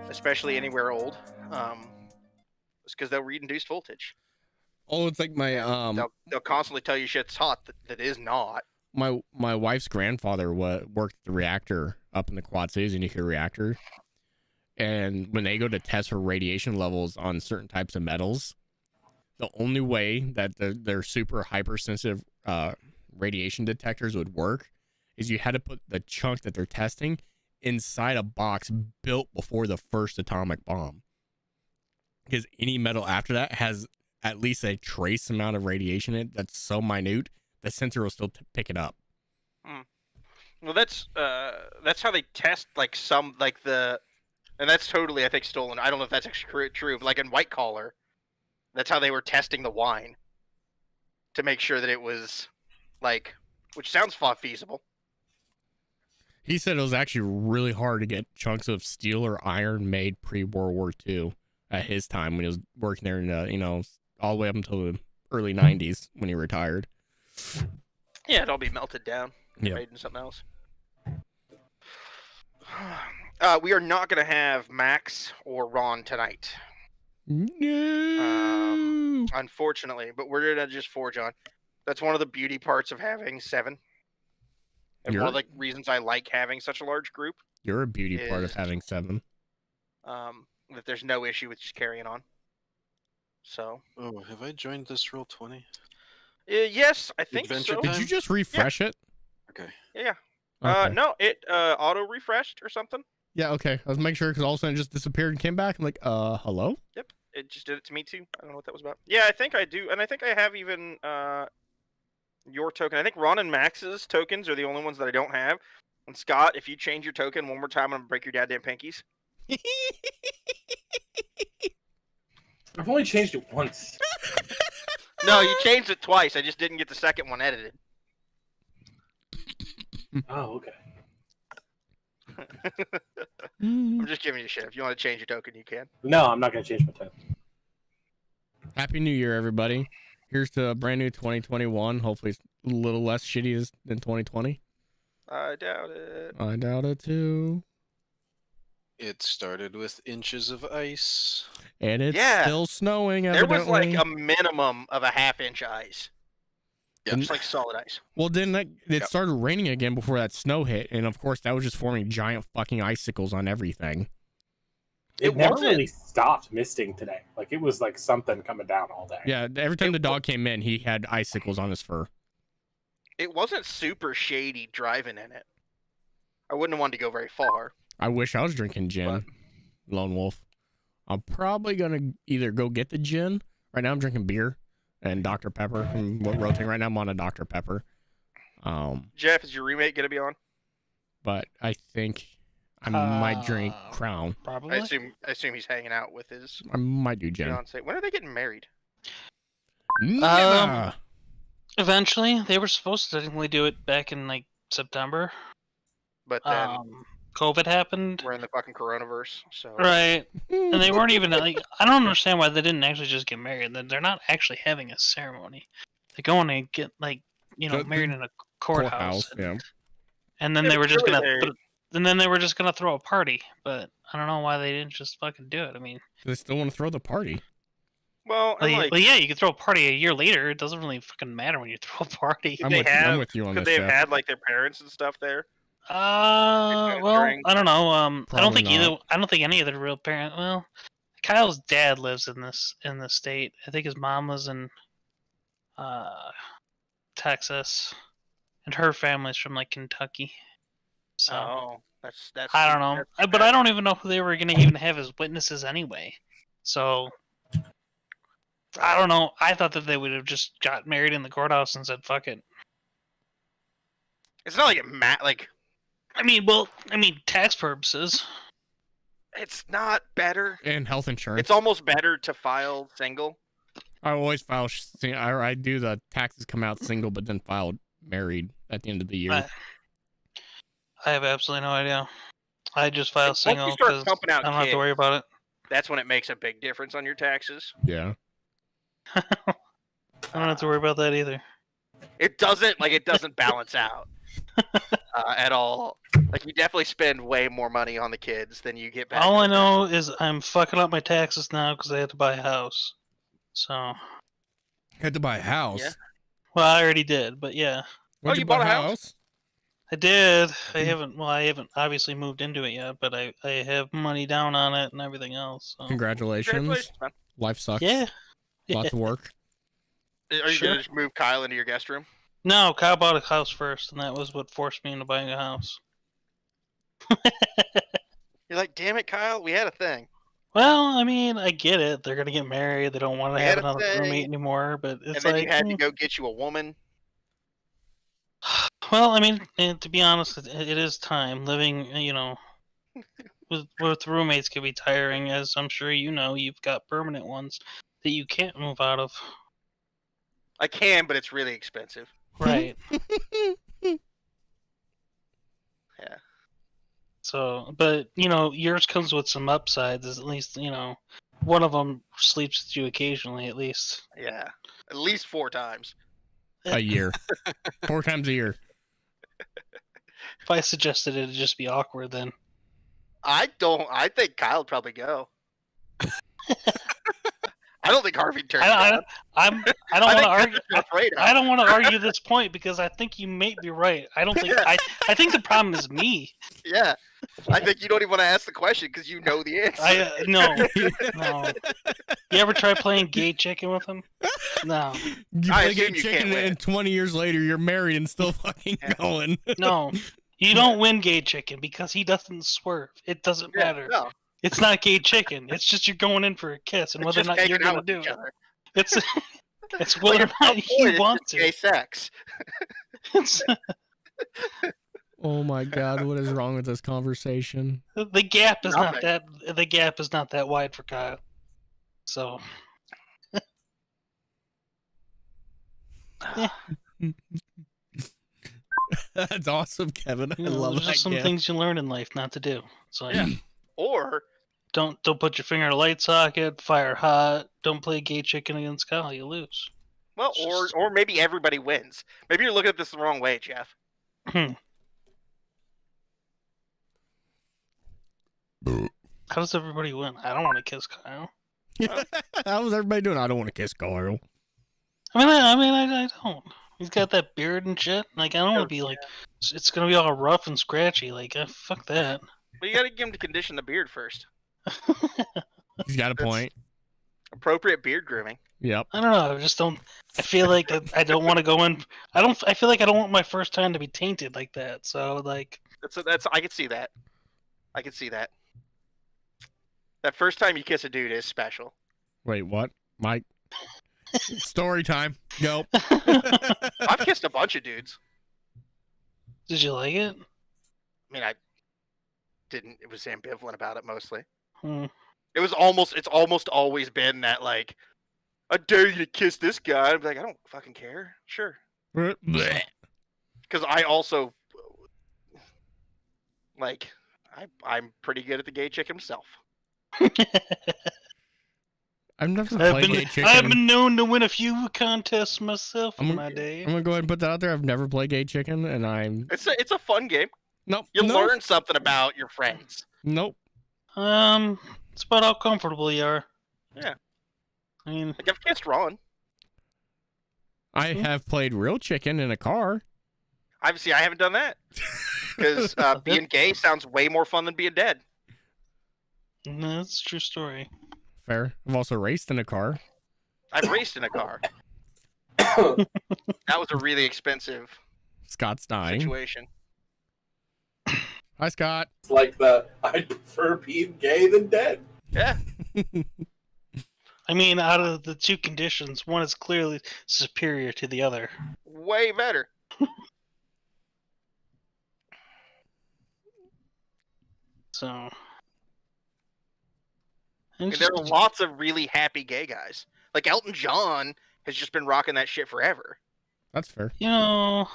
especially anywhere old. It's because they'll read induced voltage. Oh, it's like my They'll constantly tell you shit's hot that is not. my wife's grandfather worked the reactor up in the Quad Cities, a nuclear reactor, and when they go to test for radiation levels on certain types of metals, the only way that their super hypersensitive radiation detectors would work is you had to put the chunk that they're testing inside a box built before the first atomic bomb, because any metal after that has at least a trace amount of radiation in it that's so minute the sensor will still pick it up. Well, that's how they test and that's totally, I think, stolen. I don't know if that's actually true, but like in White Collar, that's how they were testing the wine to make sure that it was which sounds feasible. He said it was actually really hard to get chunks of steel or iron made pre-World War II at his time when he was working there in all the way up until the early 90s when he retired. Yeah, it'll be melted down, made into something else. We are not going to have Max or Ron tonight. No. Unfortunately, but we're going to just forge on. That's one of the beauty parts of having 7. And one of the reasons I like having such a large group. You're a beauty part of having 7. That there's no issue with just carrying on. So. Oh, have I joined this Roll20? Yes, I think Adventure so. Time? Did you just refresh it? Okay. Yeah. Okay. No, it auto refreshed or something. Yeah, okay. I was making sure because all of a sudden it just disappeared and came back. I'm like, hello? Yep, it just did it to me too. I don't know what that was about. Yeah, I think I do, and I think I have even your token. I think Ron and Max's tokens are the only ones that I don't have. And Scott, if you change your token one more time, I'm gonna break your goddamn pinkies. I've only changed it once. No, you changed it twice. I just didn't get the second one edited. Oh, okay. I'm just giving you shit. If you want to change your token, you can. No, I'm not going to change my token. Happy New Year, everybody. Here's to a brand new 2021. Hopefully it's a little less shitty than 2020. I doubt it. I doubt it too. It started with inches of ice. And it's still snowing, There evidently. was like a minimum of a half-inch ice. Yeah. Just like solid ice. Well, then it started raining again before that snow hit, and of course that was just forming giant fucking icicles on everything. It never really stopped misting today. Like, it was like something coming down all day. Yeah, every time the dog came in, he had icicles on his fur. It wasn't super shady driving in it. I wouldn't have wanted to go very far. I wish I was drinking gin, Lone Wolf. I'm probably gonna either go get the gin. Right now I'm drinking beer and Dr. Pepper. I'm rotating right now. I'm on a Dr. Pepper. Jeff, is your roommate gonna be on? But I think I might drink Crown. Probably. I assume he's hanging out with his. I might do gin. Fiance. When are they getting married? Eventually, they were supposed to technically do it back in like September. But then COVID happened. We're in the fucking coronavirus, so. Right, and they weren't even like. I don't understand why they didn't actually just get married. They're not actually having a ceremony. They're going to get married in a courthouse. And then they were just gonna throw a party, but I don't know why they didn't just fucking do it. I mean, they still want to throw the party. Well, yeah, you can throw a party a year later. It doesn't really fucking matter when you throw a party. I'm with you on this. Could they have had like their parents and stuff there? Well, I don't know. I don't think any of the real parents. Well, Kyle's dad lives in the state. I think his mom was in Texas, and her family's from like Kentucky. So that's. I don't know, but I don't even know who they were gonna even have as witnesses anyway. So I don't know. I thought that they would have just got married in the courthouse and said "fuck it." It's not like I mean, tax purposes. It's not better. And health insurance. It's almost better to file single. I always file. I do the taxes come out single, but then file married at the end of the year. I have absolutely no idea. I just file single because I don't have to worry about it. That's when it makes a big difference on your taxes. Yeah. I don't have to worry about that either. It doesn't balance out. at all. Like you definitely spend way more money on the kids than you get back. All I know is I'm fucking up my taxes now because I had to buy a house. So. Had to buy a house. Yeah. Well, I already did, but yeah. Where'd you buy bought a house? I did. I haven't obviously moved into it yet, but I have money down on it and everything else. So. Congratulations. Man. Life sucks. Yeah. Lots of work. Are you gonna just move Kyle into your guest room? No, Kyle bought a house first, and that was what forced me into buying a house. You're like, damn it, Kyle, we had a thing. Well, I mean, I get it. They're gonna get married. They don't want to have another roommate anymore. But it's and then like, you had to go get you a woman. Well, I mean, and to be honest, it is time. Living, with roommates can be tiring, as I'm sure you know. You've got permanent ones that you can't move out of. I can, but it's really expensive. Right. Yeah. So, but yours comes with some upsides. Is at least one of them sleeps with you occasionally, at least. Yeah, at least 4 times a year. 4 times a year. If I suggested it, it'd just be awkward then. I think Kyle would probably go. I don't think Harvey turned it down. I don't want to argue. Afraid of. I don't want to argue this point because I think you may be right. I don't think I think the problem is me. Yeah, I think you don't even want to ask the question because you know the answer. No. You ever try playing gay chicken with him? No. You play gay chicken and 20 years later you're married and still fucking going. No, you don't win gay chicken because he doesn't swerve. It doesn't matter. No. It's not gay chicken. It's just you're going in for a kiss, and whether or not you're gonna do it. It's whether or not he wants it. Gay sex. Oh my god, what is wrong with this conversation? The gap is not that. The gap is not that wide for Kyle. So. Yeah. That's awesome, Kevin. I love there's that. Just some things you learn in life not to do. So yeah. Or don't put your finger in a light socket. Fire hot. Don't play gay chicken against Kyle. You lose. Well, or maybe everybody wins. Maybe you're looking at this the wrong way, Jeff. How does everybody win? I don't want to kiss Kyle. How's everybody doing? I don't want to kiss Kyle. I don't. He's got that beard and shit. Like, I don't want to be like, it's gonna be all rough and scratchy. Like, fuck that. Well, you gotta get him to condition the beard first. He's got a point. Appropriate beard grooming. Yep. I don't know. I just don't. I feel like I don't want to go in. I feel like I don't want my first time to be tainted like that. So like. That's. I can see that. I can see that. That first time you kiss a dude is special. Wait, what? Mike? Story time. Go. I've kissed a bunch of dudes. Did you like it? I mean, I didn't. It was ambivalent about it mostly. It's almost always been that like, I dare you to kiss this guy. I'm like, I don't fucking care. Sure. Because I also like, I'm pretty good at the gay chick himself. I've never played gay chicken. I've been known to win a few contests myself in my day. I'm gonna go ahead and put that out there. I've never played gay chicken, and It's a fun game. Nope. You learn something about your friends. Nope. It's about how comfortable you are. Yeah. I mean, like I've kissed Ron. I have played real chicken in a car. Obviously, I haven't done that because being gay sounds way more fun than being dead. No, that's a true story. Fair. I've also raced in a car. I've raced in a car. That was a really expensive Scott's dying. situation. Hi, Scott. It's like I'd prefer being gay than dead. Yeah. I mean, out of the two conditions, one is clearly superior to the other. Way better. So. And there are lots of really happy gay guys. Like Elton John has just been rocking that shit forever. That's fair. You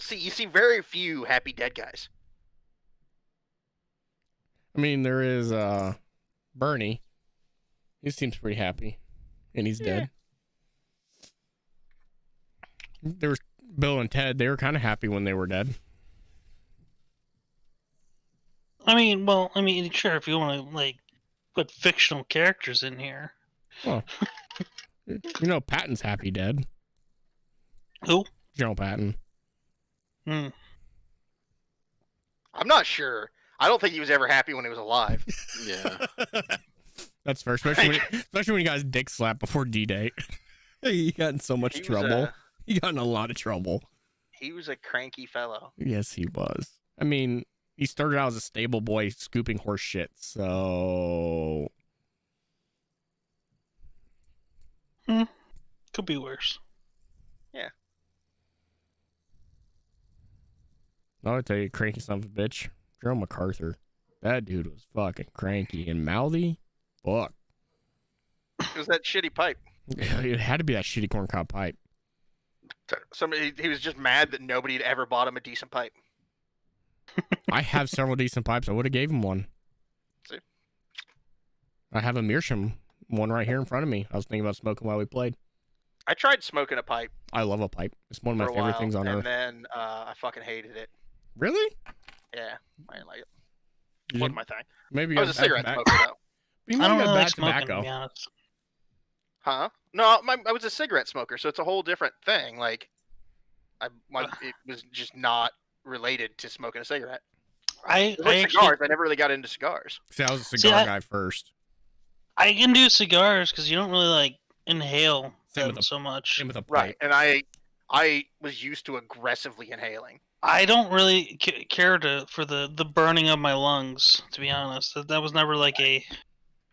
see very few happy dead guys. I mean, there is Bernie. He seems pretty happy, and he's dead. There was Bill and Ted, they were kind of happy when they were dead. I mean, sure, if you want to like put fictional characters in here. Well, you know, Patton's happy dead. Who? General Patton. Hmm. I'm not sure. I don't think he was ever happy when he was alive. Yeah. That's fair, especially when he got his dick slapped before D-Day. He got in so much trouble. He got in a lot of trouble. He was a cranky fellow. Yes, he was. I mean, he started out as a stable boy scooping horse shit, so... Could be worse. Yeah. I'll tell you, cranky son of a bitch. Joe MacArthur. That dude was fucking cranky. And mouthy? Fuck. It was that shitty pipe. It had to be that shitty corncob pipe. He was just mad that nobody had ever bought him a decent pipe. I have several decent pipes. I would have gave him one. See? I have a Meerschaum one right here in front of me. I was thinking about smoking while we played. I tried smoking a pipe. I love a pipe. It's one of my favorite things on earth. And then I fucking hated it. Really? Yeah, I didn't like it. Wasn't my thing. Maybe I was a cigarette smoker though. I don't really like smoking, to be honest. Huh? No, I was a cigarette smoker, so it's a whole different thing. Like, it was just not related to smoking a cigarette. Cigars. I never really got into cigars. See, I was a cigar guy first. I can do cigars because you don't really like inhale so much. Same with a pipe. Right, and I was used to aggressively inhaling. I don't really care for the burning of my lungs, to be honest. That was never like a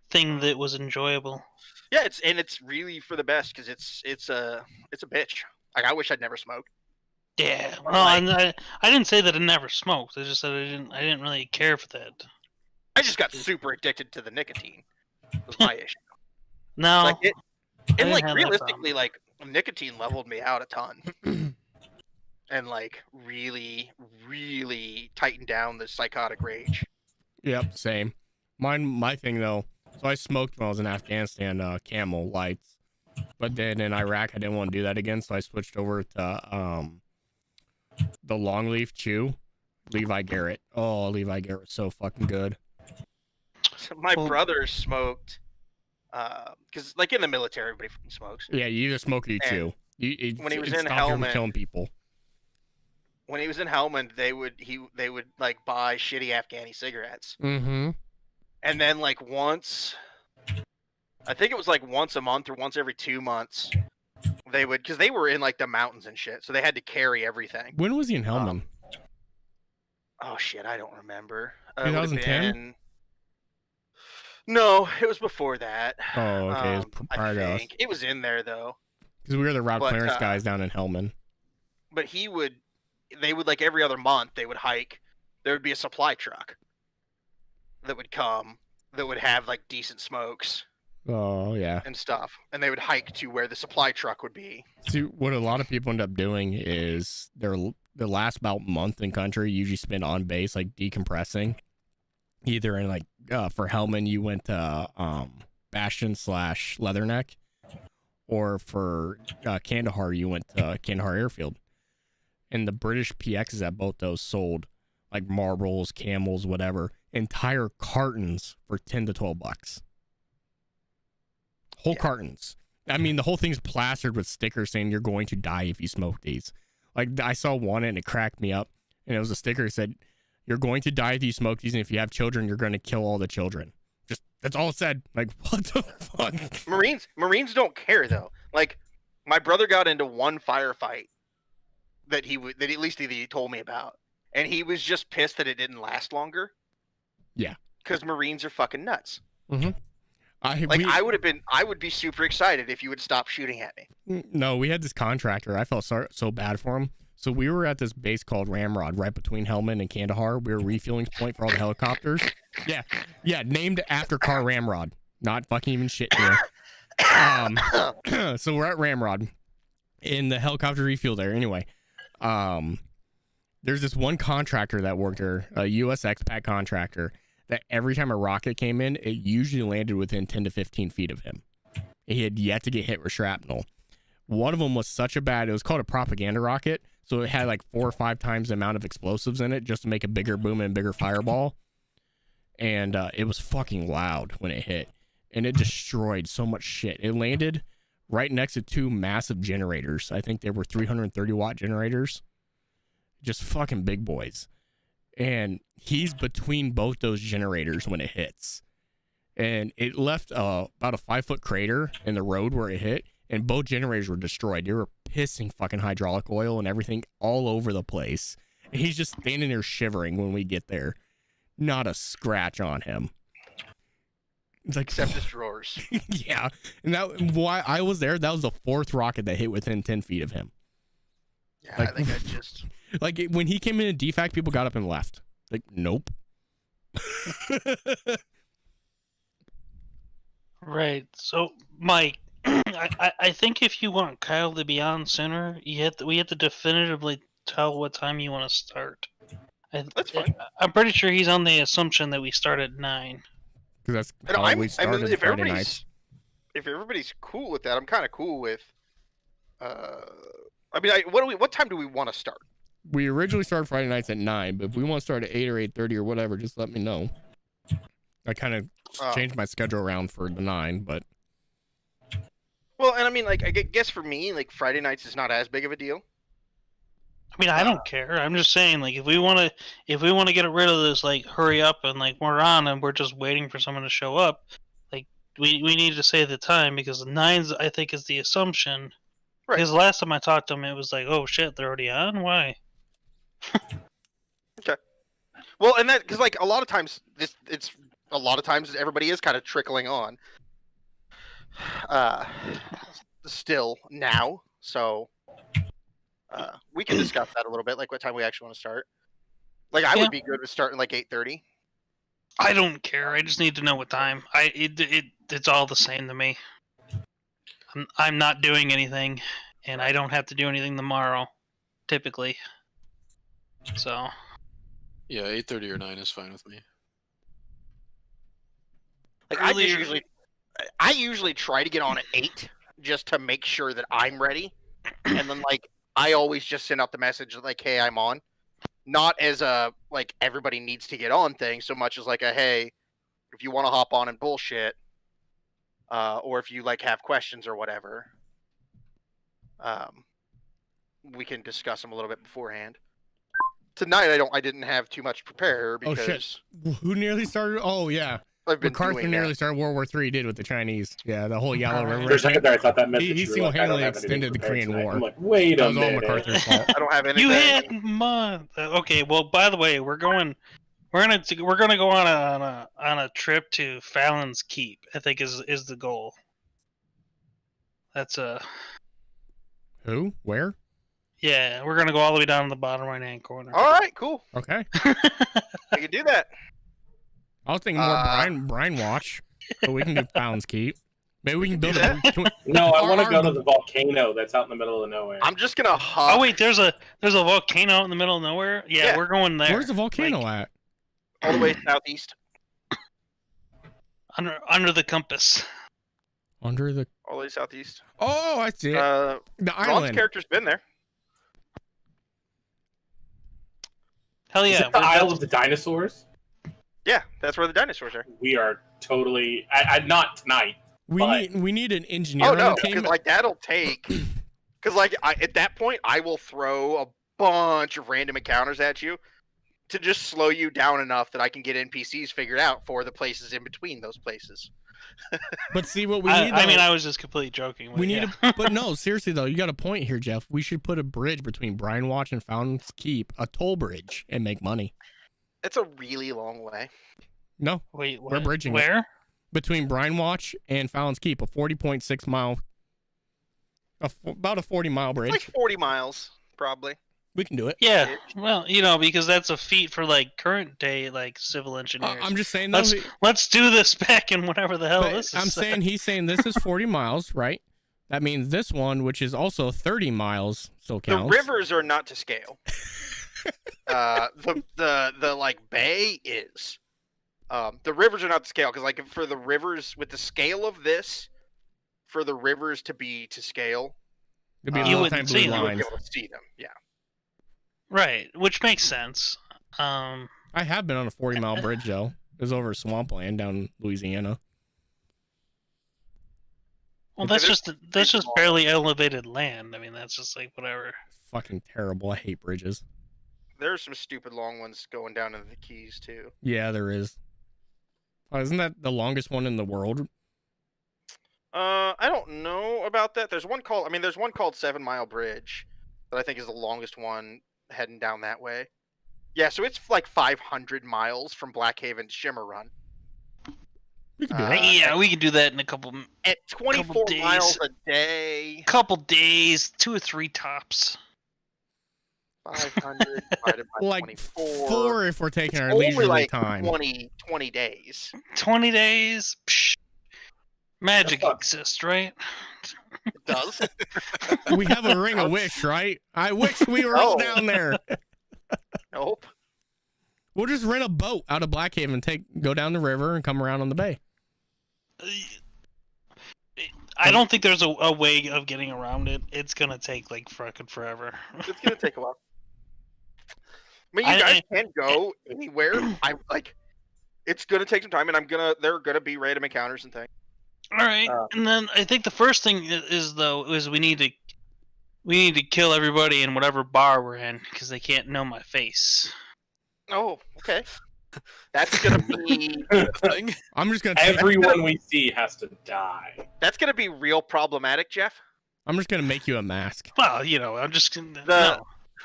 thing that was enjoyable. Yeah, it's really for the best because it's a bitch. Like, I wish I'd never smoked. Yeah, well, I didn't say that I never smoked. I just said I didn't really care for that. I just got super addicted to the nicotine. Was my issue. No, like realistically, like nicotine leveled me out a ton, and like really, really tightened down the psychotic rage. Yep, same. My thing though. So I smoked when I was in Afghanistan, Camel Lights, but then in Iraq I didn't want to do that again, so I switched over to the Longleaf Chew, Levi Garrett. Oh, Levi Garrett was so fucking good. So my brother smoked, because like in the military everybody fucking smokes. Yeah, you either smoke or you chew. When he was in Helmand, Helmand, killing people. When he was in Helmand, they would like buy shitty Afghani cigarettes. Mm-hmm. And then like once, I think it was like once a month or once every 2 months, they would, because they were in like the mountains and shit, so they had to carry everything. When was he in Helmand? Oh shit, I don't remember. 2010? No, it was before that. Oh, okay. It was prior to us. It was in there though. Because we were the route clearance guys down in Helmand. But they would like every other month they would hike. There would be a supply truck that would come that would have like decent smokes. Oh yeah. And stuff, and they would hike to where the supply truck would be. See, what a lot of people end up doing is the last about month in country usually spend on base, like decompressing. Either in like for Helmand you went to Bastion / Leatherneck, or for Kandahar you went to Kandahar Airfield. And the British PXs at both those sold like Marlboros, Camels, whatever, entire cartons for $10 to $12. Whole cartons. I mean, the whole thing's plastered with stickers saying you're going to die if you smoke these. Like, I saw one and it cracked me up. And it was a sticker that said, you're going to die if you smoke these, and if you have children, you're going to kill all the children. Just, that's all it said. Like, what the fuck? Marines don't care, though. Like, my brother got into one firefight that at least he told me about. And he was just pissed that it didn't last longer. Yeah. Because Marines are fucking nuts. Mm-hmm. I would be super excited if you would stop shooting at me. No, we had this contractor. I felt so bad for him. So we were at this base called Ramrod, right between Helmand and Kandahar. We were a refueling point for all the helicopters. Yeah, named after Car Ramrod. Not fucking even shit here. So we're at Ramrod in the helicopter refuel there. Anyway, there's this one contractor that worked there, a U.S. expat contractor, that every time a rocket came in, it usually landed within 10 to 15 feet of him. He had yet to get hit with shrapnel. One of them was it was called a propaganda rocket. So it had like 4 or 5 times the amount of explosives in it just to make a bigger boom and bigger fireball. And it was fucking loud when it hit. And it destroyed so much shit. It landed right next to 2 massive generators. I think they were 330 watt generators. Just fucking big boys. And he's between both those generators when it hits. And it left about a 5-foot crater in the road where it hit. And both generators were destroyed. They were pissing fucking hydraulic oil and everything all over the place. And he's just standing there shivering when we get there. Not a scratch on him. It's like, except his drawers. Yeah. And that why I was there, that was the 4th rocket that hit within 10 feet of him. Yeah, Like, I think I just... Like, when he came in a defact, people got up and left. Like, nope. Right. So, Mike, I think if you want Kyle to be on sooner, we have to definitively tell what time you want to start. That's fine. I'm pretty sure he's on the assumption that we start at 9. Because And that's how we started if Friday nights. everybody's cool with that, I'm kind of cool with. What time do we want to start? We originally started Friday nights at 9, but if we want to start at 8 or 8:30 or whatever, just let me know. I kind of changed my schedule around for the 9, but... Well, and I mean, like, I guess for me, like, Friday nights is not as big of a deal. I mean, I don't care. I'm just saying, like, if we want to get rid of this, like, hurry up and like we're on and we're just waiting for someone to show up, like, we need to say the time because 9's I think is the assumption. Right. Because last time I talked to him, it was like, oh shit, they're already on. Why? Okay. Well, and that because like a lot of times everybody is kind of trickling on. Still now, so. We can discuss that a little bit, like what time we actually want to start. Like, I would be good with starting like 8:30. I don't care. I just need to know what time. It's all the same to me. I'm not doing anything, and I don't have to do anything tomorrow, typically. So. Yeah, 8:30 or 9 is fine with me. Like, Earlier- I usually try to get on at 8 just to make sure that I'm ready, and then like I always just send out the message like, "Hey, I'm on." Not as a like everybody needs to get on thing so much as like a hey, if you want to hop on and bullshit, or if you like have questions or whatever, we can discuss them a little bit beforehand. Tonight I didn't have too much to prepare because Oh shit! Who nearly started? Oh yeah, I've been MacArthur doing nearly that. started World War III. Did with the Chinese. Yeah, the whole Yellow Alright. River. For a second there, I thought that meant He that you were like, I don't single-handedly have anything extended the prepared Korean tonight. War. I'm like, wait That a was all minute. MacArthur's fault. I don't have anything. You had month. Okay, well, by the way, we're gonna go on a trip to Fallon's Keep. I think is the goal. That's Who? Where? yeah. We're gonna go all the way down to the bottom right hand corner. All right, cool. Okay. We can do that. I was thinking more Brine Watch, but we can do Fountains Keep. Maybe we can build do a. No, I want to Our- go to the volcano that's out in the middle of nowhere. I'm just gonna hop. Oh wait, there's a volcano out in the middle of nowhere. Yeah, Yeah. we're going there. Where's the volcano at? all the way southeast. Under the compass. Under the. All the way southeast. Oh, I see it. The Ron's island. character's been there. Hell Is yeah! it the Isle of the Dinosaurs? Yeah, that's where the dinosaurs are. We are totally. Not tonight. We need an engineer Oh on no, the team. because like that'll take. Because like at that point, I will throw a bunch of random encounters at you to just slow you down enough that I can get NPCs figured out for the places in between those places. But see what we need. I mean, though- I was just completely joking. we need yeah. but no, seriously though, you got a point here, Jeff. We should put a bridge between Brine Watch and Fountains Keep, a toll bridge, and make money. It's a really long way. No, Wait, we're what? bridging it. Where? between Brine Watch and Fountains Keep, a 40.6 mile, about a 40-mile bridge. It's like 40 miles, probably. We can do it. Yeah, well, because that's a feat for like current day like civil engineers. I'm just saying though. Let's do this back in whatever the hell But this is. I'm saying he's saying this is 40 miles, right? That means this one, which is also 30 miles, still counts. The rivers are not to scale. The like bay is. The rivers are not to scale because like for the rivers with the scale of this, for the rivers to be to scale, It'd be a You little wouldn't tiny see blue them. you would line. be able to see them. Yeah. Right, which makes sense. I have been on a 40-mile bridge though. It was over swampland down in Louisiana. Well, that's just barely elevated land. I mean, that's just like whatever. Fucking terrible. I hate bridges. There's some stupid long ones going down into the Keys too. Yeah, there is. Isn't that the longest one in the world? I don't know about that. There's one called 7 Mile Bridge that I think is the longest one heading down that way. Yeah, so it's like 500 miles from Blackhaven to Shimmer Run. We can do that. Yeah, we can do that in a couple. At 24 miles a day. Couple days, 2 or 3 tops. 500 divided by Like 24. 4 if we're taking our Only leisurely like time. 20 days. 20 days. Psh, magic exists, right? It does. We have a ring of wish, right? I wish we were all down there. Nope. We'll just rent a boat out of Blackhaven, go down the river and come around on the bay. I don't think there's a way of getting around it. It's gonna take like fucking forever. It's gonna take a while. I mean, you guys can go anywhere. It's gonna take some time, and there are gonna be random encounters and things. All right, and then I think the first thing is we need to kill everybody in whatever bar we're in because they can't know my face. Oh, okay. That's gonna be. I'm just gonna. Everyone we see has to die. That's gonna be real problematic, Jeff. I'm just gonna make you a mask. Well, I'm just gonna.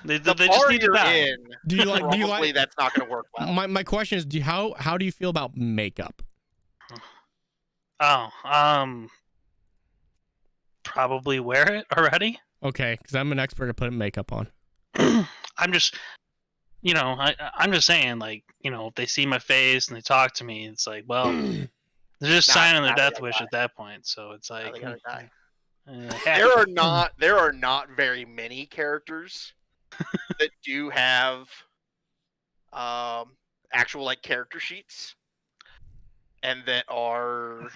They The just bar need to you're die. in, Do you like? probably that's not gonna work well. My question is, how do you feel about makeup? Oh, probably wear it already. Okay, because I'm an expert at putting makeup on. I'm just, I'm just saying, like, if they see my face and they talk to me, it's like, well, they're just signing their death wish at that point. So it's like, They gotta die. happy. There are not very many characters that do have actual like character sheets and that are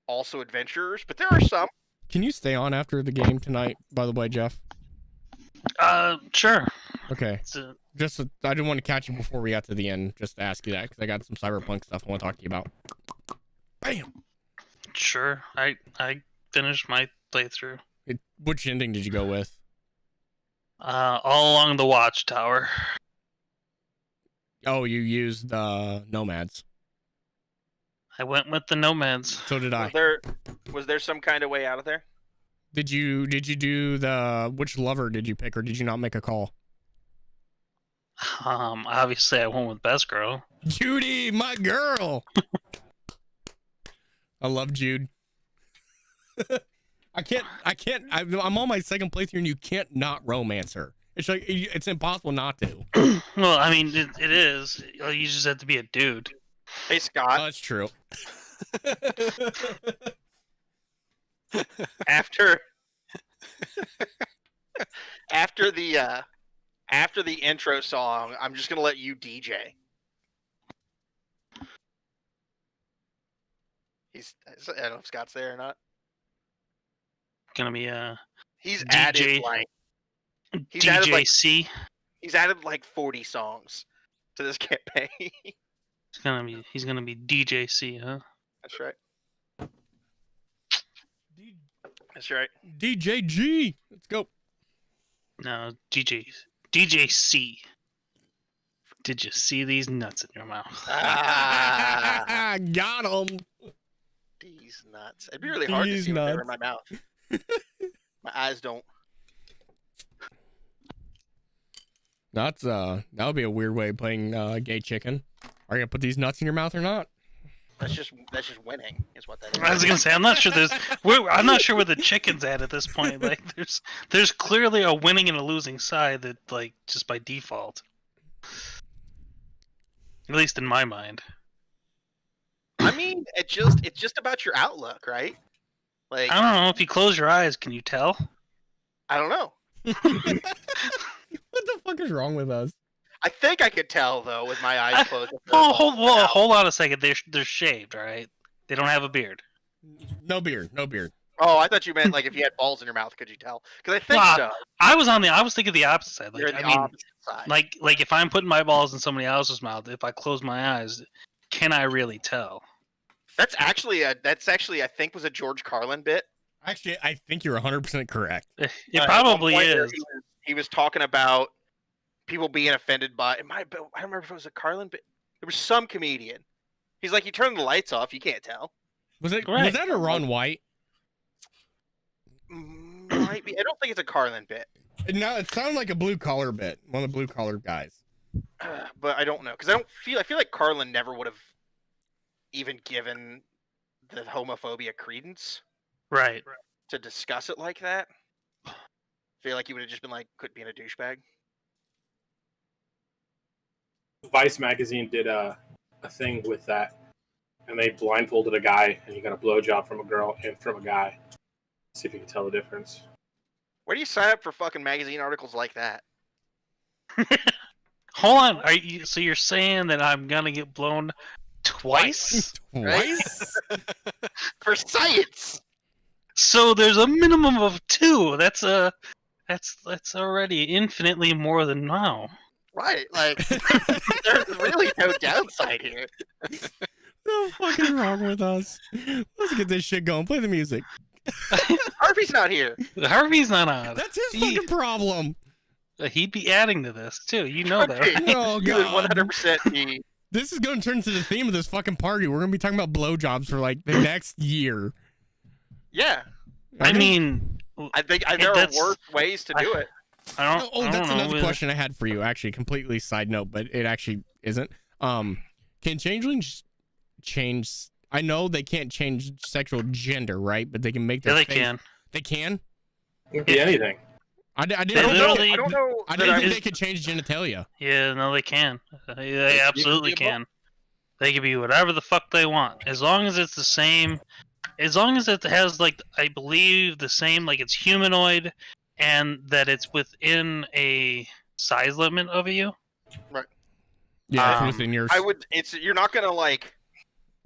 also adventurers, but there are some. Can you stay on after the game tonight, by the way, Jeff? Sure. Okay. I didn't want to catch you before we got to the end, just to ask you that, because I got some cyberpunk stuff I want to talk to you about. Bam! Sure. I finished my playthrough. Which ending did you go with? All along the watchtower. Oh, you used nomads. I went with the nomads. So did I. Was there some kind of way out of there? Did you do which lover did you pick, or did you not make a call? Obviously I went with Best Girl. Judy, my girl. I love Jude. I'm on my second playthrough and you can't not romance her. It's like, it's impossible not to. Well, I mean, it is. You just have to be a dude. Hey, Scott. That's true. After the intro song, I'm just gonna let you DJ. I don't know if Scott's there or not. Gonna be He's DJ added like DJC. He's added like 40 songs to this campaign. He's gonna be DJC, huh? That's right. That's right. DJG. Let's go. No, DJC. Did you see these nuts in your mouth? Ah, got him. these nuts. It'd be really hard to see what they were in my mouth. My eyes don't. That would be a weird way of playing gay chicken. Are you gonna put these nuts in your mouth or not? That's just winning, is what that is. I was gonna say I'm not sure I'm not sure where the chicken's at this point. Like there's clearly a winning and a losing side that like just by default. At least in my mind. I mean, it's just about your outlook, right? Like I don't know, if you close your eyes, can you tell? I don't know. What the fuck is wrong with us? I think I could tell though with my eyes closed. Hold on a second. They're shaved, all right? They don't have a beard. No beard. Oh, I thought you meant like if you had balls in your mouth, could you tell? Because I think Well, so. I was thinking the opposite side. Like, You're the I mean, opposite side. like if I'm putting my balls in somebody else's mouth, if I close my eyes, can I really tell? That's actually I think was a George Carlin bit. Actually, I think you're 100% correct. It At one probably point there, is. He was talking about people being offended by it. I don't remember if it was a Carlin bit. There was some comedian. He's like, you turn the lights off, you can't tell. Was Right. that a Ron White? Might be. I don't think it's a Carlin bit. No, it sounded like a blue collar bit. One of the blue collar guys. But I don't know because I feel like Carlin never would have even given the homophobia credence Right. to discuss it like that. I feel like he would have just been like, quit being a douchebag. Vice magazine did a thing with that, and they blindfolded a guy, and he got a blowjob from a girl and from a guy. See if you can tell the difference. Where do you sign up for fucking magazine articles like that? Hold on. So you're saying that I'm gonna get blown twice? Twice? For science. So there's a minimum of 2. That's already infinitely more than now. Right, like there's really no downside here. What's fucking wrong with us? Let's get this shit going. Play the music. Harvey's not here. Harvey's not on. That's his fucking problem. He'd be adding to this too. You know that. Right? Oh, He would God. 100% be. This is going to turn into the theme of this fucking party. We're going to be talking about blowjobs for like the next year. Yeah, I mean, I think there are worse ways to do it. I don't. Oh, I that's don't know. another question I had for you. Actually, completely side note, but it actually isn't. Can changelings change? I know they can't change sexual gender, right? But they can make their Yeah, they face. can. They can. It could be anything. I They didn't know. literally- I don't know. I that didn't I think was- they could change genitalia. Yeah, no, they can. They You absolutely can be a can. They can be whatever the fuck they want, as long as it's the same. As long as it has, like, I believe the same, like it's humanoid, and that it's within a size limit of you. Yeah, Um, it's within yours. You're not gonna like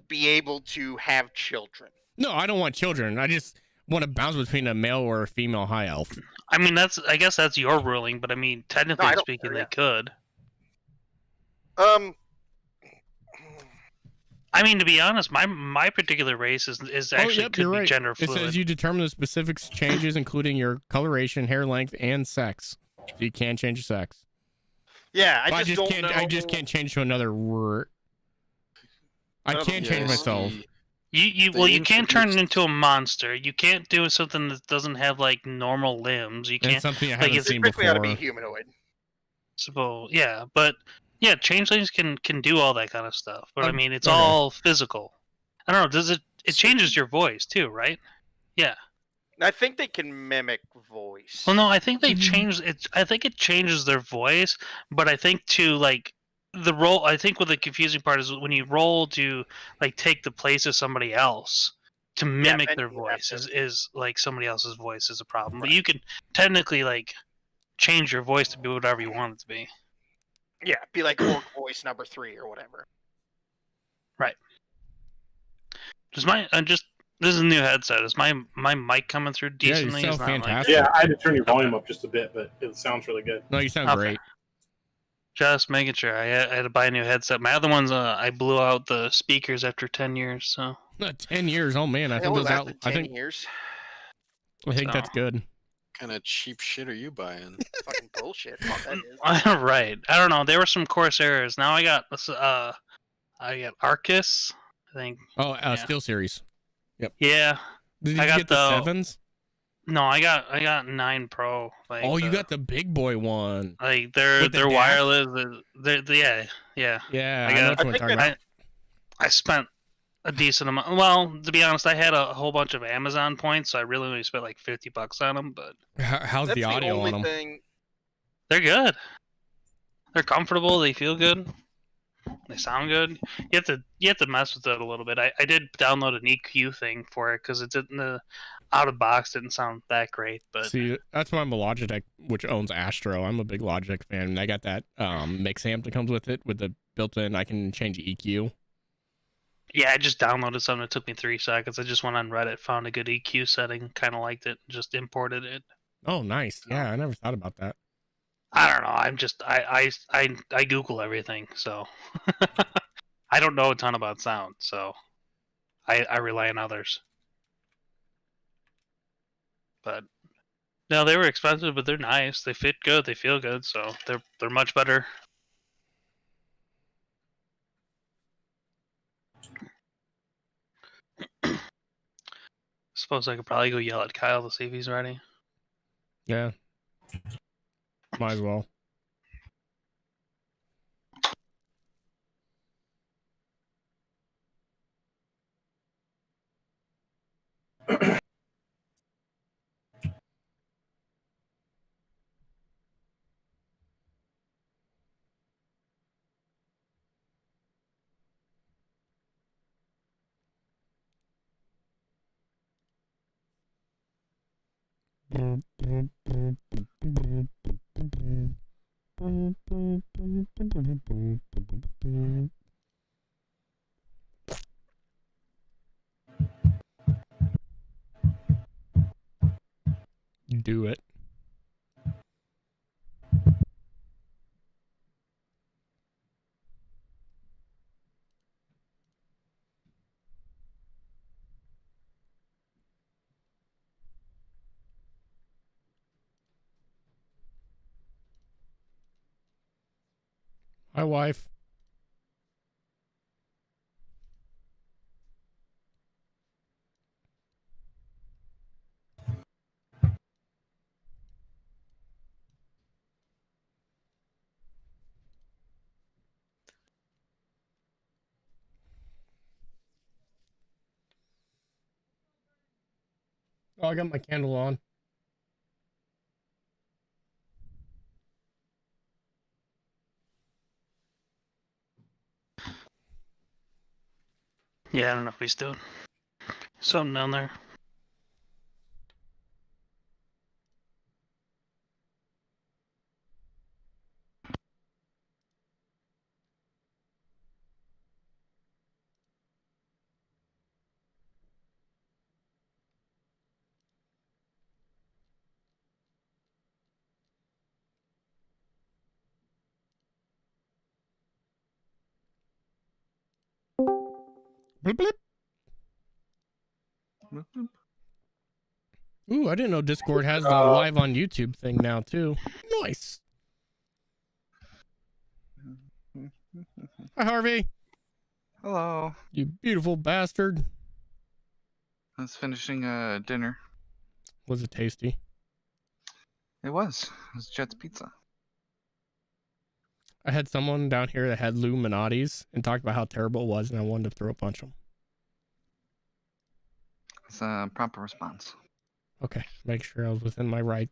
be able to have children. No, I don't want children. I just want to bounce between a male or a female high elf. I mean, I guess that's your ruling, but I mean, technically I don't speaking, care, they could. Um, I mean, to be honest, my particular race is actually yep, could you're be right. gender It fluid. says you determine the specific changes, including your coloration, hair length, and sex. So you can change your sex. yeah, But I just don't can't. know. I just can't change to another word. I Oh, can't Yeah, change myself. see, You They you can't turn it introduced- into a monster. You can't do something that doesn't have like normal limbs. You And can't. something I like, haven't it's seen Strictly ought to before. be humanoid. Suppose, yeah, but yeah, changelings can do all that kind of stuff. But I mean, it's okay. all physical. I don't know. Does it? It changes your voice too, right? Yeah. I think they can mimic voice. Well, no, I think they Mhm. change it. I think it changes their voice, but I think to like the role. I think what the confusing part is when you roll to like take the place of somebody else to mimic then their you have voice to- is like somebody else's voice is a problem. But you can technically like change your voice to be whatever you want it to be. Yeah, be like orc voice number 3 or whatever. Does my this is a new headset? Is my mic coming through Yeah, you decently? sound It's not like- fantastic. Yeah, I had to turn your volume up just a bit, but it sounds really good. No, you sound Okay. great. Just making sure. I had to buy a new headset. My other ones, I blew out the speakers after 10 years. So 10 years. Oh man, I It think only those out. lasted I 10 think years. that's good. kind of cheap shit are you buying? Fucking bullshit. What that is. right. I don't know. There were some Corsairs. Now I got Arcus. I think. Oh, Yeah. Steel Series. Yeah. Did you I got get the the- sevens? No, I got 9 Pro. Like Oh, you the- got the big boy one. like they're with the dash? wireless. Yeah. Yeah, I I, got- know what I you're think talking that- about. I spent a decent amount. Well, to be honest, I had a whole bunch of Amazon points, so I really only spent like $50 on them. But How's That's the audio only on them? thing. they're good. They're comfortable. They feel good. They sound good. You have to mess with it a little bit. I did download an EQ thing for it because it didn't out of box didn't sound that great. But See, that's why I'm a Logitech, which owns Astro. I'm a big Logitech fan, and I got that mix amp that comes with it with the built-in. I can change EQ. Yeah, I just downloaded something. It took me 3 seconds. I just went on Reddit, found a good EQ setting, kind of liked it, just imported it. Oh, nice. Yeah, I never thought about that. I don't know. I'm just I Google everything, so I don't know a ton about sound, so I rely on others. But no, they were expensive, but they're nice. They fit good. They feel good, so they're much better. Suppose I could probably go yell at Kyle to see if he's ready. Yeah. Might as well. Do it. Hi, wife. Oh, I got my candle on. Yeah, I don't know what he's doing. Something down there. Blip, blip. Ooh, I didn't know Discord has the live on YouTube thing now too. Nice. Hi, Harvey. Hello. You beautiful bastard. I was finishing dinner. Was it tasty? It was Jet's Pizza. I had someone down here that had Illuminati's and talked about how terrible it was, and I wanted to throw a punch him. It's a proper response. Okay, make sure I was within my right.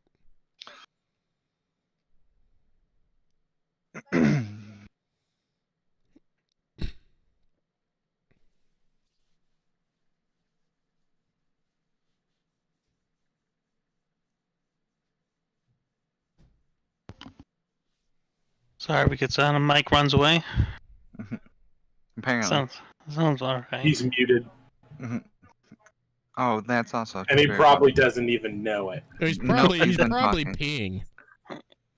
So Harvey gets on and Mike runs away. Apparently. Sounds alright. He's muted, Oh, that's also. and he very probably doesn't even know it. He's No, probably he's he's been probably talking.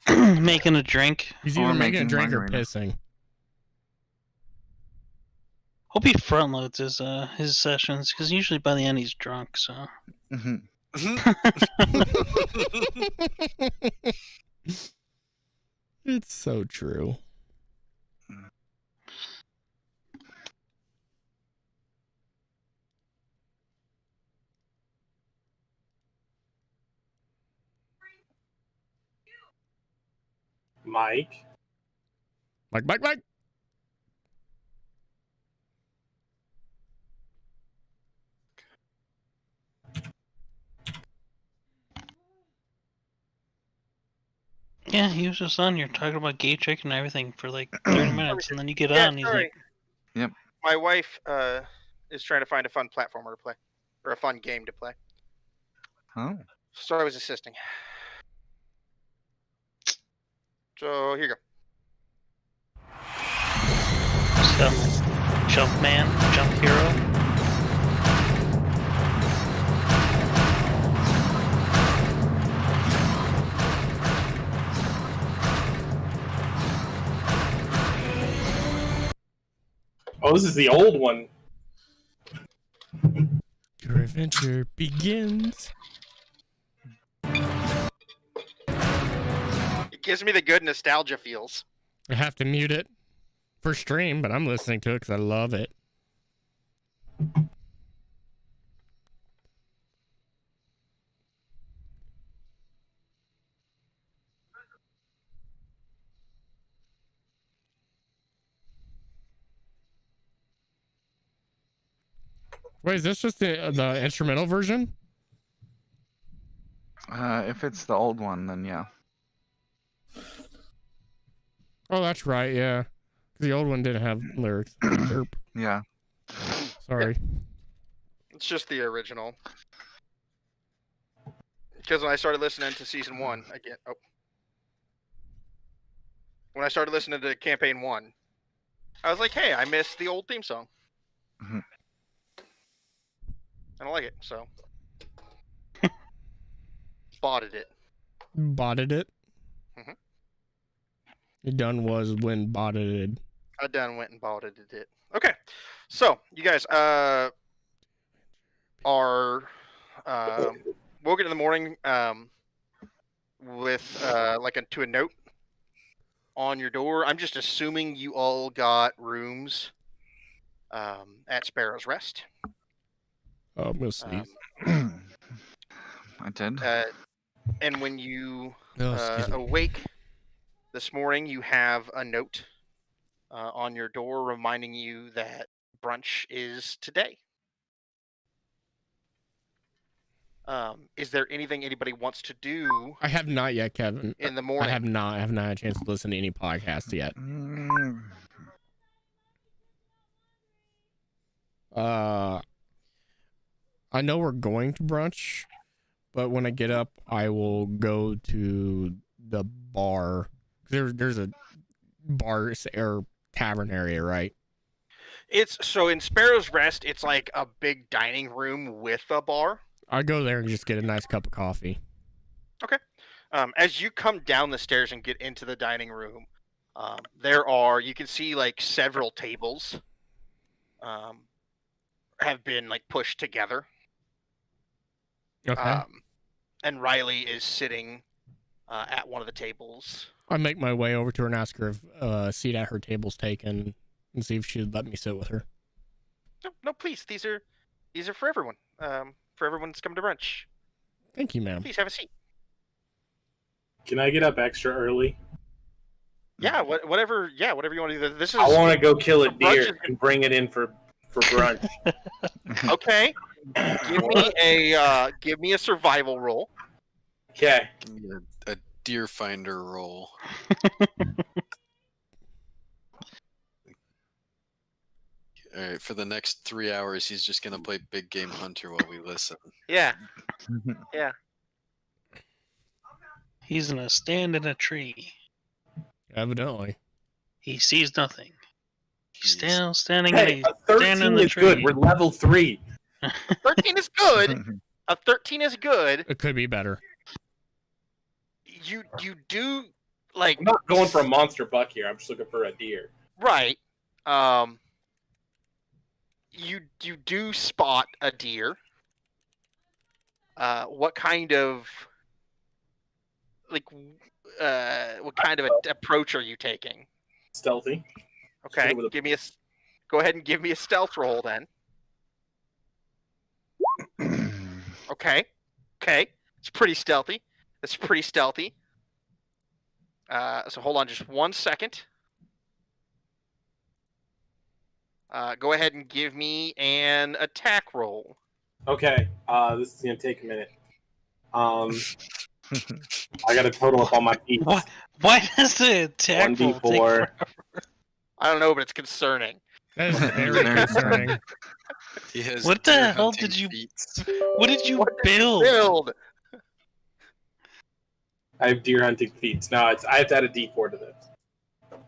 peeing. Making a drink. He's Or either making a making drink or margarita. pissing. Hope he front loads his sessions, because usually by the end he's drunk. So. Mhm. It's so true. Mike. Mike. Yeah, he was just on here talking about gay chicken and everything for like 30 minutes, and then you get on, and he's sorry. like, Yep. My wife is trying to find a fun platformer to play, or a fun game to play. Oh. So I was assisting. So here you go. so, jump man, jump hero. Oh, this is the old one. Your adventure begins. It gives me the good nostalgia feels. I have to mute it for stream, but I'm listening to it because I love it. Wait, is this just the instrumental version? If it's the old one, then yeah. Oh, that's right, yeah. The old one didn't have lyrics. Derp. Yeah. Sorry. It's just the original. Because when I started listening to season 1, when I started listening to campaign 1, I was like, hey, I missed the old theme song. Mhm. I don't like it, so botted it. Botted it? Mhm. It done was when botted it. I done went and botted it. Okay, so you guys are woken in the morning with to a note on your door. I'm just assuming you all got rooms at Sparrow's Rest. Oh, I'm gonna sneeze. I did. And when you Oh, excuse me. awake this morning, you have a note on your door reminding you that brunch is today. Is there anything anybody wants to do I have not yet, Kevin. in the morning? I have not had a chance to listen to any podcasts yet. I know we're going to brunch, but when I get up, I will go to the bar. There's a bar or tavern area, right? It's so in Sparrow's Rest, it's like a big dining room with a bar. I go there and just get a nice cup of coffee. As you come down the stairs and get into the dining room, you can see like several tables have been like pushed together. Okay. And Riley is sitting at one of the tables. I make my way over to her and ask her if a seat at her table's taken and see if she'd let me sit with her. No, please. These are for everyone. For everyone that's come to brunch. Thank you, ma'am. Please have a seat. Can I get up extra early? Yeah, whatever. Yeah, whatever you want to do. This is. I want to go kill a the brunch deer and bring it in for brunch. Okay. Give me a survival roll. Okay. Give me a deer finder roll. All right, for the next 3 hours, he's just gonna play Big Game Hunter while we listen. Yeah. He's gonna stand in a tree. Evidently. He sees nothing. He's Jeez. still standing Hey, in a 13 the is tree. good. We're level 3. 13 is good. A 13 is good. It could be better. You do like I'm not going for a monster buck here. I'm just looking for a deer. right. You do spot a deer. What kind of approach are you taking? Stealthy. Okay, With a- go ahead and give me a stealth roll then. Okay, it's pretty stealthy. So hold on just 1 second. Go ahead and give me an attack roll. Okay. This is gonna take a minute. I got to total up all my feats. Why does the attack roll take 1d4. forever? I don't know, but it's concerning. That is very concerning. He has What the deer hell hunting did you- feats. What did you What did you build? build? I have deer hunting feats. No, I have to add a d4 to this.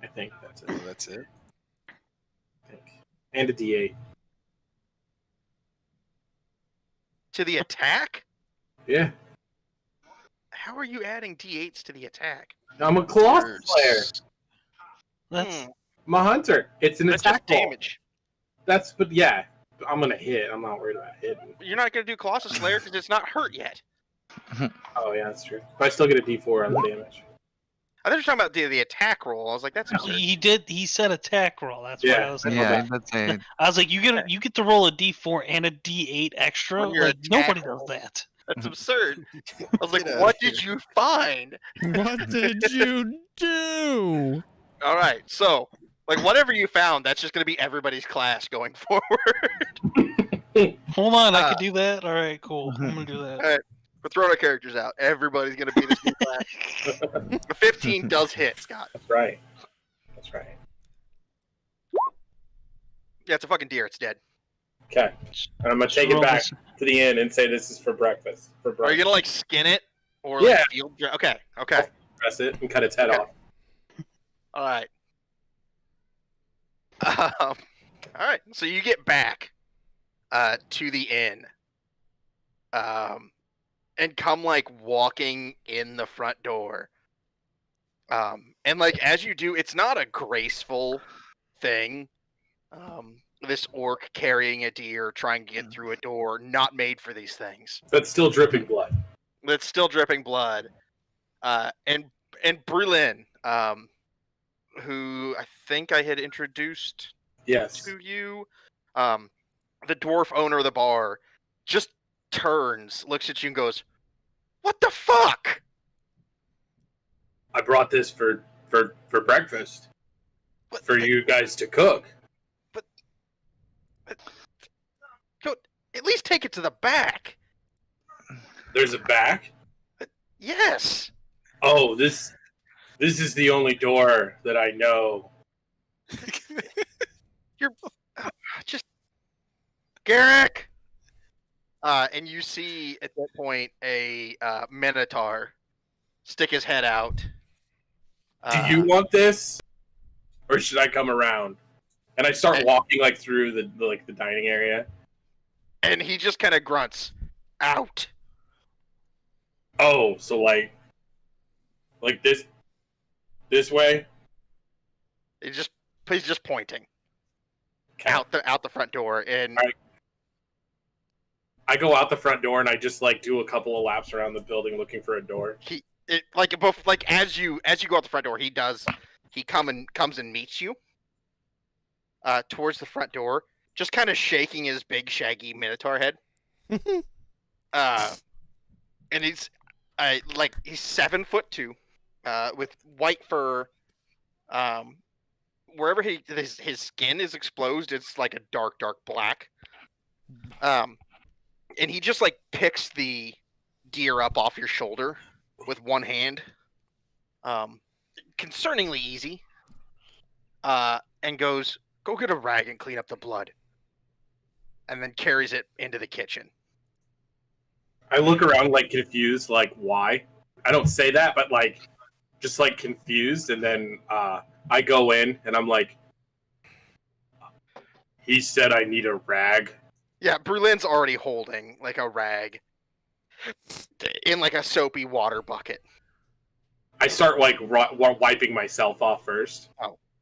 I think that's it. Oh, that's it. I think. And a D8. To the attack? Yeah. How are you adding D8s to the attack? I'm a Colossus Slayer. That's I'm a hunter. It's an That's attack just roll. damage. But yeah, I'm gonna hit. I'm not worried about hitting. You're not gonna do Colossus Slayer because it's not hurt yet. Oh yeah, that's true. But I still get a D4 on the damage. I thought you were talking about the attack roll. I was like, that's absurd. he did. He said attack roll. That's why Yeah. I was like, Yeah, that's a I was like, you get to roll a D4 and a D8 extra. On your Like attack nobody roll. does that. That's absurd. I was like, Get what outta did you find? What did you do? All right, so like whatever you found, that's just gonna be everybody's class going forward. Hold on, I could do that. All right, cool. I'm gonna do that. We're throwing our characters out. Everybody's gonna be this new class. The 15 does hit, Scott. That's right. That's right. Yeah, it's a fucking deer. It's dead. Okay. And I'm gonna take it Roll back this. to the inn and say this is for breakfast. For Are breakfast. you gonna like skin it or Yeah. like field? Okay. Press it and cut its head Okay. off. All right. All right. So you get back to the inn, and come like walking in the front door. And like as you do, it's not a graceful thing. This orc carrying a deer, trying to get through a door, not made for these things. That's still dripping blood. That's still dripping blood. And Brulin, who I think I had introduced Yes. to you, the dwarf owner of the bar, just turns, looks at you, and goes, "What the fuck?" I brought this for breakfast. What For the- you guys to cook. Go, at least take it to the back. There's a back? Yes. Oh, this is the only door that I know. Just Garrick. And you see at that point a minotaur stick his head out. Do you want this? Or should I come around? And I start walking like through the dining area. And he just kind of grunts, "Out." Oh, so like this way? He's just pointing Okay. out the front door, and All right. I go out the front door and I just like do a couple of laps around the building looking for a door. as you go out the front door, he comes and meets you towards the front door, just kind of shaking his big shaggy minotaur head. And he's 7'2", with white fur. Wherever his skin is exposed, it's like a dark black. And he just like picks the deer up off your shoulder with one hand, concerningly easy, and goes, "Go get a rag and clean up the blood," and then carries it into the kitchen. I look around like confused, like why? I don't say that, but like just like confused, and then I go in and I'm like, he said I need a rag. Yeah, Brulin's already holding like a rag in like a soapy water bucket. I start like wiping myself off first,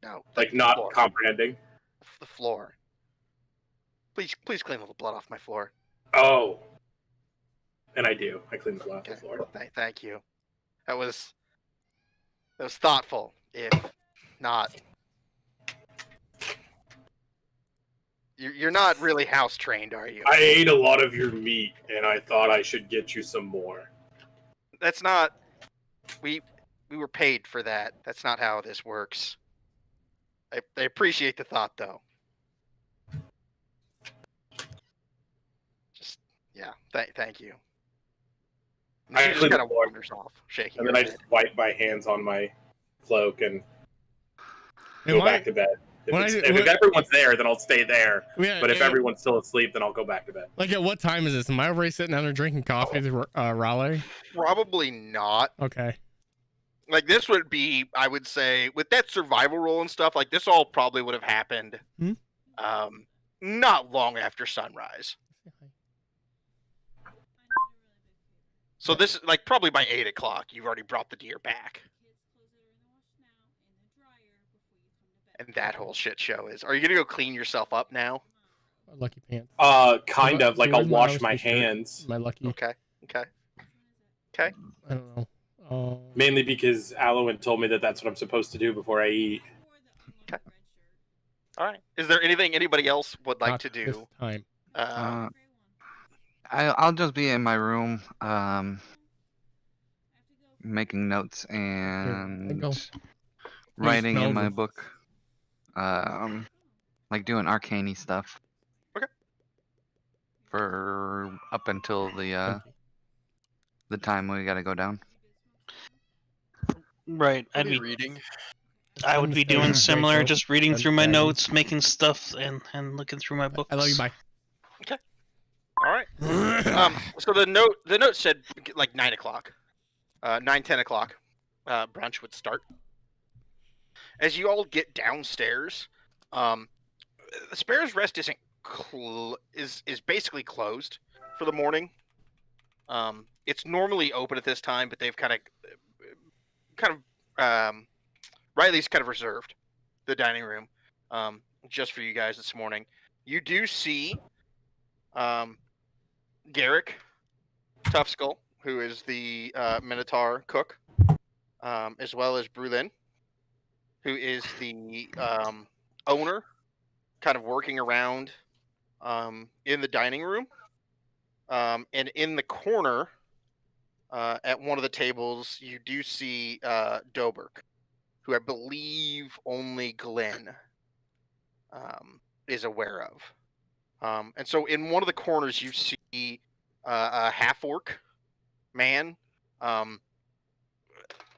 No, like the not floor. comprehending. The floor. Please clean the blood off my floor. Oh, and I do. I clean the blood off the Okay. floor. Thank you. That was thoughtful, if not. You're not really house trained, are you? I ate a lot of your meat, and I thought I should get you some more. That's not. We were paid for that. That's not how this works. I appreciate the thought, though. Just yeah. Thank you. And I she just clean the kind of floor. wanders off, shaking And her then I head. just wipe my hands on my cloak and Am go I- back to bed. when If when- everyone's there, then I'll stay there. Yeah, But if yeah. everyone's still asleep, then I'll go back to bed. Like, at what time is this? Am I already sitting down there drinking coffee with Raleigh? Probably not. Okay. Like this would be, I would say, with that survival role and stuff. Like this all probably would have happened. Hmm? not long after sunrise. So this is like probably by 8 o'clock. You've already brought the deer back. And that whole shit show is. Are you gonna go clean yourself up now? Lucky pants. Kind of. Like, I'll wash my hands. My lucky. Okay. I don't know. Mainly because Alwyn told me that that's what I'm supposed to do before I eat. Okay. All right. Is there anything anybody else would like not to this do? time. I'll just be in my room, making notes Here, I and go. writing in my smell book. Like doing arcane stuff. Okay. For up until the time we gotta go down. Right. I'll be reading. I would be doing similar, just reading through my Understanding. notes, making stuff, and looking through my books. I love you. Bye. All right. So the note said like 9 o'clock, 9-10 o'clock, brunch would start. As you all get downstairs, the Sparrow's Rest isn't is basically closed for the morning. It's normally open at this time, but they've kind of Riley's kind of reserved the dining room just for you guys this morning. You do see Garrick Toughskull, who is the Minotaur cook, as well as Brulin, who is the owner, kind of working around in the dining room. And in the corner, at one of the tables, you do see Doberk, who I believe only Glenn is aware of. And so in one of the corners, you see a half-orc man,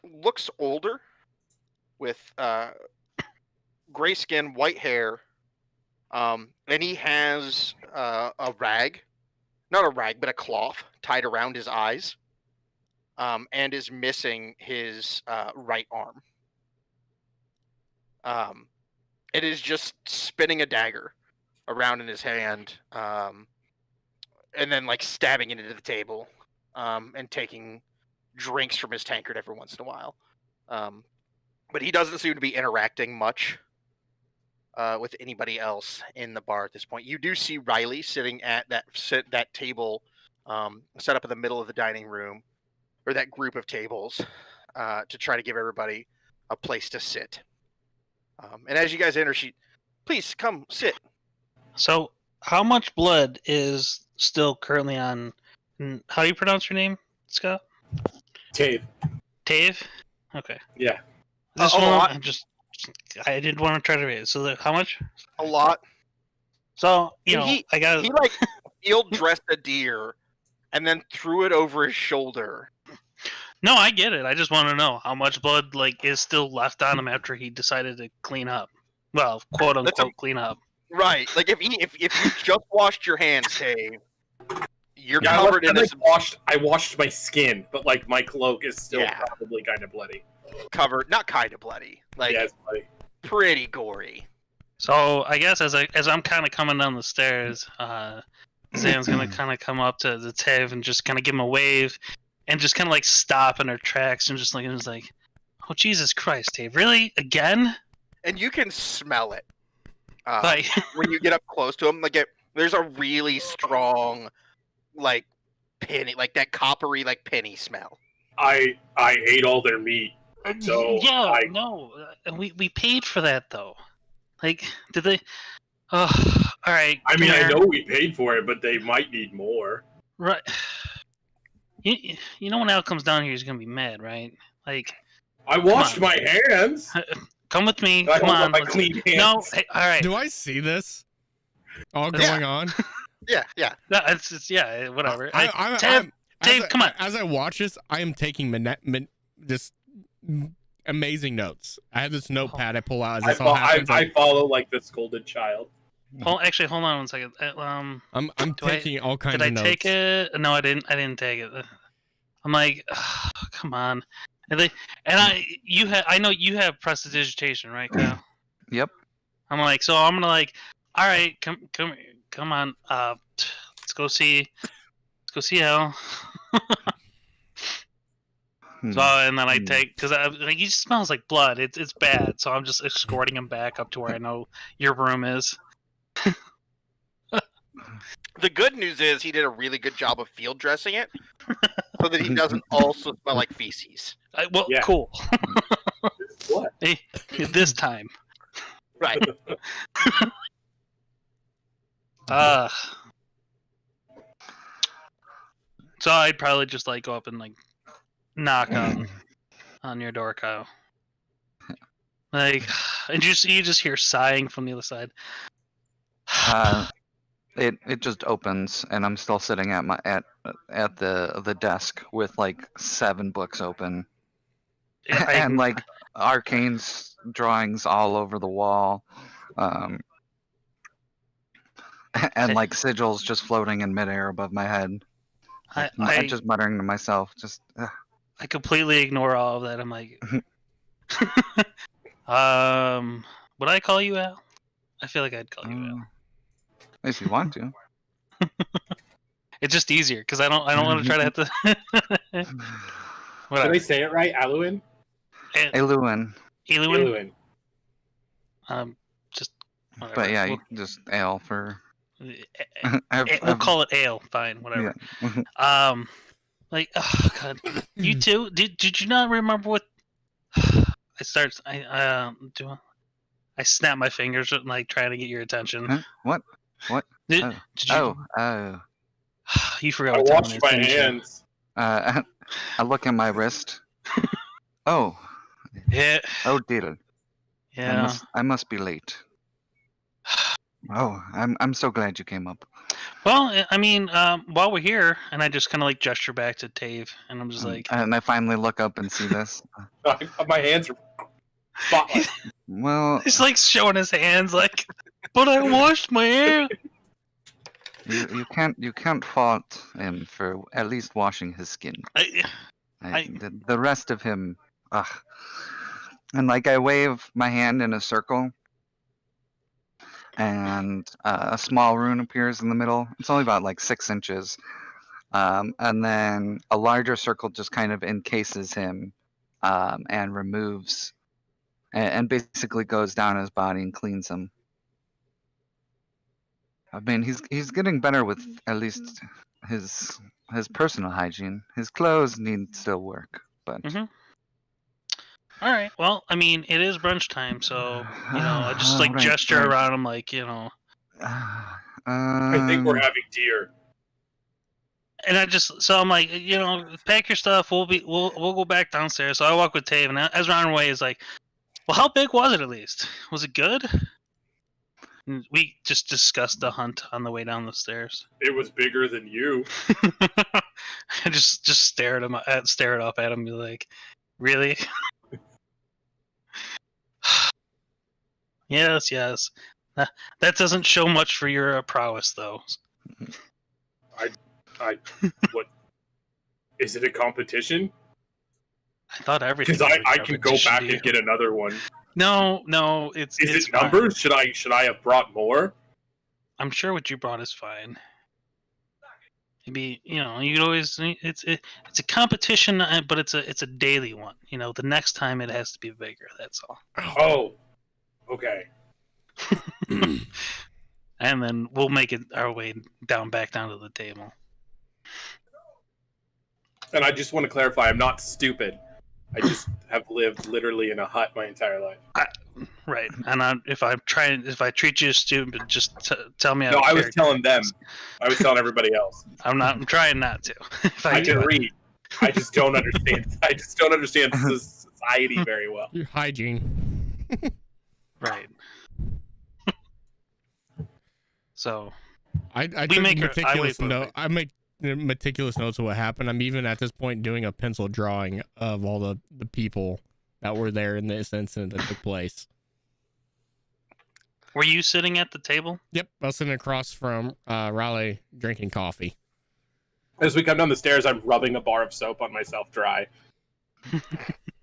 looks older, with gray skin, white hair, and he has a rag, not a rag, but a cloth tied around his eyes, and is missing his right arm. It is just spinning a dagger around in his hand, and then like stabbing it into the table, and taking drinks from his tankard every once in a while. But he doesn't seem to be interacting much with anybody else in the bar at this point. You do see Riley sitting at that table set up in the middle of the dining room, or that group of tables, to try to give everybody a place to sit. And as you guys enter, please come sit. So, how much blood is still currently on? How do you pronounce your name, Scott? Tave. Tave? Okay. Yeah. This A one, lot. I didn't want to try to read it. So, how much? A lot. So, you And know, I got he like field dressed a deer and then threw it over his shoulder. No, I get it. I just want to know how much blood like is still left on him after he decided to clean up. Well, quote unquote, clean up. Right. Like if you just washed your hands, Dave, you're Yeah, covered in this. I washed my skin, but like my cloak is still Yeah. probably kind of bloody. Covered, not kind of bloody, like Yeah, it's bloody. pretty gory. So I guess as I'm kind of coming down the stairs, Zan's gonna kind of come up to the Tev and just kind of give him a wave, and just kind of like stop in her tracks and just like, oh Jesus Christ, Dave, really again? And you can smell it Like, when you get up close to him. Like there's a really strong, like penny, like that coppery, like penny smell. I ate all their meat. So yeah, no, we paid for that though. Like, did they? Oh, all right. I mean, Claire. I know we paid for it, but they might need more. Right. You know when Al comes down here, he's gonna be mad, right? Like, I washed my hands. come with me. I Come hold on. up my let's- clean hands. No. Hey, all right. Do I see this all Yeah. going on? Yeah. No, it's yeah. Whatever. I'm- Dave, as I- come on. As I watch this, I am taking just amazing notes. I have this notepad I pull out as this all happens. I follow like the scolded child. Actually, hold on one second. I'm do I- taking all kinds Did I of notes. take it? No, I didn't. I didn't take it. I'm like, oh, come on. I know you have prestidigitation, right, Kyle? Yep. I'm like, so I'm gonna like All right, come on. Let's go see Al. So and then I take because like he just smells like blood. It's bad. So I'm just escorting him back up to where I know your room is. The good news is he did a really good job of field dressing it, so that he doesn't also smell like feces. Well, Yeah. cool. What? Hey, this time. Right. So I'd probably just like go up and like knock on your door, Kyle. Like, and you just hear sighing from the other side. It just opens, and I'm still sitting at the desk with like 7 books open, and like Arcane's drawings all over the wall, and like sigils just floating in midair above my head. I'm just muttering to myself, just. I completely ignore all of that. I'm like, would I call you Al? I feel like I'd call you Al. If you want to. It's just easier because I don't want to try to have to. Did I say it right? Aluin? Eluin. Eluin? Just. Whatever. But yeah, you can just Ale for. We'll call it Ale. Fine, whatever. Yeah. Like, oh god, you too? Did you not remember what? I snap my fingers like trying to get your attention. Huh? What? Did you? Oh. You forgot. I what time washed it my is, hands. I look at my wrist. Oh. Yeah. Oh dear. Yeah. I must be late. Oh, I'm so glad you came up. Well, I mean, while we're here, and I just kind of like gesture back to Tave, and I'm just like, and I finally look up and see this. My hands are spotless. Well, he's like showing his hands, like, but I washed my hands. You can't fault him for at least washing his skin. The rest of him, ugh. And like I wave my hand in a circle, and a small rune appears in the middle. It's only about like 6 inches, and then a larger circle just kind of encases him, and removes, and basically goes down his body and cleans him. I mean, he's getting better with at least his personal hygiene. His clothes need still work, but. Mm-hmm. All right. Well, I mean, it is brunch time, so I just like gesture around him, like I think we're having deer. And I'm like, pack your stuff. We'll go back downstairs. So I walk with Tave, and as we're on our way, is like, well, how big was it at least? Was it good? And we just discussed the hunt on the way down the stairs. It was bigger than you. I just stare up at him, and be like, really? Yes. That doesn't show much for your prowess, though. What? Is it a competition? I thought everything. Because I can go back and get another one. No, it's. Is it numbers? Should I have brought more? I'm sure what you brought is fine. Maybe you could always. It's a competition, but it's a daily one. The next time it has to be bigger. That's all. Oh, okay. And then we'll make it our way back down to the table. And I just want to clarify, I'm not stupid. I just have lived literally in a hut my entire life. Right. And if I treat you as stupid, just tell me. No, I was telling them. I was telling everybody else. I'm trying not to. I can read. I just don't understand. I just don't understand society very well. Your hygiene. Right. So I make meticulous notes of what happened. I'm even at this point doing a pencil drawing of all the people that were there in this incident that took place. Were you sitting at the table? Yep, I was sitting across from Raleigh drinking coffee. As we come down the stairs, I'm rubbing a bar of soap on myself dry.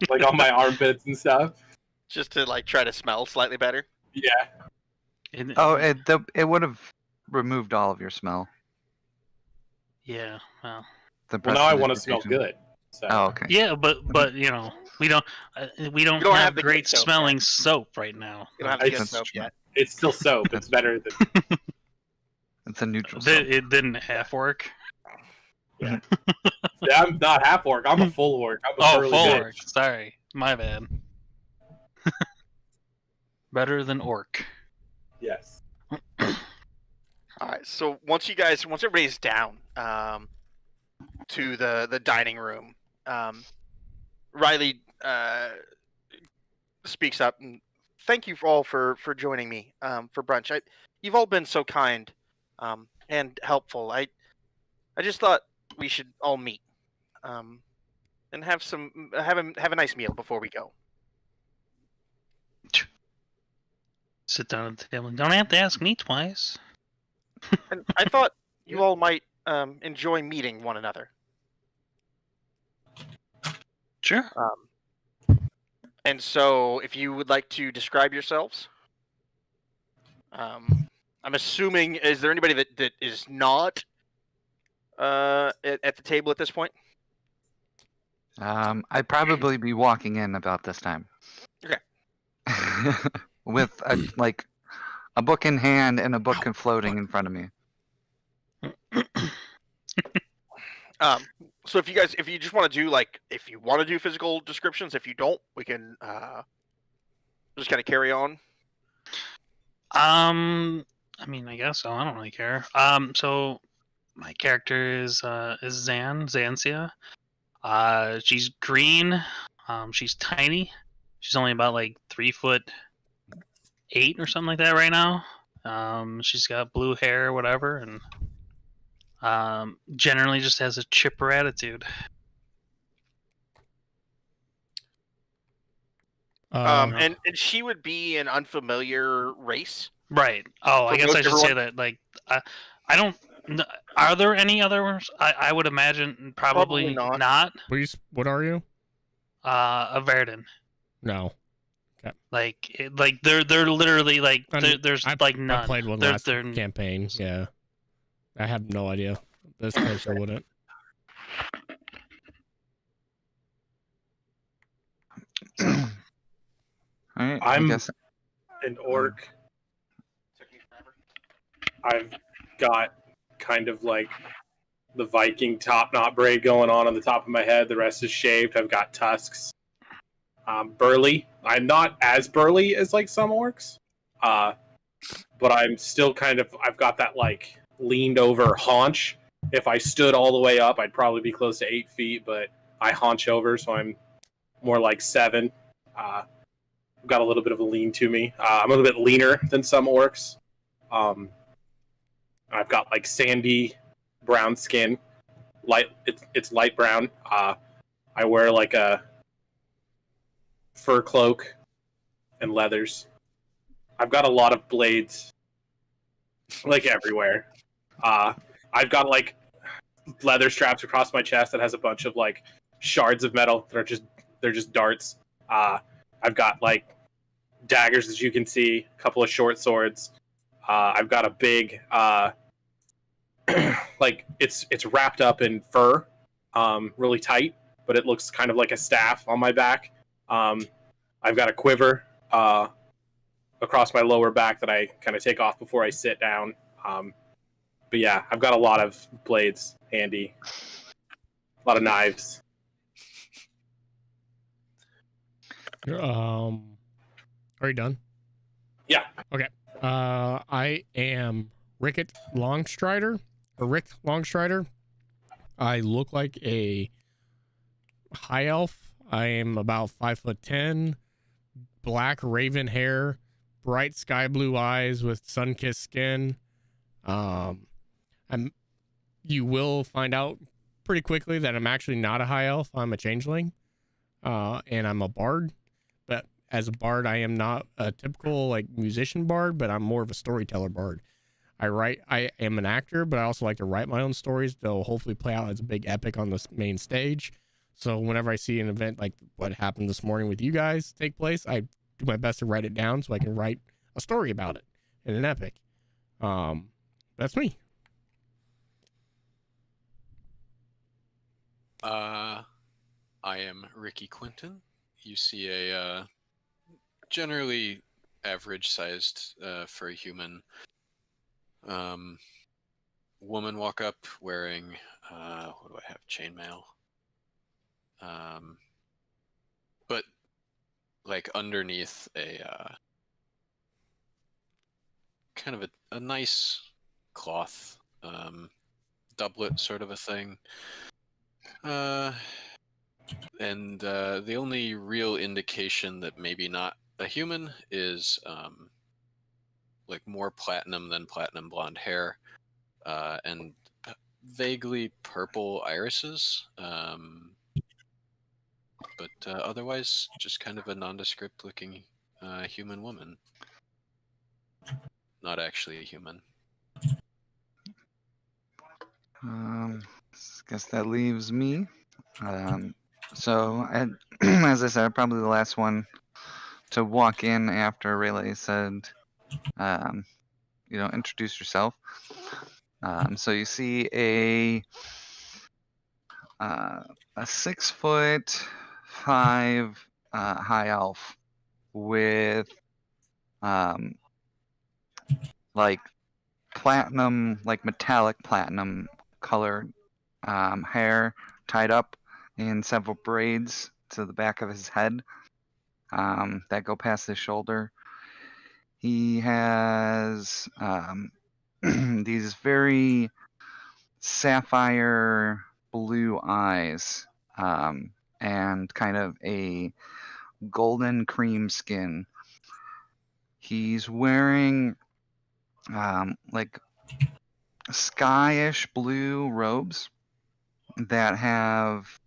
Like on my armpits and stuff. Just to like try to smell slightly better. Yeah. It would have removed all of your smell. Yeah. Well. Well, now I want to smell good. So. Oh, okay. Yeah, but we don't have the great good soap smelling yet. soap right now. You don't have the good That's soap true. yet. It's still soap. It's better than. It's a neutral soap. It didn't half work. Yeah. Yeah, I'm not half orc. I'm a full orc. I'm a Full bitch. orc. Sorry, my bad. Better than orc. Yes. All right. So once everybody's down, to the dining room, Riley speaks up and thank you all for joining me for brunch. You've all been so kind and helpful. I just thought we should all meet and have a nice meal before we go. Sit down at the table. Don't have to ask me twice. And I thought you all might enjoy meeting one another. Sure. And so, if you would like to describe yourselves, I'm assuming, is there anybody that is not at the table at this point? I'd probably be walking in about this time. Okay. With a book in hand and a book floating in front of me. So if you just want to do if you want to do physical descriptions, if you don't, we can just kind of carry on. I mean, I guess so. I don't really care. So my character is Xansia. She's green. She's tiny. She's only about 3'8" or something like that right now. She's got blue hair or whatever, and generally just has a chipper attitude. And she would be an unfamiliar race. Right. Oh, I For guess I most should say that. I don't. Are there any others? I would imagine probably not. What are you? A Verdin. No. Okay. They're literally there's none. I played one last campaign. Yeah. I have no idea. This character wouldn't. Alright, I'm I guess. an orc. I've got kind of the Viking top knot braid going on the top of my head. The rest is shaved. I've got tusks. Burly. I'm not as burly as some orcs, but I'm still I've got that leaned over haunch. If I stood all the way up, I'd probably be close to 8 feet, but I haunch over, so I'm more like 7. I've got a little bit of a lean to me. I'm a little bit leaner than some orcs. I've got sandy brown skin. It's light brown. I wear a fur cloak and leathers. I've got a lot of blades everywhere. I've got leather straps across my chest that has a bunch of shards of metal that are they're just darts. I've got daggers, as you can see, a couple of short swords. I've got a big it's wrapped up in fur, really tight, but it looks kind of like a staff on my back. I've got a quiver across my lower back that I kind of take off before I sit down. But yeah, I've got a lot of blades handy, a lot of knives. Are you done? Yeah. Okay. I am Rick Longstrider. I look like a high elf. I am about 5'10", black raven hair, bright sky blue eyes with sun-kissed skin. You will find out pretty quickly that I'm actually not a high elf. I'm a changeling, and I'm a bard. But as a bard, I am not a typical musician bard, but I'm more of a storyteller bard. I am an actor, but I also like to write my own stories. They'll hopefully play out as a big epic on the main stage. So whenever I see an event like what happened this morning with you guys take place, I do my best to write it down so I can write a story about it in an epic. That's me. I am Ricky Quinton. You see a generally average-sized for a human woman walk up wearing what do I have? Chainmail. But like underneath a kind of a nice cloth doublet sort of a thing. And the only real indication that maybe not a human is like more platinum than platinum blonde hair, and vaguely purple irises. But otherwise, just kind of a nondescript looking human woman. Not actually a human. Guess that leaves me. So, as I said, probably the last one to walk in after Rayleigh said, introduce yourself. So you see a 6'5" high elf with like platinum, like metallic platinum colored hair tied up in several braids to the back of his head that go past his shoulder. He has these very sapphire blue eyes and kind of a golden cream skin. He's wearing like skyish blue robes that have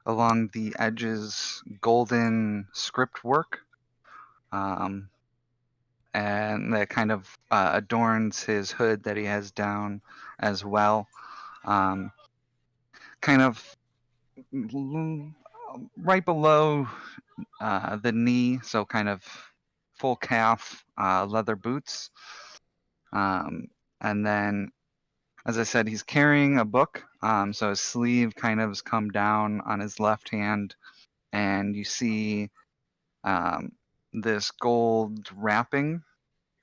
along the edges golden script work, and that kind of adorns his hood that he has down as well. Kind of right below the knee, so kind of full calf leather boots. And then, as I said, he's carrying a book, so his sleeve kind of has come down on his left hand, and you see this gold wrapping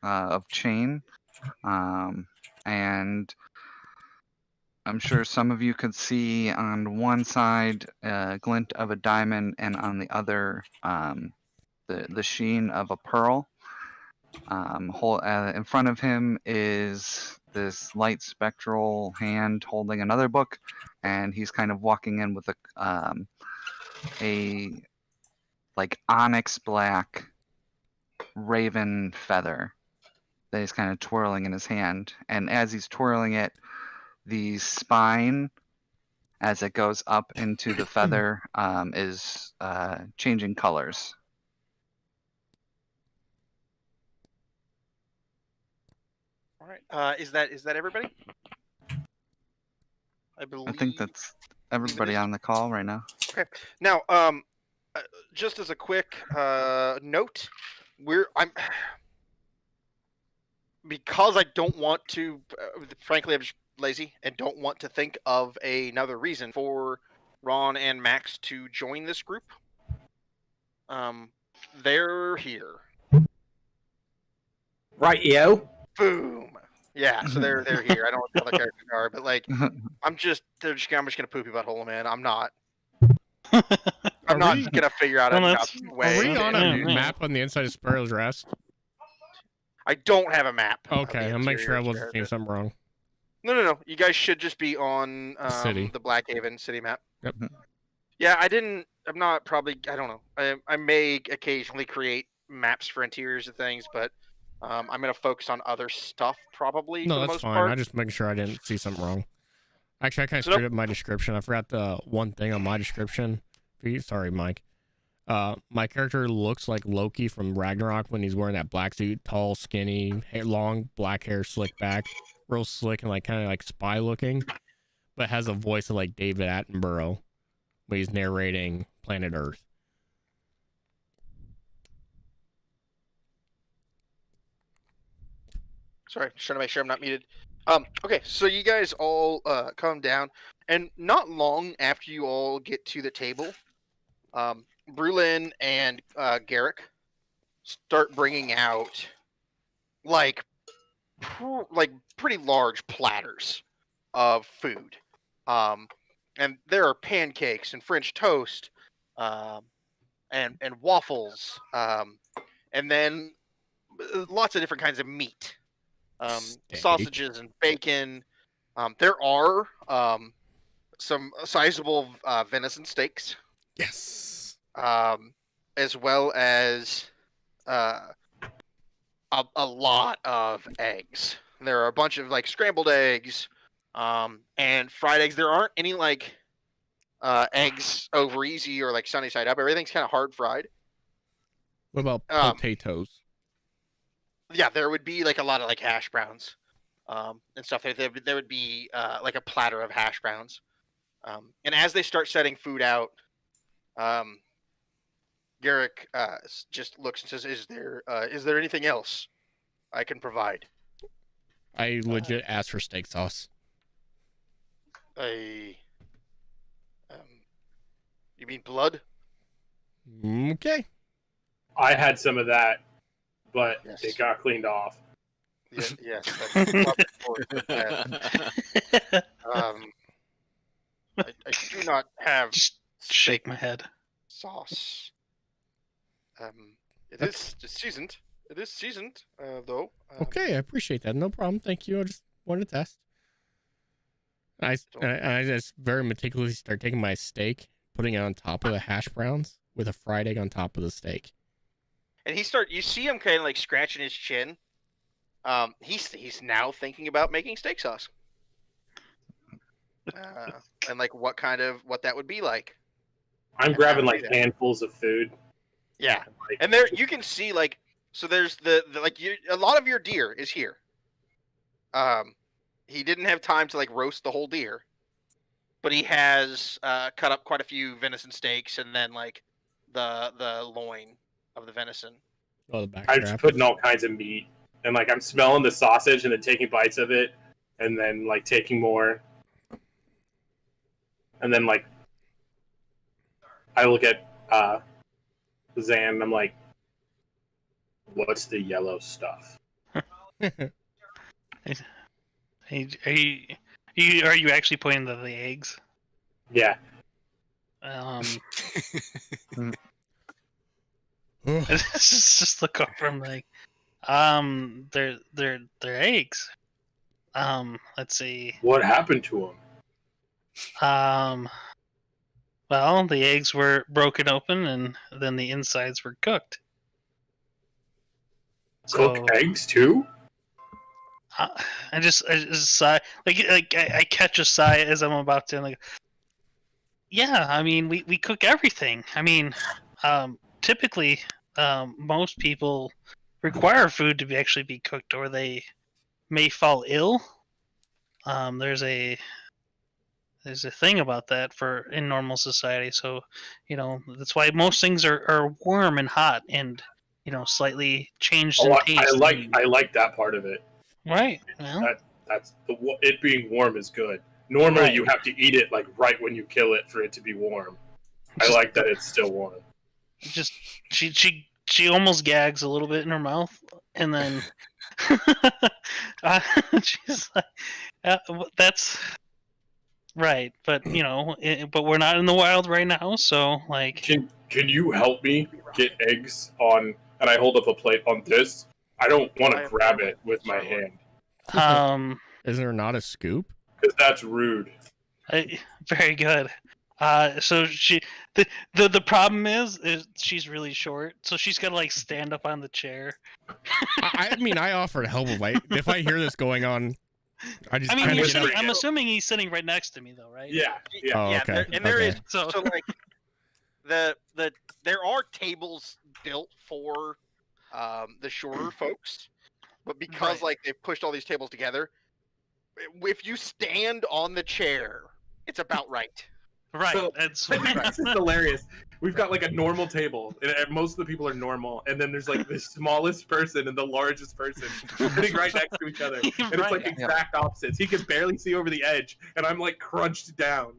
of chain, and I'm sure some of you could see on one side a glint of a diamond, and on the other the sheen of a pearl. In front of him is this light spectral hand holding another book, and he's kind of walking in with a like onyx black raven feather that he's kind of twirling in his hand. And as he's twirling it, the spine, as it goes up into the feather, is changing colors. All right. Is that everybody? I believe. I think that's everybody on the call right now. Okay. Now, just as a quick note, because I don't want to. Frankly, I'm just lazy and don't want to think of another reason for Ron and Max to join this group. They're here. Right, yo. Boom. Yeah, so they're here. I don't know what the other characters are, but like, I'm just gonna poopy butthole, man. I'm not. I'm not gonna figure out a way. Are we on a map on the inside of Sparrow's Rest? I don't have a map. Okay, I'll make sure I wasn't seeing something wrong. No. You guys should just be on City. the Blackhaven city map. Yep. Yeah, I don't know. I may occasionally create maps for interiors of things, but I'm gonna focus on other stuff probably. No, for the that's most fine. part. I just making sure I didn't see something wrong. Actually, I kind of screwed up my description. I forgot the one thing on my description. Sorry, Mike. My character looks like Loki from Ragnarok when he's wearing that black suit, tall, skinny, long black hair, slick back, real slick and like kind of like spy looking, but has a voice of like David Attenborough when he's narrating Planet Earth. Sorry, just trying to make sure I'm not muted. Okay, so you guys all come down, and not long after you all get to the table, Brulin and Garrick start bringing out like pretty large platters of food. And there are pancakes and French toast, and waffles, and then lots of different kinds of meat, Steak. sausages and bacon. There are some sizable venison steaks, Yes. as well as a lot of eggs. There are a bunch of like scrambled eggs, and fried eggs. There aren't any like eggs over easy or like sunny side up. Everything's kind of hard fried. What about potatoes? Yeah, there would be like a lot of like hash browns, and stuff. There would be like a platter of hash browns. And as they start setting food out, Garrick just looks and says, "Is there anything else I can provide?" I legit asked for steak sauce. You mean blood? Okay. I had some of that, but Yes. it got cleaned off. Yes. That's probably for that. I do not have Just shake my head. sauce. It is seasoned. It is seasoned, though. Okay, I appreciate that. No problem. Thank you. I just wanted to test. I just very meticulously start taking my steak, putting it on top of the hash browns with a fried egg on top of the steak. And you see him kind of like scratching his chin. He's now thinking about making steak sauce. And like what that would be like. I'm grabbing like handfuls of food. Yeah. Like, And there you can see like, so there's the a lot of your deer is here. He didn't have time to like roast the whole deer, but he has cut up quite a few venison steaks and then like the loin of the venison. Oh, the back I'm just putting all kinds of meat, and like I'm smelling the sausage and then taking bites of it, and then like taking more, and then like I look at Zan and I'm like, "What's the yellow stuff?" Hey, are you actually pointing to the eggs? Yeah. Just look over. I'm like, they're eggs. Let's see. What happened to them? Well, the eggs were broken open and then the insides were cooked. Cook eggs too? I just sigh, like I catch a sigh as I'm about to, like, yeah, I mean we cook everything. I mean, typically, most people require food to actually be cooked, or they may fall ill. There's a thing about that in normal society, so that's why most things are warm and hot and slightly changed in taste. I like that part of it. Right. Well, That's it being warm is good. Normally you have to eat it like right when you kill it for it to be warm. I like that it's still warm. Just she almost gags a little bit in her mouth, and then she's like, "That's right." But but we're not in the wild right now, so like. Can you help me get eggs on? And I hold up a plate on this. I don't want to grab it with my hand. Is there not a scoop? Because that's rude. Very good. So the problem is she's really short, so she's gotta like stand up on the chair. I mean, I offer to help him. If I hear this going on, I'm assuming he's sitting right next to me, though, right? Yeah. Oh, okay. There is so like there are tables built for the shorter folks, but because like they've pushed all these tables together, if you stand on the chair, it's about right. Right. So, That's this is hilarious. we've got like a normal table, and most of the people are normal, and then there's like the smallest person and the largest person sitting right next to each other, and it's like exact opposites. He can barely see over the edge, and I'm like crunched down.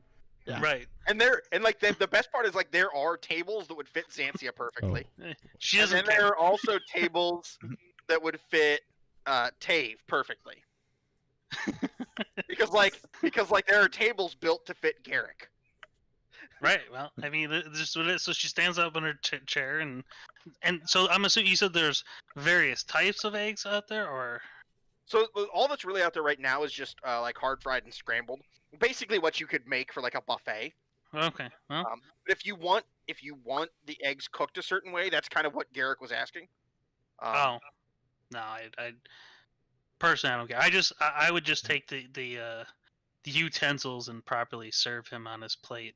Yeah. Right. And the best part is like there are tables that would fit Xanthia perfectly. She doesn't. And then there are also tables that would fit Tave perfectly. because there are tables built to fit Garrick. Right. Well, I mean, just what it is. So she stands up in her chair, and so I'm assuming you said there's various types of eggs out there, or so all that's really out there right now is just like hard fried and scrambled. Basically, what you could make for like a buffet. Okay. Well. But if you want the eggs cooked a certain way, that's kind of what Garrick was asking. No, I personally I don't care. I would just take the utensils and properly serve him on his plate.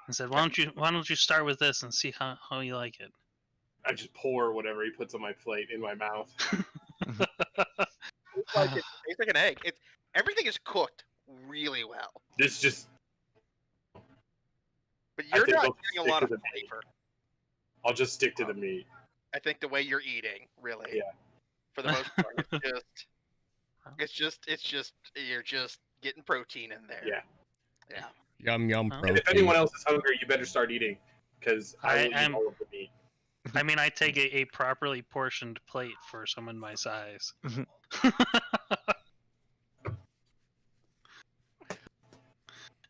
And said, why don't you start with this and see how you like it? I just pour whatever he puts on my plate in my mouth. It's like an egg. Everything is cooked really well. This just. But you're not getting a lot of flavor. I'll just stick to the meat. I think the way you're eating, really. Yeah. For the most part, it's just you're just getting protein in there. Yeah. Yeah. Yum protein. And if anyone else is hungry, you better start eating, because I will eat all of the meat. I mean, I take a properly portioned plate for someone my size.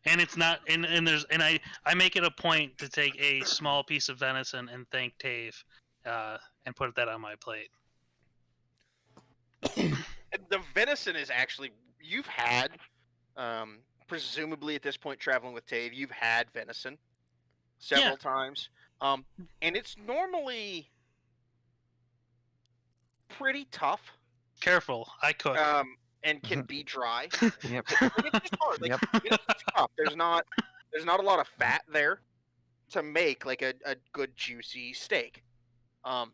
And it's not, and I make it a point to take a small piece of venison and thank Tave, and put that on my plate. The venison is actually, you've had, presumably at this point traveling with Tave, you've had venison several times, and it's normally pretty tough. Careful, I cook. And can be dry. Yep. It's just hard. Like, it's tough. There's not a lot of fat there to make like a good juicy steak. But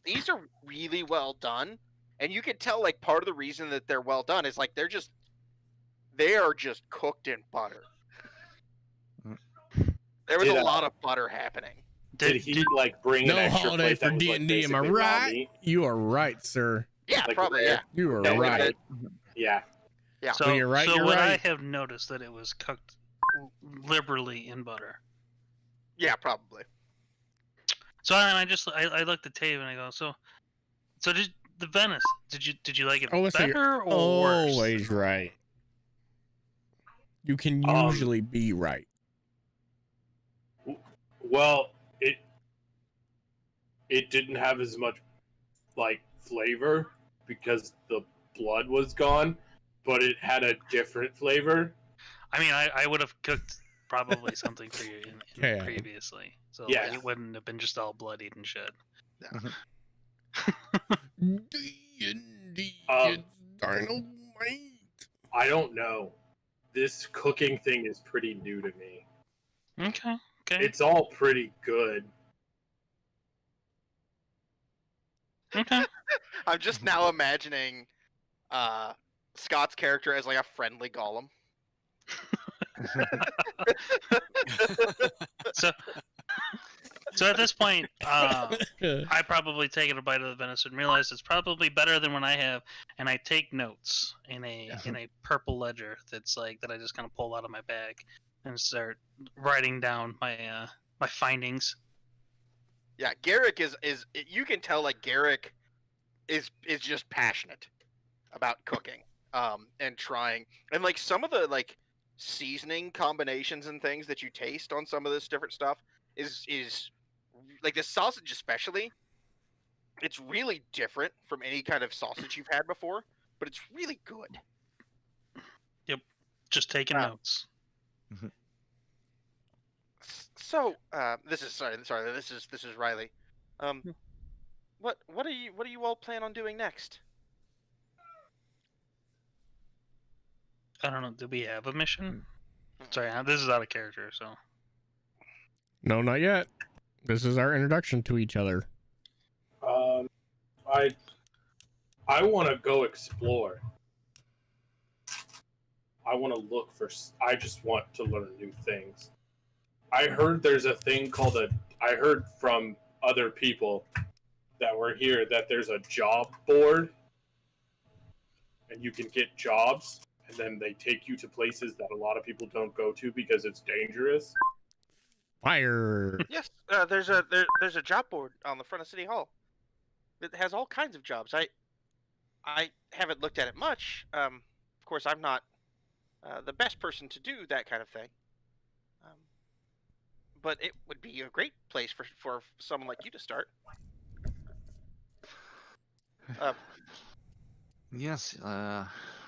these are really well done, and you can tell like part of the reason that they're well done is like they are just cooked in butter. There was a lot of butter happening. Did he like bring an extra holiday plate for D&D? Am I right? You are right, sir. Yeah, like probably. Yeah, you are right. Yeah. Yeah. So, when you're right, so you're would right. I have noticed that it was cooked liberally in butter? Yeah, probably. So I looked at Tave and I go, so did the venison? Did you like it better or worse? Always right. You can usually be right. Well, it didn't have as much like flavor because the blood was gone, but it had a different flavor. I mean, I would have cooked probably something for you previously, so it wouldn't have been just all bloodied and shit. D&D Dynamite. I don't know. This cooking thing is pretty new to me. Okay. It's all pretty good. Okay. I'm just now imagining Scott's character as like a friendly golem. So at this point, I probably taken a bite of the venison and realized it's probably better than what I have, and I take notes in a purple ledger that's like that I just kind of pull out of my bag and start writing down my my findings. Yeah, Garrick is you can tell like Garrick is just passionate about cooking and trying, and like some of the like seasoning combinations and things that you taste on some of this different stuff is like the sausage especially, it's really different from any kind of sausage you've had before, but it's really good. Yep, just taking notes. So this is Riley. What do you all plan on doing next? I don't know. Do we have a mission? Sorry, this is out of character, so. No, not yet. This is our introduction to each other. I want to go explore. I want to look for. I just want to learn new things. I heard there's a thing called I heard from other people that were here that there's a job board, and you can get jobs, and then they take you to places that a lot of people don't go to because it's dangerous. Fire. Yes, there's a job board on the front of City Hall. It has all kinds of jobs. I haven't looked at it much. Of course, I'm not the best person to do that kind of thing. But it would be a great place for someone like you to start. Yes,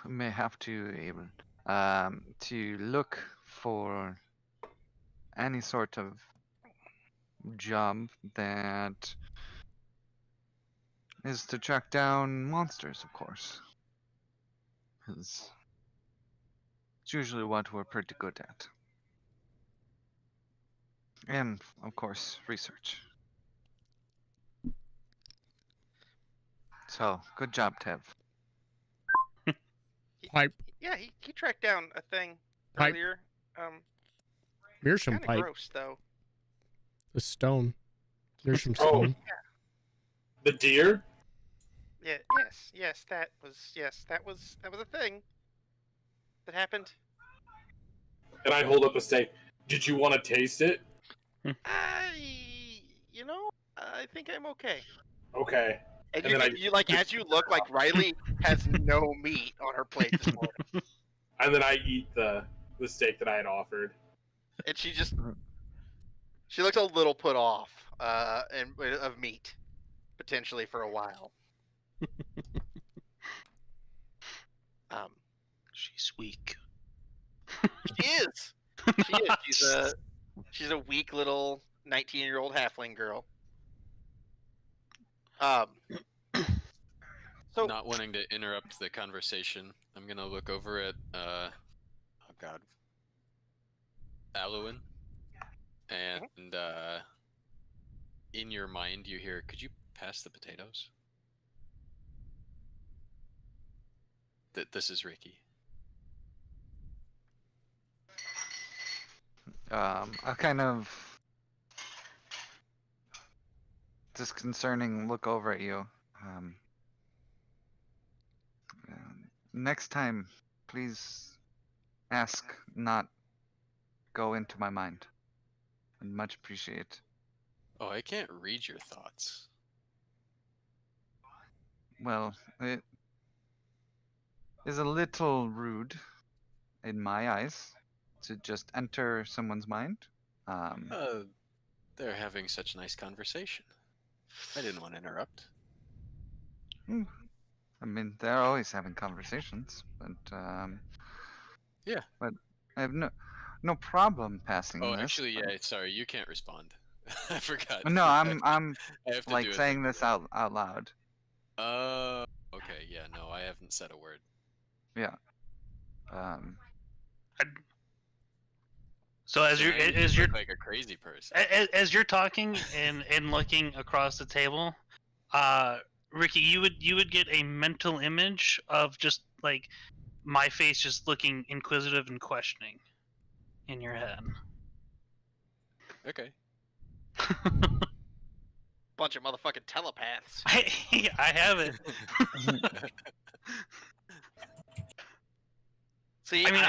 we may have to look for any sort of job that is to track down monsters, of course. 'Cause it's usually what we're pretty good at. And, of course, research. So, good job, Tev. Pipe. Yeah, he tracked down a thing Pipe. earlier. Here's some Kind of pipe. gross though. The stone. There's some Oh. stone. The deer? Yeah. Yes. That was a thing that happened. And I hold up a steak. Did you want to taste it? I think I'm okay. Okay. And And you like as you look like Riley has no meat on her plate this morning, And then I eat the steak that I had offered. and she looks a little put off of meat potentially for a while. She's weak. She is. She's a weak little 19-year-old halfling girl. So Not wanting to interrupt the conversation, I'm gonna look over at Aluin, and in your mind you hear, "Could you pass the potatoes?" This is Ricky. A kind of disconcerting look over at you. Next time, please ask, not go into my mind. I'd much appreciate. Oh, I can't read your thoughts. Well, it is a little rude in my eyes to just enter someone's mind. They're having such a nice conversation. I didn't want to interrupt. I mean, they're always having conversations, but Yeah. But I have no problem passing Oh, this. actually, but- yeah. Sorry, you can't respond. I forgot. No, I'm I have to like do a saying thing. this out loud. Okay. Yeah. No, I haven't said a word. Yeah. So as So you're now you as you're look like a crazy person. as you're talking and looking across the table, Ricky, you would get a mental image of just like my face just looking inquisitive and questioning in your head. Okay. bunch of motherfucking telepaths. I have it. See, I mean,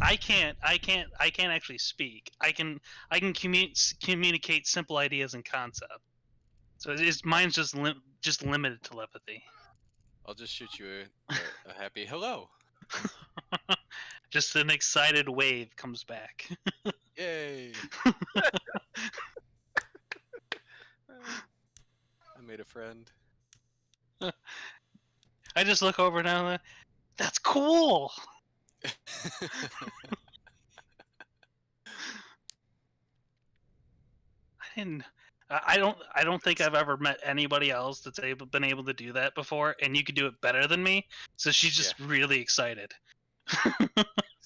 I can't actually speak. I can communicate simple ideas and concept. So mine's just limited telepathy. I'll just shoot you a happy hello. Just an excited wave comes back. Yay! I made a friend. I just look over now. And that's cool. I don't think I've ever met anybody else that's been able to do that before, and you could do it better than me. So she's just really excited.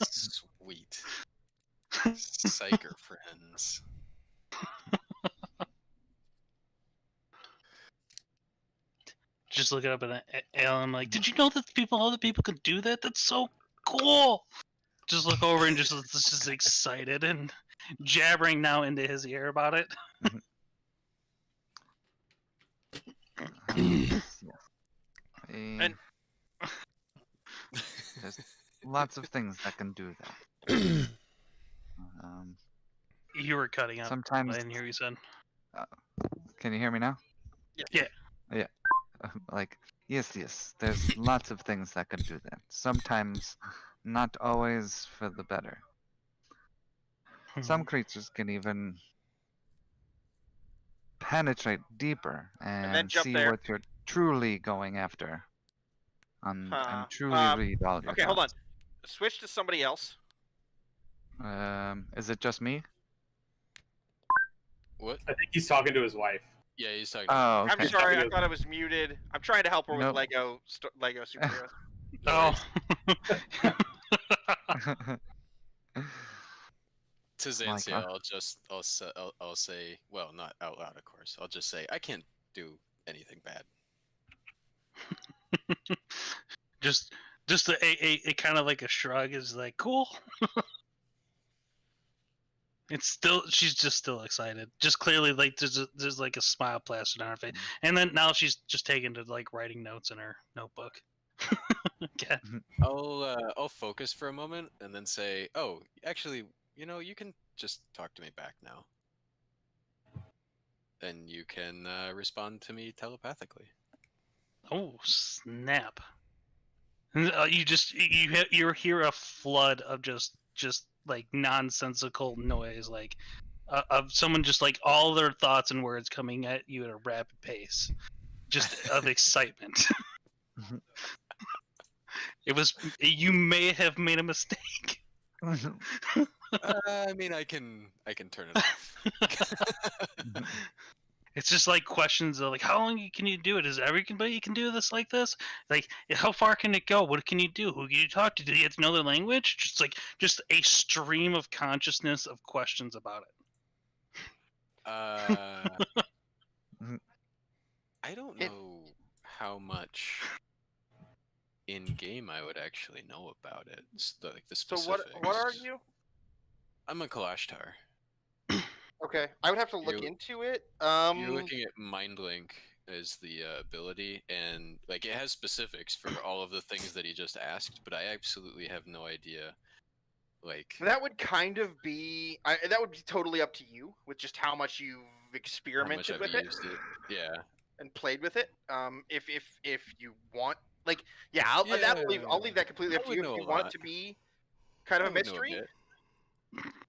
Sweet. Psycher friends. Just looking up at Ale, I'm like, did you know that other people could do that? That's so cool. Just look over and just excited and jabbering now into his ear about it. And- There's lots of things that can do that. You were cutting out. Sometimes. I didn't hear what you said. Can you hear me now? Yeah. Like, yes. There's lots of things that can do that. Sometimes, not always for the better. Some creatures can even penetrate deeper then and jump see there. what you're truly going after. And truly read all your Okay, hold on. thoughts. Switch to somebody else. Is it just me? What? I think he's talking to his wife. Yeah, he's talking. Oh, okay. I'm sorry, I thought I was muted. I'm trying to help her with Nope. Lego superheroes. No Oh. To Like, Zanzia, I'll say, well, not out loud, of course. I'll just say I can't do anything bad. just a kind of like a shrug is like cool. It's still she's just still excited. Just clearly like there's like a smile plastered on her face, and then now she's just taken to like writing notes in her notebook. Okay. I'll focus for a moment and then say, oh, actually, you can just talk to me back now, and you can respond to me telepathically. Oh snap! You hear a flood of just like nonsensical noise, like of someone just like all their thoughts and words coming at you at a rapid pace, just of excitement. You may have made a mistake. I mean, I can turn it off. It's just like questions of like, how long can you do it? Is everybody can do this like this? Like, how far can it go? What can you do? Who can you talk to? Do you have to know their language? Just a stream of consciousness of questions about it. I don't know how much in game I would actually know about it. The So specifics. what are you? I'm a Kalashtar. Okay, I would have to look into it. You're looking at Mind Link as the ability, and like it has specifics for all of the things that he just asked, but I absolutely have no idea. Like that would kind of be that would be totally up to you with just how much you've experimented with it. Used it. Yeah. And played with it. If you want, like, I'll leave that completely up to you. If you want it to be kind of a mystery,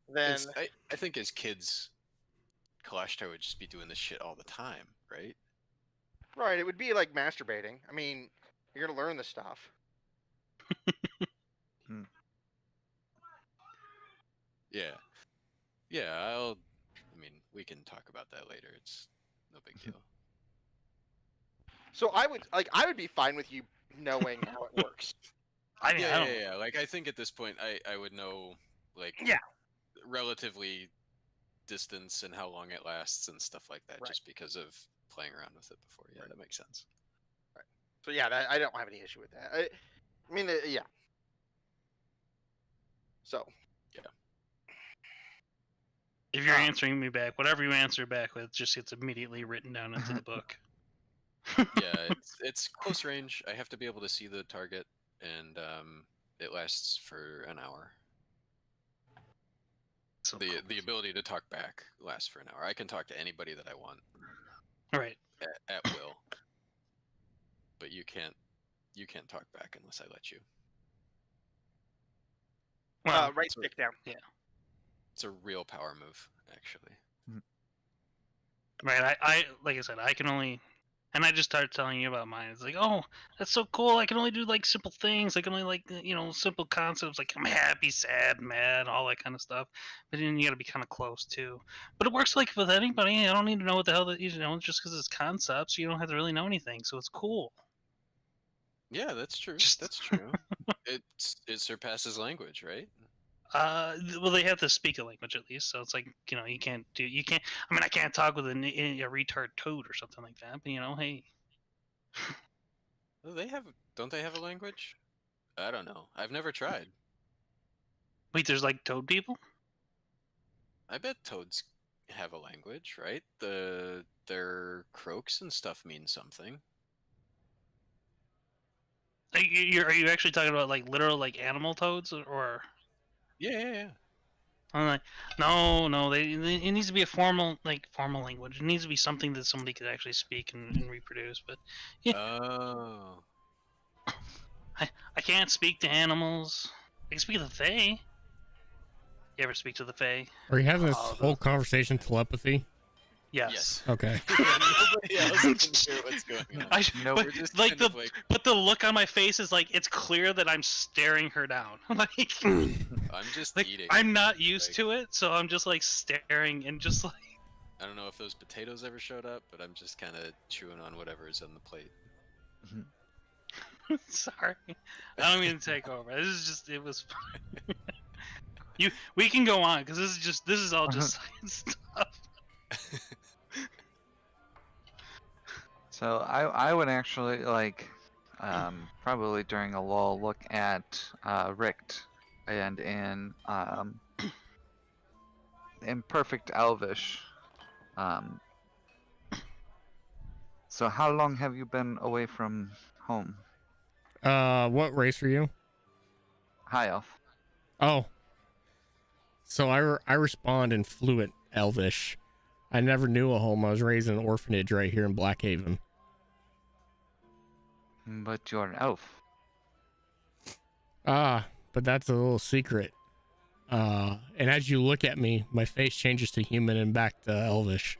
then I think as kids, Kalashtar would just be doing this shit all the time, right? Right, it would be like masturbating. I mean, you're gonna learn this stuff. Yeah. I mean, we can talk about that later. It's no big deal. So I would be fine with you knowing how it works. Yeah. Like I think at this point, I would know like relatively distance and how long it lasts and stuff like that, just because of playing around with it before. Yeah, that makes sense. Right. So I don't have any issue with that. I mean, yeah. So. Yeah. If you're answering me back, whatever you answer back with just gets immediately written down into the book. Yeah, it's close range. I have to be able to see the target, and it lasts for an hour. So the ability to talk back lasts for an hour. I can talk to anybody that I want. All right. At will. But you can't talk back unless I let you. Well, right stick down. Yeah. It's a real power move, actually. Right. I like I said, I can only. And I just started telling you about mine. It's like, oh, that's so cool. I can only do like simple things. I can only like simple concepts like I'm happy, sad, mad, all that kind of stuff. But then you got to be kind of close too. But it works like with anybody. I don't need to know what the hell that just because it's concepts. You don't have to really know anything. So it's cool. Yeah, that's true. That's true. It surpasses language, right? Well, they have to speak a language at least, so it's like you can't. I mean, I can't talk with a retard toad or something like that. But hey. Don't they have a language? I don't know. I've never tried. Wait, there's like toad people? I bet toads have a language, right? Their croaks and stuff mean something. Are you actually talking about like literal like animal toads or? Yeah. I'm like, no. It needs to be a formal language. It needs to be something that somebody could actually speak and reproduce. But yeah, Oh. I can't speak to animals. I can speak to the Fae. You ever speak to the Fae? Are you having this whole conversation telepathy? Yes. Okay. Nobody else can hear what's going on. Nope. We're just Like kind of like, but the look on my face is like it's clear that I'm staring her down. Like I'm just eating. I'm not used to it, so I'm just like staring and just like. I don't know if those potatoes ever showed up, but I'm just kind of chewing on whatever is on the plate. Sorry, I don't mean to take over. This is just it was. We can go on because this is all just science stuff. So I would actually like probably during a lull look at Richt and in perfect Elvish. So how long have you been away from home? What race are you? High Elf. Oh. So I respond in fluent Elvish. I never knew a home. I was raised in an orphanage right here in Blackhaven. But you're an elf. But that's a little secret. And as you look at me, my face changes to human and back to Elvish.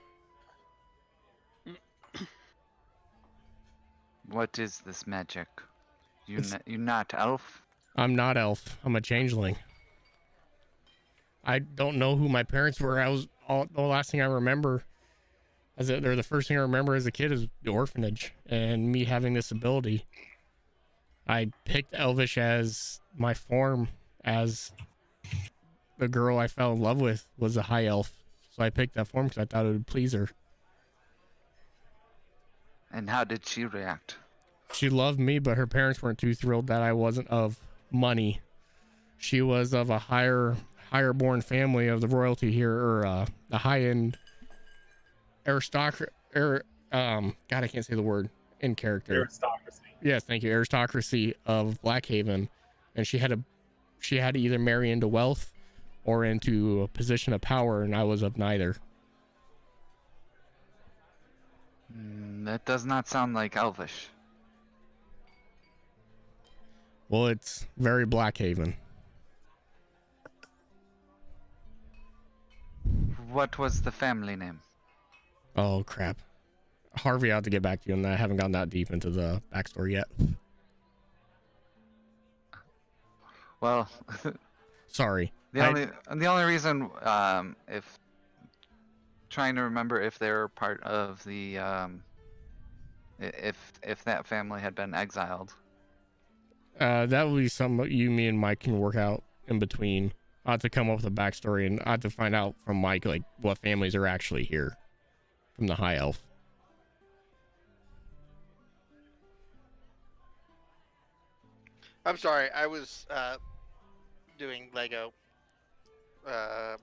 What is this magic? You're not elf? I'm not elf. I'm a changeling. I don't know who my parents were. The last thing I remember, the first thing I remember as a kid is the orphanage and me having this ability. I picked Elvish as my form, as the girl I fell in love with was a high elf. So I picked that form because I thought it would please her. And how did she react? She loved me, but her parents weren't too thrilled that I wasn't of money. She was of a higher born family of the royalty here, or the high-end aristocracy. God, I can't say the word in character. Aristocracy. Yes, thank you. Aristocracy of Blackhaven, and she had to either marry into wealth or into a position of power, and I was of neither. That does not sound like Elvish. Well, it's very Blackhaven. What was the family name? Oh, crap. Harvey, I'll have to get back to you on that. I haven't gotten that deep into the backstory yet. Well, sorry. The only reason, if trying to remember if they were part of the, if that family had been exiled. That would be something you, me, and Mike can work out in between. I have to come up with a backstory, and I have to find out from Mike like what families are actually here from the High Elf. I'm sorry, I was doing Lego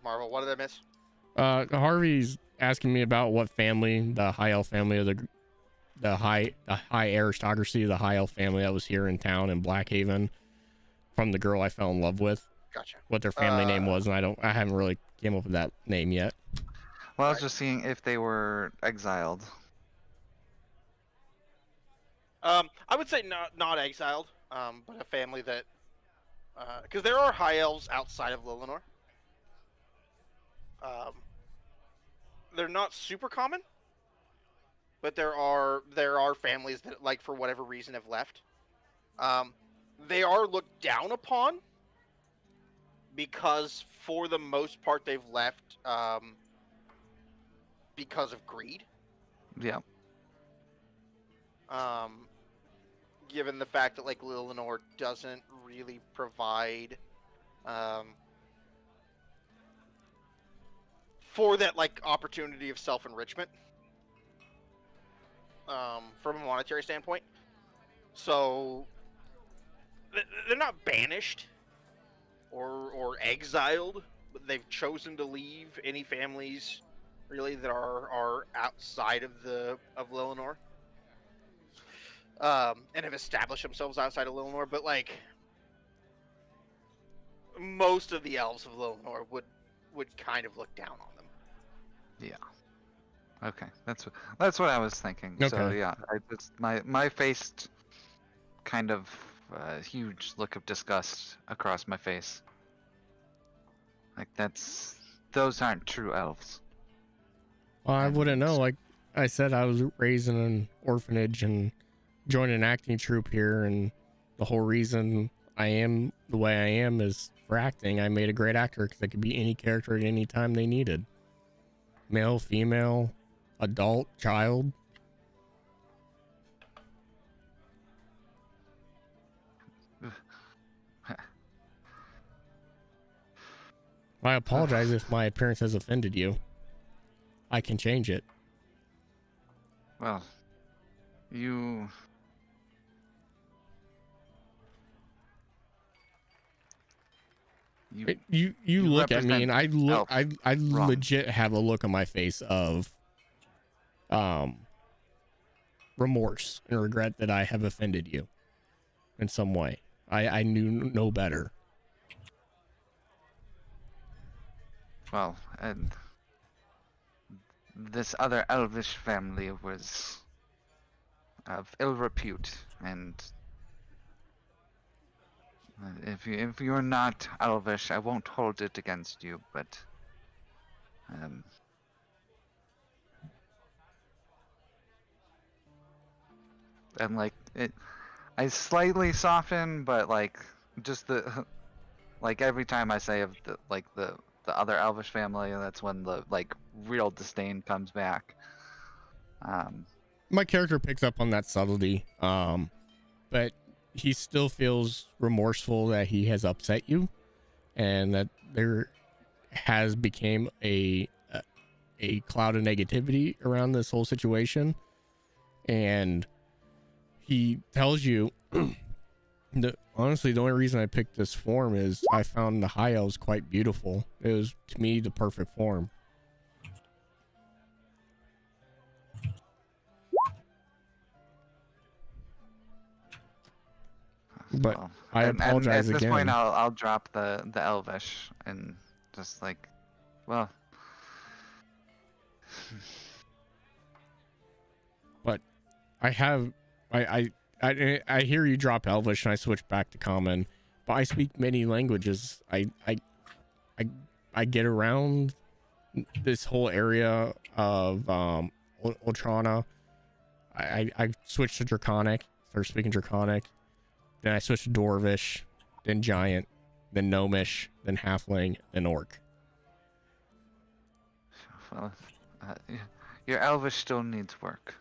Marvel. What did I miss? Harvey's asking me about what family, the High Elf family, or the high aristocracy, the High Elf family that was here in town in Blackhaven, from the girl I fell in love with. Gotcha. What their family name was, and I haven't really came up with that name yet. Well, I was just seeing if they were exiled. I would say not exiled, but a family that, because there are high elves outside of Lillinor. They're not super common, but there are families that, like, for whatever reason, have left. They are looked down upon because, for the most part, they've left because of greed. Yeah. Given the fact that, like, Lillinor doesn't really provide for that, like, opportunity of self-enrichment from a monetary standpoint. So they're not banished or exiled, but they've chosen to leave any families really that are outside of Lillinor. and have established themselves outside of Lilnor, but like most of the elves of Lilnor would kind of look down on them. Yeah. Okay, that's what I was thinking. So Okay. yeah, I just my face kind of huge look of disgust across my face. Like those aren't true elves. Well, I wouldn't know. And- Like I said, I was raised in an orphanage and joined an acting troupe here, and the whole reason I am the way I am is for acting. I made a great actor because I could be any character at any time they needed. Male, female, adult, child. I apologize if my appearance has offended you. I can change it. Well, you You look at me and I look I wrong. legit have a look on my face of remorse and regret that I have offended you in some way. I knew no better. Well, and this other elvish family was of ill repute, and if you're not elvish, I won't hold it against you. But and like it, I slightly soften, but like just the like every time I say of the other elvish family, that's when the like real disdain comes back. My character picks up on that subtlety, but he still feels remorseful that he has upset you, and that there has become a cloud of negativity around this whole situation. And he tells you that honestly, the only reason I picked this form is I found the high elves quite beautiful. It was, to me, the perfect form. But Well, I apologize at this again. point, I'll drop the elvish and just like, well. But I have I hear you drop elvish and I switch back to common, but I speak many languages. I get around this whole area of Ultrana. I switched to Draconic, started speaking Draconic, then I switched to Dwarvish, then Giant, then Gnomish, then Halfling, then Orc. Well, your elvish still needs work.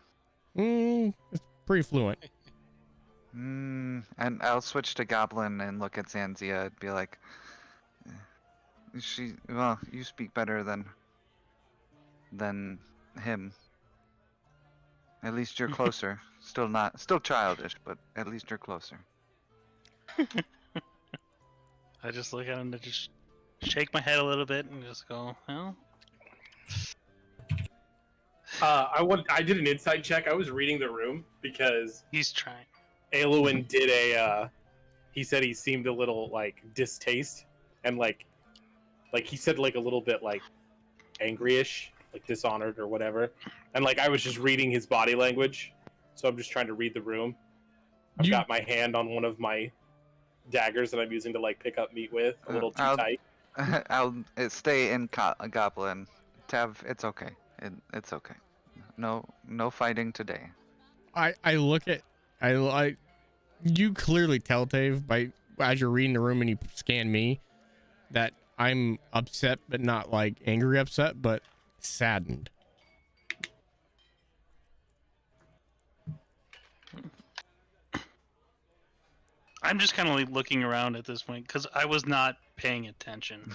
It's pretty fluent. And I'll switch to goblin and look at Zanzia and be like, well, you speak better than him. At least you're closer. Still childish, but at least you're closer. I just look at him to just shake my head a little bit and just go, well. I did an inside check. I was reading the room because He's trying. Eowyn did he said he seemed a little like distaste and like he said like a little bit like angryish, like dishonored or whatever. And like I was just reading his body language. So I'm just trying to read the room. I've got my hand on one of my daggers that I'm using to like pick up meat with, a little too tight. I'll stay in goblin. Tav, it's okay. It's okay. No fighting today. I look at you clearly tell, Dave, by as you're reading the room and you scan me, that I'm upset, but not like angry upset, but saddened. I'm just kind of like looking around at this point because I was not paying attention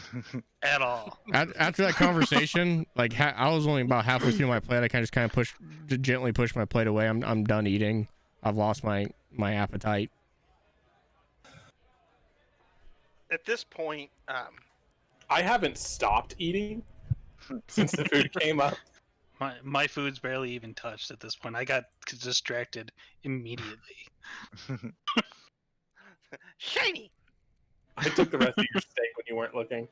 at all. After that conversation, like I was only about halfway through my plate. I kind of gently pushed my plate away. I'm done eating. I've lost my appetite. At this point, I haven't stopped eating since the food came up. My food's barely even touched at this point. I got distracted immediately. Shiny. I took the rest of your steak when you weren't looking.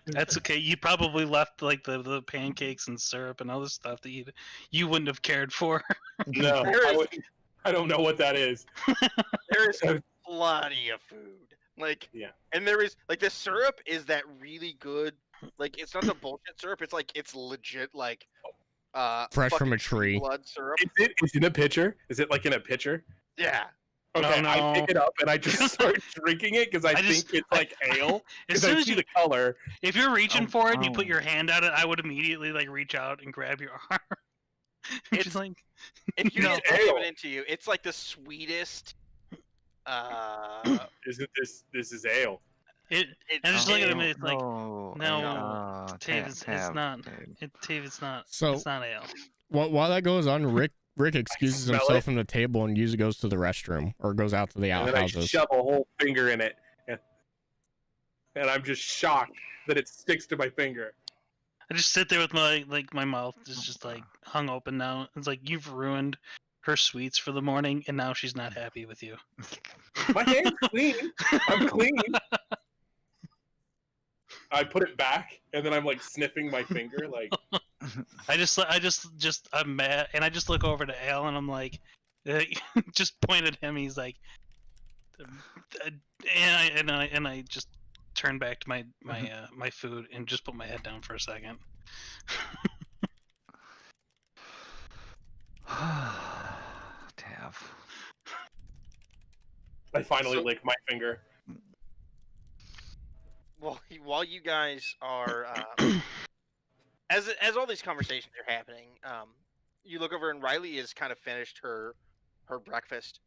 That's okay. You probably left like the pancakes and syrup and other stuff that you wouldn't have cared for. No, I don't know what that is. There is plenty of food. Like, yeah, and there is like the syrup is that really good. Like, it's not the bullshit syrup. It's like it's legit like fresh from fucking a tree. blood syrup. Is it in a pitcher? Is it like in a pitcher? Yeah. Okay, No. I pick it up and I just start drinking it because I think it's like ale. As Because soon I as see you, the color. if you're reaching for it and you put oh. your hand out it, I would immediately like reach out and grab your arm. It's Just like if you No. get it given into you, it's like the sweetest. Isn't this is ale? it. It's And just look at him. ale. It's like no, Tave, it's not. Tave, it's not. So- It's not ale. While that goes on, Rick excuses smell himself it. from the table and usually goes to the restroom or goes out to the And then I outhouses. shove a whole finger in it, and I'm just shocked that it sticks to my finger. I just sit there with my mouth is just like hung open now. It's like you've ruined her sweets for the morning, and now she's not happy with you. My hand's clean. I'm clean. I put it back, and then I'm like sniffing my finger, like. I'm mad, and I just look over to Al, and I'm like, just point at him. He's like, and I just turn back to my food and just put my head down for a second. Tav. I finally So- lick my finger. Well, while you guys are, as all these conversations are happening, you look over and Riley has kind of finished her breakfast.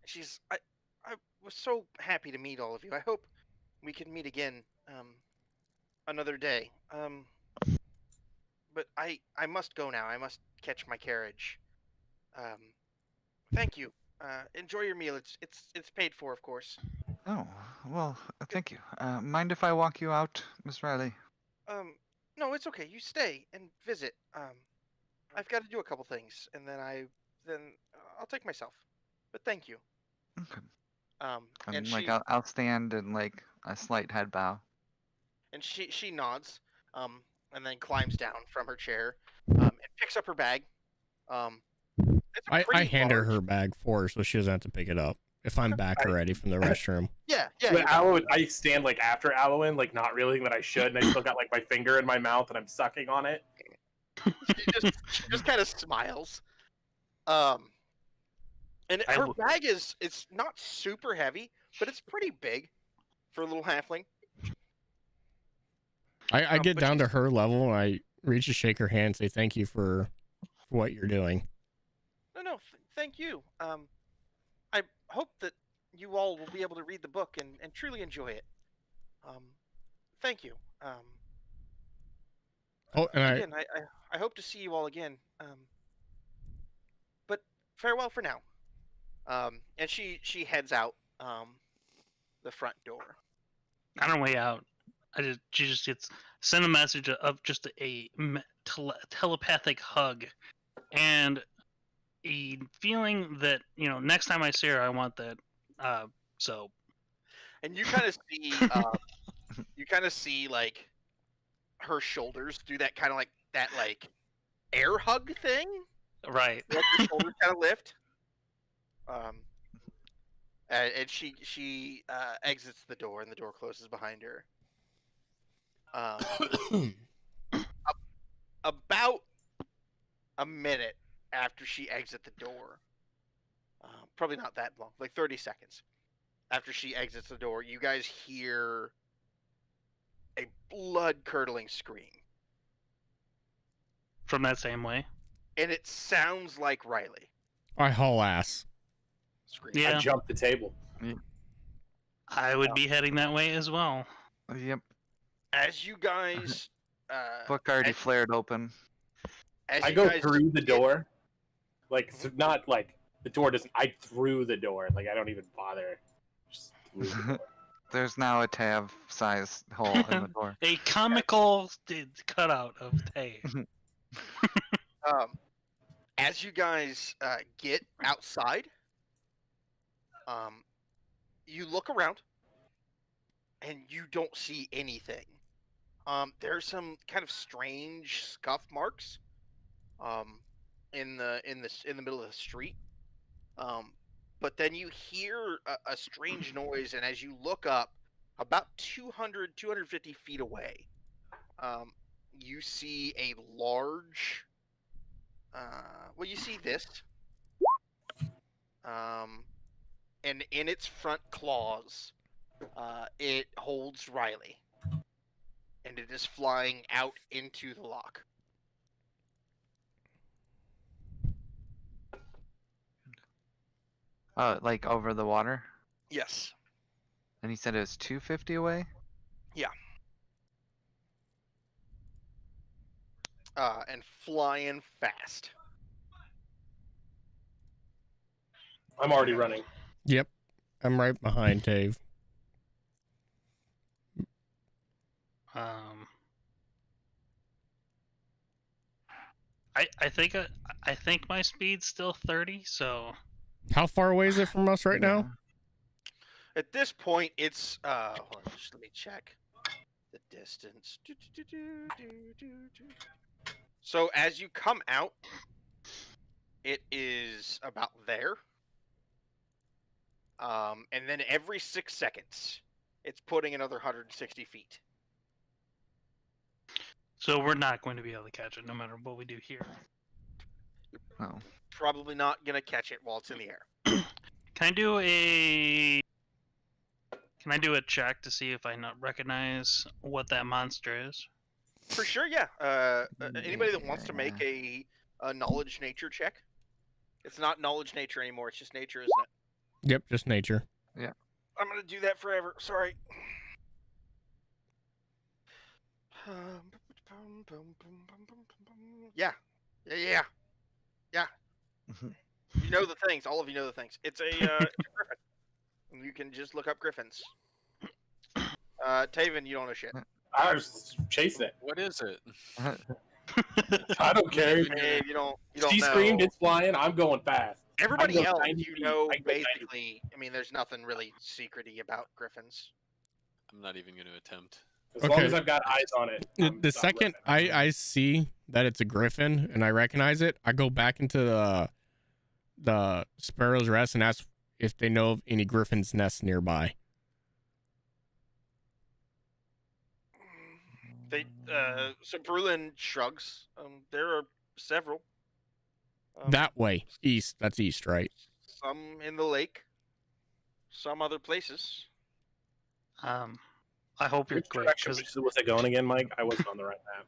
She's I was so happy to meet all of you. I hope we can meet again another day. But I must go now. I must catch my carriage. Thank you. Enjoy your meal. It's paid for, of course. Oh, well, thank you. Mind if I walk you out, Miss Riley? No, it's okay. You stay and visit. I've got to do a couple things, and then I'll take myself. But thank you. Okay. And I'm like, she I'll stand in like a slight head bow. she nods, and then climbs down from her chair, and picks up her bag. It's a I pretty hand her large- her bag for her so she doesn't have to pick it up if I'm back already from the restroom. Yeah. But I stand like after Alwyn, like not realizing that I should, and I still got like my finger in my mouth and I'm sucking on it. She just kind of smiles. And her bag it's not super heavy, but it's pretty big for a little halfling. I get but down to she's- her level and I reach to shake her hand and say thank you for what you're doing. No, thank you. I hope that you all will be able to read the book and truly enjoy it. Thank you. Oh, and Again, I hope to see you all again. But farewell for now. And she heads out the front door. On her way out, she just gets sent a message of just a telepathic hug, and a feeling that next time I see her, I want that. So And you kind of see like her shoulders do that kind of like that like air hug thing. right. Like the shoulders kind of lift. And she exits the door, and the door closes behind her. About a minute after she exits the door, probably not that long, like 30 seconds after she exits the door, you guys hear a blood-curdling scream, From that same way. and it sounds like Riley I haul ass. screaming. Yeah. I jumped the table. I would be heading that way as well. Yep. As you guys, Book already as- flared open. as I you go guys through the door, like it's not like the door doesn't. I through the door, like I don't even bother. Just through the door. There's now a Tav-sized hole in the door. A comical cutout of Tay. As you guys get outside, you look around, and you don't see anything. There's some kind of strange scuff marks, in the middle of the street. But then you hear a strange noise, and as you look up, about 250 feet away, you see a large. Well, you see this. And in its front claws, it holds Riley, and it is flying out into the lock. Like over the water? Yes. And he said it was 250 away? Yeah. And flying fast. I'm already running. Yep. I'm right behind Dave. I think my speed's still 30, so How far away is it from us right now? At this point, it's hold on, just let me check the distance. So as you come out, it is about there. And then every 6 seconds, it's putting another 160 feet. So we're not going to be able to catch it no matter what we do here. Oh. Probably not gonna catch it while it's in the air. Can I do a check to see if I not recognize what that monster is? For sure, yeah. Anybody that wants to make a knowledge nature check. It's not knowledge nature anymore. It's just nature, isn't it? Yep, just nature. Yeah. I'm gonna do that forever. Sorry. Yeah. You know the things. All of you know the things. It's a griffin. You can just look up griffins. Taven, you don't know shit. I was chasing it. What is it? I don't care. You don't She know. screamed, "It's flying!" I'm going fast. Everybody I go else, 90 you feet. know, I go 90 basically. I mean, there's nothing really secrety about griffins. I'm not even going to attempt. As long Okay. as I've got eyes on it. The second I see that it's a griffin and I recognize it, I go back into the Sparrow's Rest and ask if they know of any griffin's nests nearby. So Brulin shrugs. There are several. That way, east. That's east, right? Some in the lake. Some other places. I hope you're Which quick. direction 'Cause was it going again, Mike? I wasn't on the right map.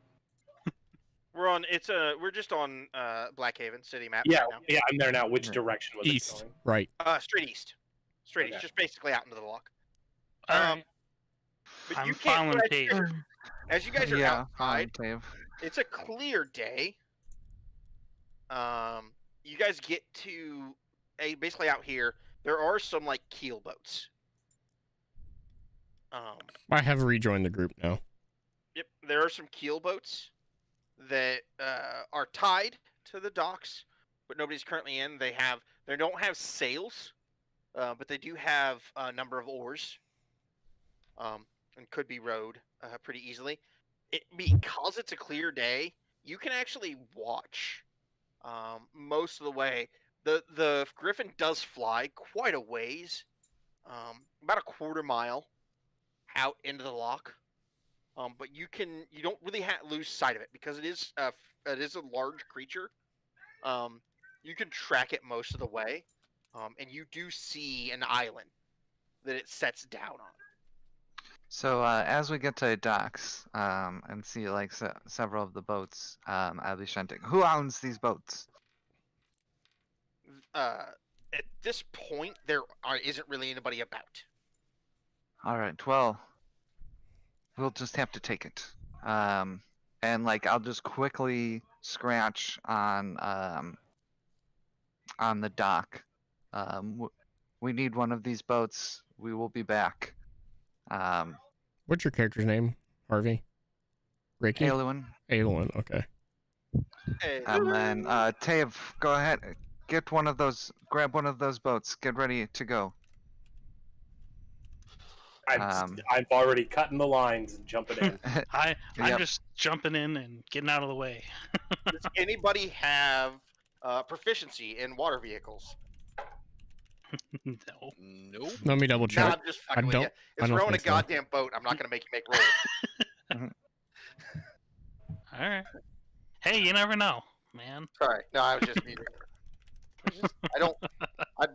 We're just on Blackhaven city map. Yeah, right now. yeah, I'm there now. Which direction was East, it going? right? Straight east. Straight east, Okay. just basically out into the lock. Alright. But I'm you can't. following but Dave. as you guys are Yeah, outside, Dave. it's a clear day. You guys get to basically out here. There are some like keel boats. I have rejoined the group now. Yep, there are some keel boats that are tied to the docks, but nobody's currently in. They don't have sails, but they do have a number of oars, and could be rowed pretty easily. Because it's a clear day, you can actually watch most of the way. The Griffin does fly quite a ways, about a quarter mile out into the lock. But you don't really lose sight of it because it is a large creature. You can track it most of the way, and you do see an island that it sets down on. So as we get to docks and see like several of the boats, I'll be shunting. Who owns these boats? At this point, there isn't really anybody about. All right. Well, we'll just have to take it. And like I'll just quickly scratch on the dock. We need one of these boats. We will be back. What's your character's name, Harvey? Reiki? Aluin. Okay. Hey. And then Tav, go ahead. Grab one of those boats. Get ready to go. I'm already cutting the lines and jumping in. I'm Yep. just jumping in and getting out of the way. Does anybody have proficiency in water vehicles? No. Nope. Let me double No, check. I'm just fucking with you. I It's don't rowing a think so. goddamn boat. I'm not gonna make you make rolls. All right. Hey, you never know, man. Sorry. No, I was just being. I don't.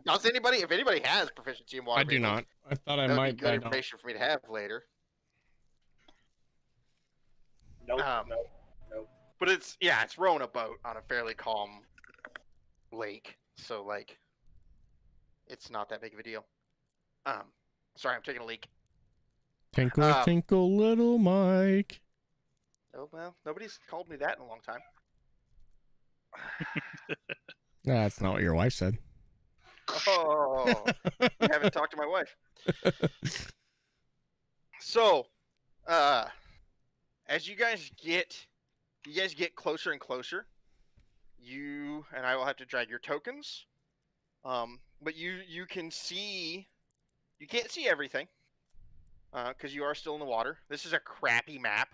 Does anybody? If anybody has proficiency in water, I do vehicles, not. I thought I that would might. be But I good don't. information for me to have later. Nope. Um, Nope. But it's rowing a boat on a fairly calm lake, so like, it's not that big of a deal. Sorry, I'm taking a leak. Tinkle, tinkle, little Mike. Oh well, nobody's called me that in a long time. That's not what your wife said. Oh, you haven't talked to my wife. So, as you guys get closer and closer, you and I will have to drag your tokens. But you can see, you can't see everything, because you are still in the water. This is a crappy map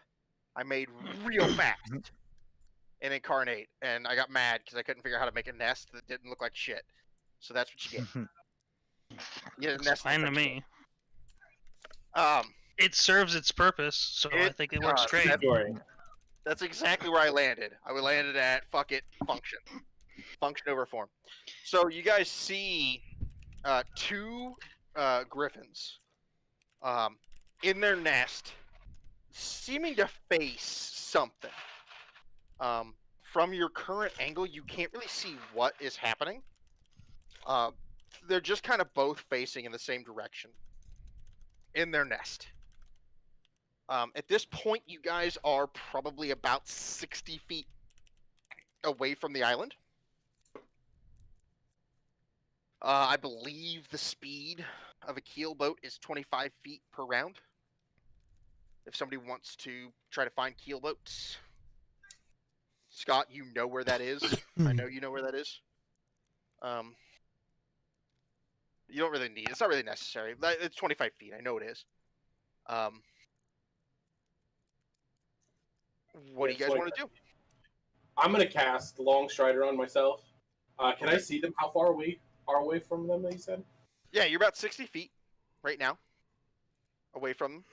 I made real fast in Incarnate, and I got mad because I couldn't figure out how to make a nest that didn't look like shit. So that's what you get. You get a It's nest. fine to that looks me. like shit. It serves its purpose, so I think it works does. great. That's exactly where I landed. I landed at fuck it, function over form. So you guys see two griffins in their nest, seeming to face something. From your current angle, you can't really see what is happening. They're just kind of both facing in the same direction in their nest. At this point, you guys are probably about 60 feet away from the island. I believe the speed of a keel boat is 25 feet per round. If somebody wants to try to find keel boats. Scott, you know where that is. I know you know where that is. You don't really need. It's not really necessary. It's 25 feet. I know it is. What do you guys want to do? I'm gonna cast Long Strider on myself. Can I see them? How far away from them? They said. Yeah, you're about 60 feet right now, away from them.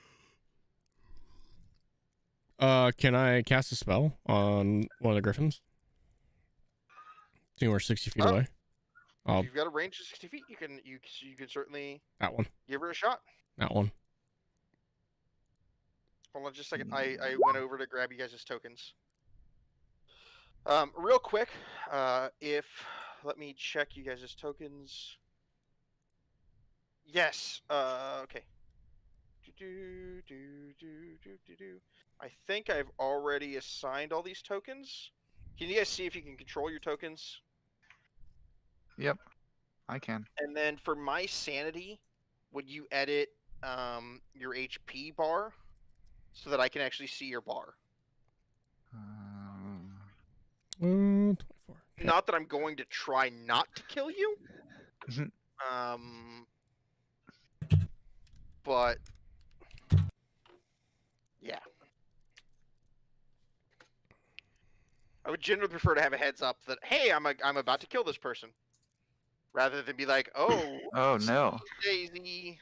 Can I cast a spell on one of the griffins? So we're 60 feet away. If you've got a range of 60 feet, you can certainly That one. give her a shot. That one. Hold on just a second. I went over to grab you guys' tokens. Real quick, let me check you guys' tokens. Yes. Okay. I think I've already assigned all these tokens. Can you guys see if you can control your tokens? Yep, I can. And then for my sanity, would you edit your HP bar so that I can actually see your bar? 24. Okay. Not that I'm going to try not to kill you. But yeah. I would generally prefer to have a heads up that, hey, I'm about to kill this person, rather than be like, oh, Oh no. Daisy,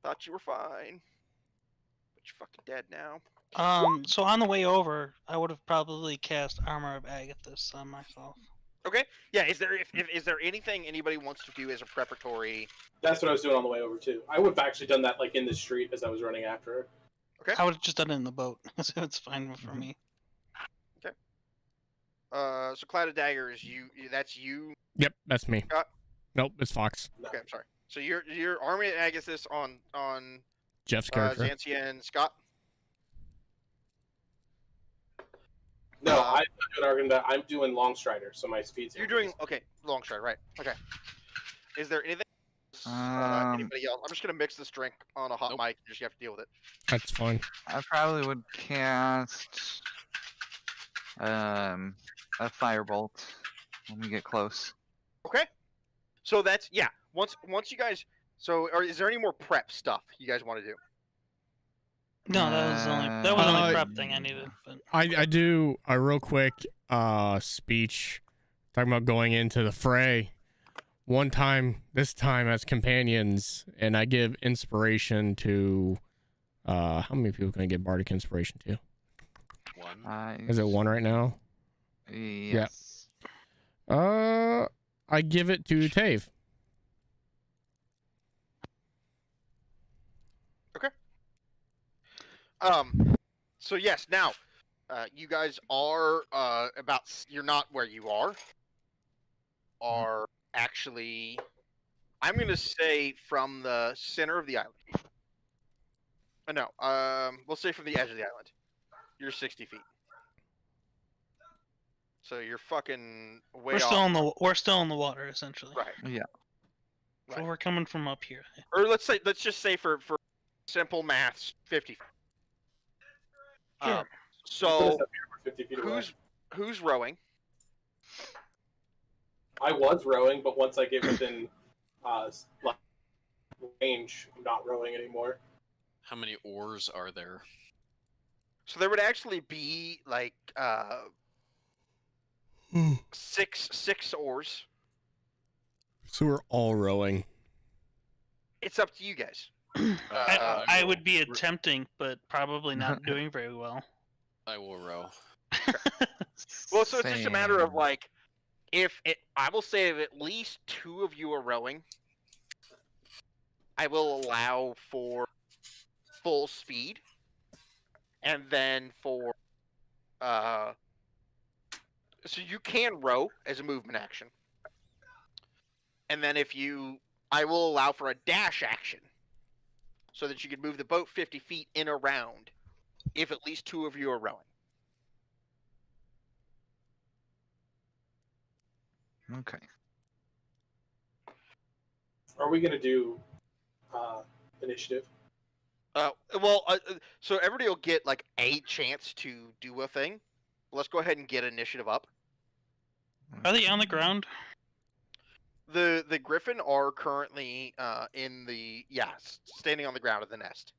thought you were fine, but you're fucking dead now. So on the way over, I would have probably cast Armor of Agathis on myself. Okay. Yeah. Is there anything anybody wants to do as a preparatory? That's what I was doing on the way over too. I would have actually done that like in the street as I was running after her. Okay. I would have just done it in the boat, so it's fine for me. Okay. So Cloud of Daggers, that's you. Yep, that's me. Scott? Nope, it's Fox. Okay, I'm sorry. So you're Army of Agathis on Jeff's character. Xantia and Scott. No, I'm not doing Argon. I'm doing Long Strider, so my speed's. You're doing okay. Long Stride, right? Okay. Is there anything Anybody else? I'm just gonna mix this drink on a hot Nope. mic. You just have to deal with it. That's fine. I probably would cast a firebolt when we get close. Okay. So that's Once you guys. So, is there any more prep stuff you guys want to do? No, that was the only prep thing I needed. But... I do a real quick speech talking about going into the fray. This time as companions, and I give inspiration to how many people can I give bardic inspiration to? One. Is it one right now? Yes. I give it to Tave. Okay. So yes, now, you guys are you're not where you are actually, I'm gonna say from the center of the island. No, we'll say from the edge of the island. You're 60 feet. So you're fucking way we're off. We're still in the water essentially. Right. Yeah. So Right. we're coming from up here. Or let's just say for simple maths, 50 feet. Yeah. So 50 feet away. who's rowing? I was rowing, but once I get within range, I'm not rowing anymore. How many oars are there? So there would actually be like six oars. So we're all rowing. It's up to you guys. I would be attempting, but probably not doing very well. I will row. Well, so it's just a matter of Same. like, I will say if at least two of you are rowing, I will allow for full speed, and then for so you can row as a movement action, and then I will allow for a dash action, so that you can move the boat 50 feet in a round, if at least two of you are rowing. Okay. Are we gonna do initiative? So everybody will get like a chance to do a thing. Let's go ahead and get initiative up. Are they on the ground? The griffin are currently standing on the ground of the nest.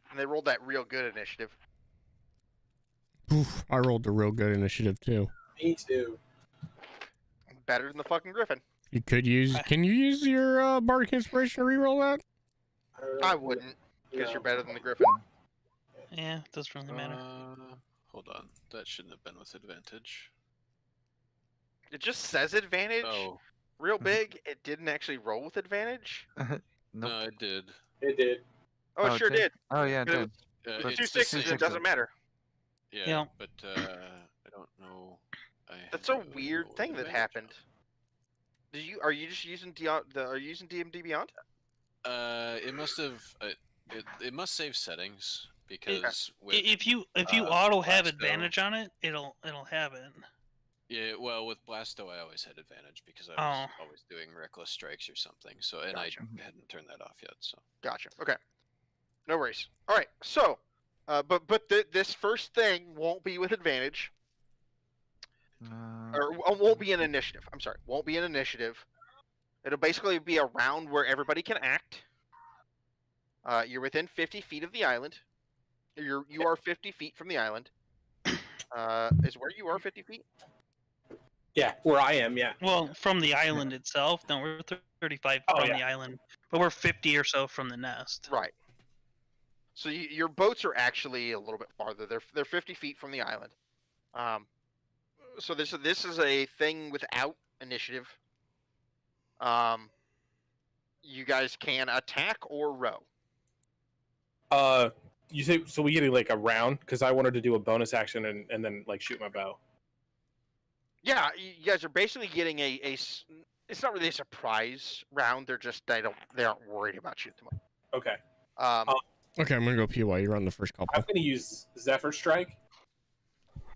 And they rolled that real good initiative. Oof, I rolled a real good initiative too. Me too. Better than the fucking griffin. You could use. Can you use your bardic inspiration to reroll that? I wouldn't, because No. you're better than the griffin. Yeah, it doesn't really matter. Hold on. That shouldn't have been with advantage. It just says advantage Oh, real big. It didn't actually roll with advantage. Nope. no, it did. It did. Oh, it it sure did. Oh yeah, it But it did. was But two It's sixes. It sixes. doesn't matter. Yeah, Yeah. but I don't know. That's a have weird roll thing that advantage happened. Are you just using are you using DMD Beyond? It must have. It must save settings because If you uh, auto have Blasto- advantage on it, it'll have it. yeah, well, with Blasto, I always had advantage because I was always doing reckless strikes or something. So, and Gotcha. I hadn't turned that off yet. So, Gotcha. Okay. No worries. All right. So, this first thing won't be with advantage, or won't be an initiative. I'm sorry, won't be an initiative. It'll basically be a round where everybody can act. You're within 50 feet of the island. You are 50 feet from the island. Is where you are 50 feet? Yeah, where I am. Yeah. Well, from the island itself, no, we're 35 from the island, but we're 50 or so from the nest. Right. So your boats are actually a little bit farther. They're 50 feet from the island. So this is a thing without initiative. You guys can attack or row. You say so? We get like a round because I wanted to do a bonus action and then like shoot my bow. Yeah, you guys are basically getting a. It's not really a surprise round. They aren't worried about you at the moment. Okay. Okay, I'm gonna go PY. You're on the first couple. I'm gonna use Zephyr Strike.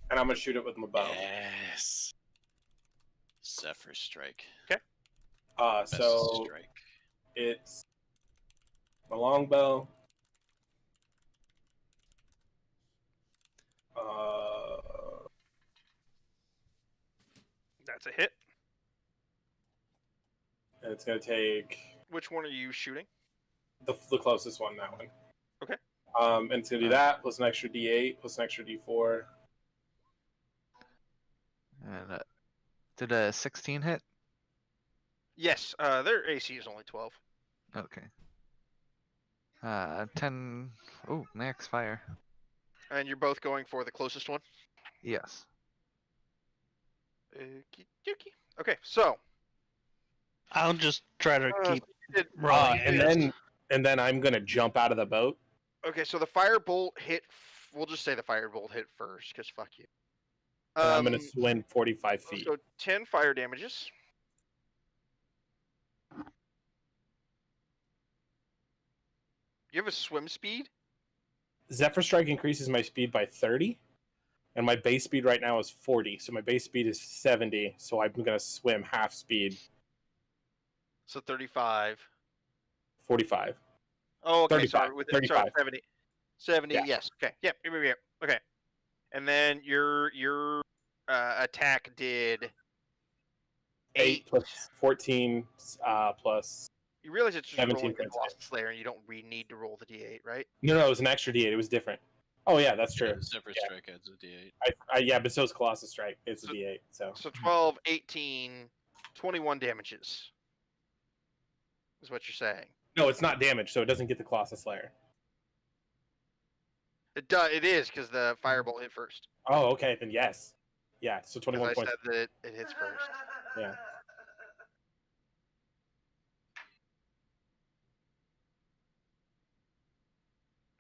And I'm gonna shoot it with my bow. Yes. Zephyr Strike. Best So strike. it's my longbow. That's a hit. And it's gonna take Which one are you shooting? the closest one, that one. Okay. And it's gonna do that plus an extra D8 plus an extra D4. And did a 16 hit? Yes. Their AC is only 12. Okay. 10. Oh, max fire. And you're both going for the closest one. Yes. Okey-dokey. Okay, so I'll just try to keep it- rolling. And then I'm gonna jump out of the boat. okay, so the firebolt hit. We'll just say the firebolt hit first, because fuck you. And I'm gonna swim 45 feet. So 10 fire damages. You have a swim speed? Zephyr Strike increases my speed by 30, and my base speed right now is 40. So my base speed is 70. So I'm gonna swim half speed, So 35. 45. Oh, okay. 35, Sorry, with 35. sorry, 70. 70. Yeah. Yes. Okay. Yep. Yep. Okay. And then your attack did 8 plus 14 plus. You realize it's just 17 rolling the points. Colossus Slayer, and you don't need to roll the D8, right? No, it was an extra D8. It was different. Oh yeah, that's true. Yeah, Zephyr Yeah. Strike adds a D8. Yeah, but so is Colossus Strike. It's a D8. So So 12, 18, 21 damages. Is what you're saying. no, it's not damage. So it doesn't get the Colossus Slayer. It is because the firebolt hit first. Oh, okay, then yes. Yeah, so 'Cause 21 I points. said that it hits first. Yeah.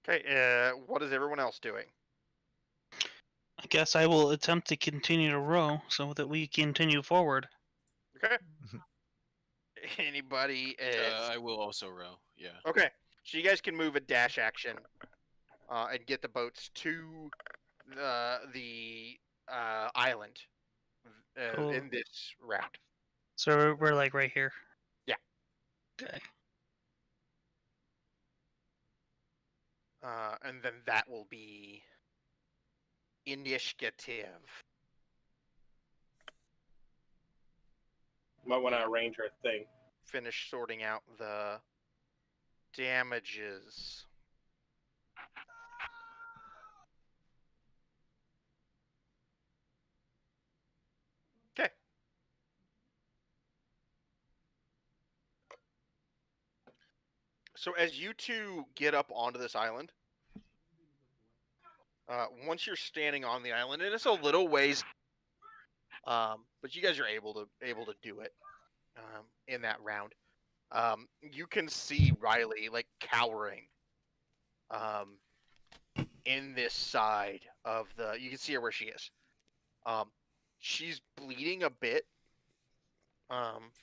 Okay. What is everyone else doing? I guess I will attempt to continue to row so that we continue forward. Okay. Anybody? I will also row. Yeah. Okay. So you guys can move a dash action, and get the boats to the island Cool. in this round. So we're like right here. Yeah. Okay. And then that will be initiative. Might want to arrange our thing. Finish sorting out the damages. Okay. So as you two get up onto this island, once you're standing on the island, and it's a little ways, but you guys are able to do it in that round. You can see Riley like cowering in this side of the. You can see her where she is. She's bleeding a bit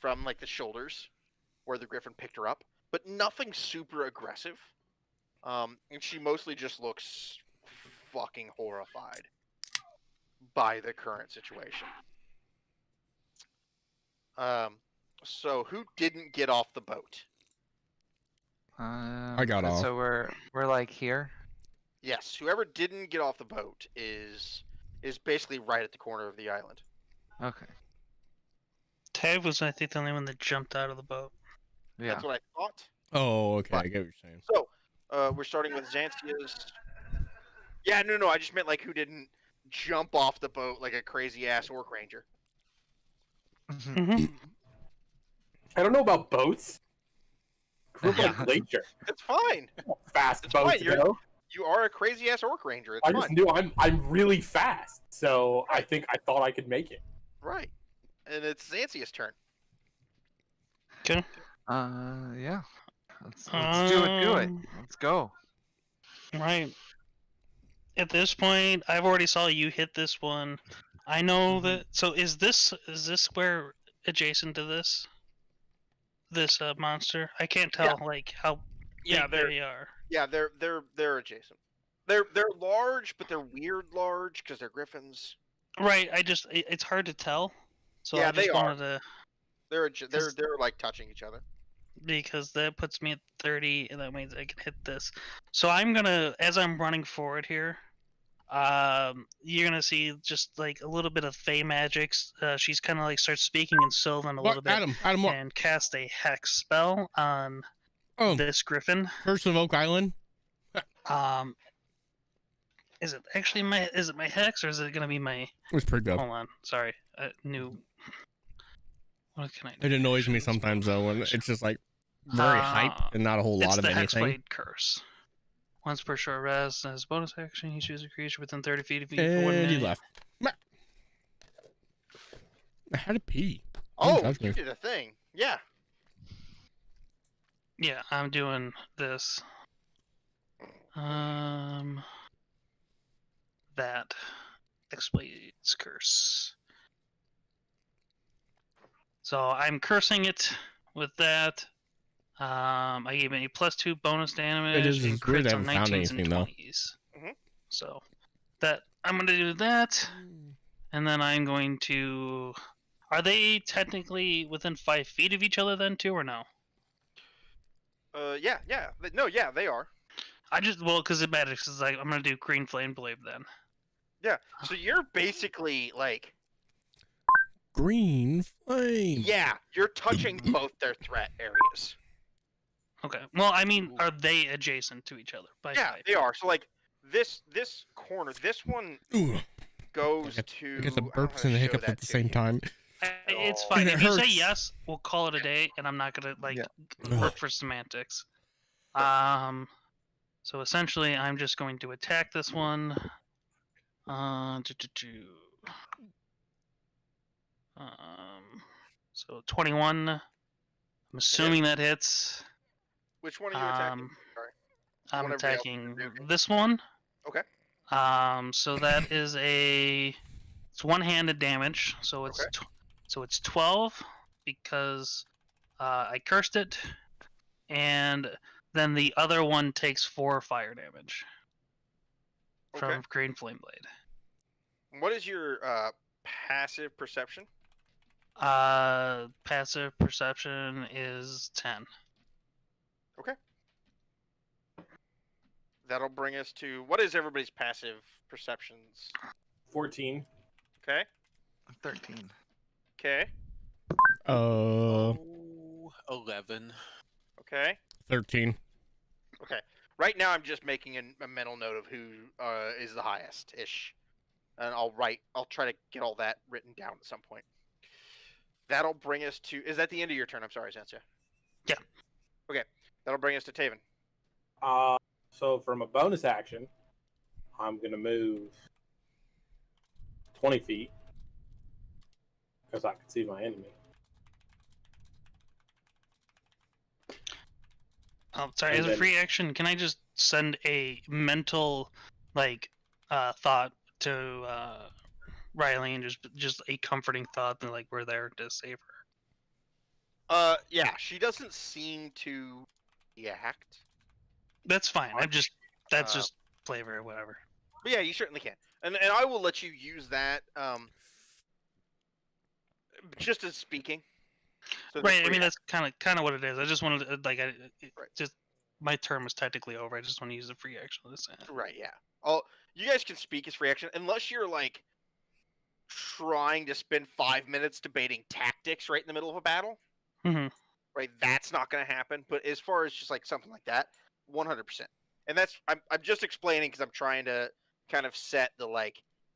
from like the shoulders where the griffin picked her up, but nothing super aggressive. And she mostly just looks fucking horrified by the current situation. So who didn't get off the boat? I got off. So we're like here. Yes, whoever didn't get off the boat is basically right at the corner of the island. Okay. Tav was, I think, the only one that jumped out of the boat. Yeah. That's what I thought. Oh, okay. I get what you're saying. So, we're starting with Xanthia's. Yeah, no, I just meant like who didn't jump off the boat like a crazy ass orc ranger. Mm-hmm. I don't know about boats. Grew up Yeah. on Glacier. It's fine. Fast It's boats, fine, you're- though. You are a crazy ass orc ranger. It's I fine. just knew I'm really fast, so I thought I could make it. Right. And it's Xanthia's turn. Okay. Yeah. Let's do it. Let's go. Right. At this point, I've already saw you hit this one. I know that. So is this where adjacent to this monster? I can't tell like how Yeah, big they are. Yeah, they're adjacent. They're large, but they're weird large because they're griffins. Right. It's hard to tell. So Yeah, I just they wanted to. They're like touching each other. Because that puts me at 30, and that means I can hit this. So I'm gonna, as I'm running forward here, you're gonna see just like a little bit of Fey magics. She's kind of like starts speaking in Sylvan a little bit, Adam, what? and cast a hex spell on this griffin. Curse of Oak Island. Is it actually my hex, or is it gonna be my? It's pretty good. Hold on, sorry, new. What can I do? It annoys me sometimes though when it's just like very hype and not a whole lot of anything. It's the Hexblade Curse. Once per short rest, as a bonus action, you choose a creature within 30 feet of you. And he left. I had to pee. Oh, you did a thing. Yeah. Yeah, I'm doing this. That Hexblade's Curse. So I'm cursing it with that. I gave it a +2 bonus damage. It is and weird crits I on haven't found 19s and anything though. 20s. So that I'm gonna do that, and then I'm going to. Are they technically within 5 feet of each other then too, or no? Yeah. No, yeah, they are. Because it matters. Cause I'm gonna do Green Flame Blade then. Yeah. So you're basically like. Green flame. Yeah, you're touching both their threat areas. Okay. Well, I mean, are they adjacent to each other? Yeah, they are. So like this corner, this one goes to. I get the burps and the hiccups at the same time. It's fine. It If you say hurts. yes, we'll call it a day, and I'm not gonna work for semantics. So essentially, I'm just going to attack this one. So 21. I'm assuming that hits. Which one are you attacking? Sorry. I'm Whenever you attacking okay. this one. Okay. So that is it's one-handed damage. So it's it's 12 because I cursed it, and then the other one takes 4 fire damage from Green Flame Blade. What is your passive perception? Passive perception is 10. Okay. That'll bring us to what is everybody's passive perceptions? 14. Okay. 13. Okay. 11. Okay. 13. Okay. Right now, I'm just making a mental note of who is the highest ish, and I'll try to get all that written down at some point. That'll bring us to. Is that the end of your turn? I'm sorry, Sansa. Yeah. Okay. That'll bring us to Taven. So from a bonus action, I'm gonna move 20 feet because I can see my enemy. Oh, sorry. As a free action, can I just send a mental, thought to Riley and just a comforting thought that we're there to save her? Yeah, she doesn't seem to react. That's fine. That's just flavor or whatever. But yeah, you certainly can, and I will let you use that. Just as speaking. So right. I mean, that's kind of what it is. I just wanted to, just my term was technically over. I just want to use the free action of this. Right. Yeah. You guys can speak as free action unless you're trying to spend 5 minutes debating tactics right in the middle of a battle. Mm-hmm. Right. That's not going to happen. But as far as just something like that, 100%. And that's I'm just explaining because I'm trying to kind of set the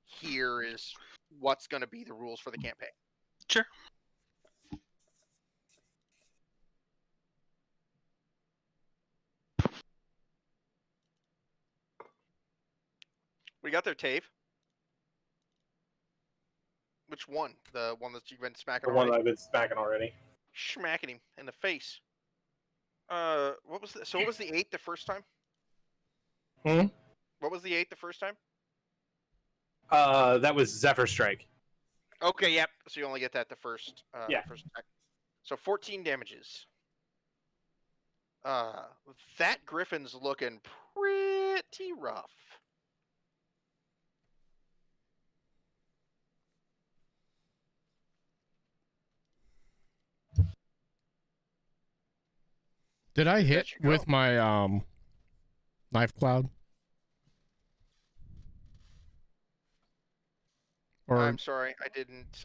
here is what's going to be the rules for the campaign. Sure. We got there, Tave. Which one? The one that you've been smacking The one already? I've been smacking already. Smacking him in the face. What was what was the 8 the first time? What was the 8 the first time? That was Zephyr Strike. Okay, yep. So you only get that the first first attack. So 14 damages. That griffin's looking pretty pretty rough. Did I hit That you go. with my knife cloud? Or I'm sorry, I didn't.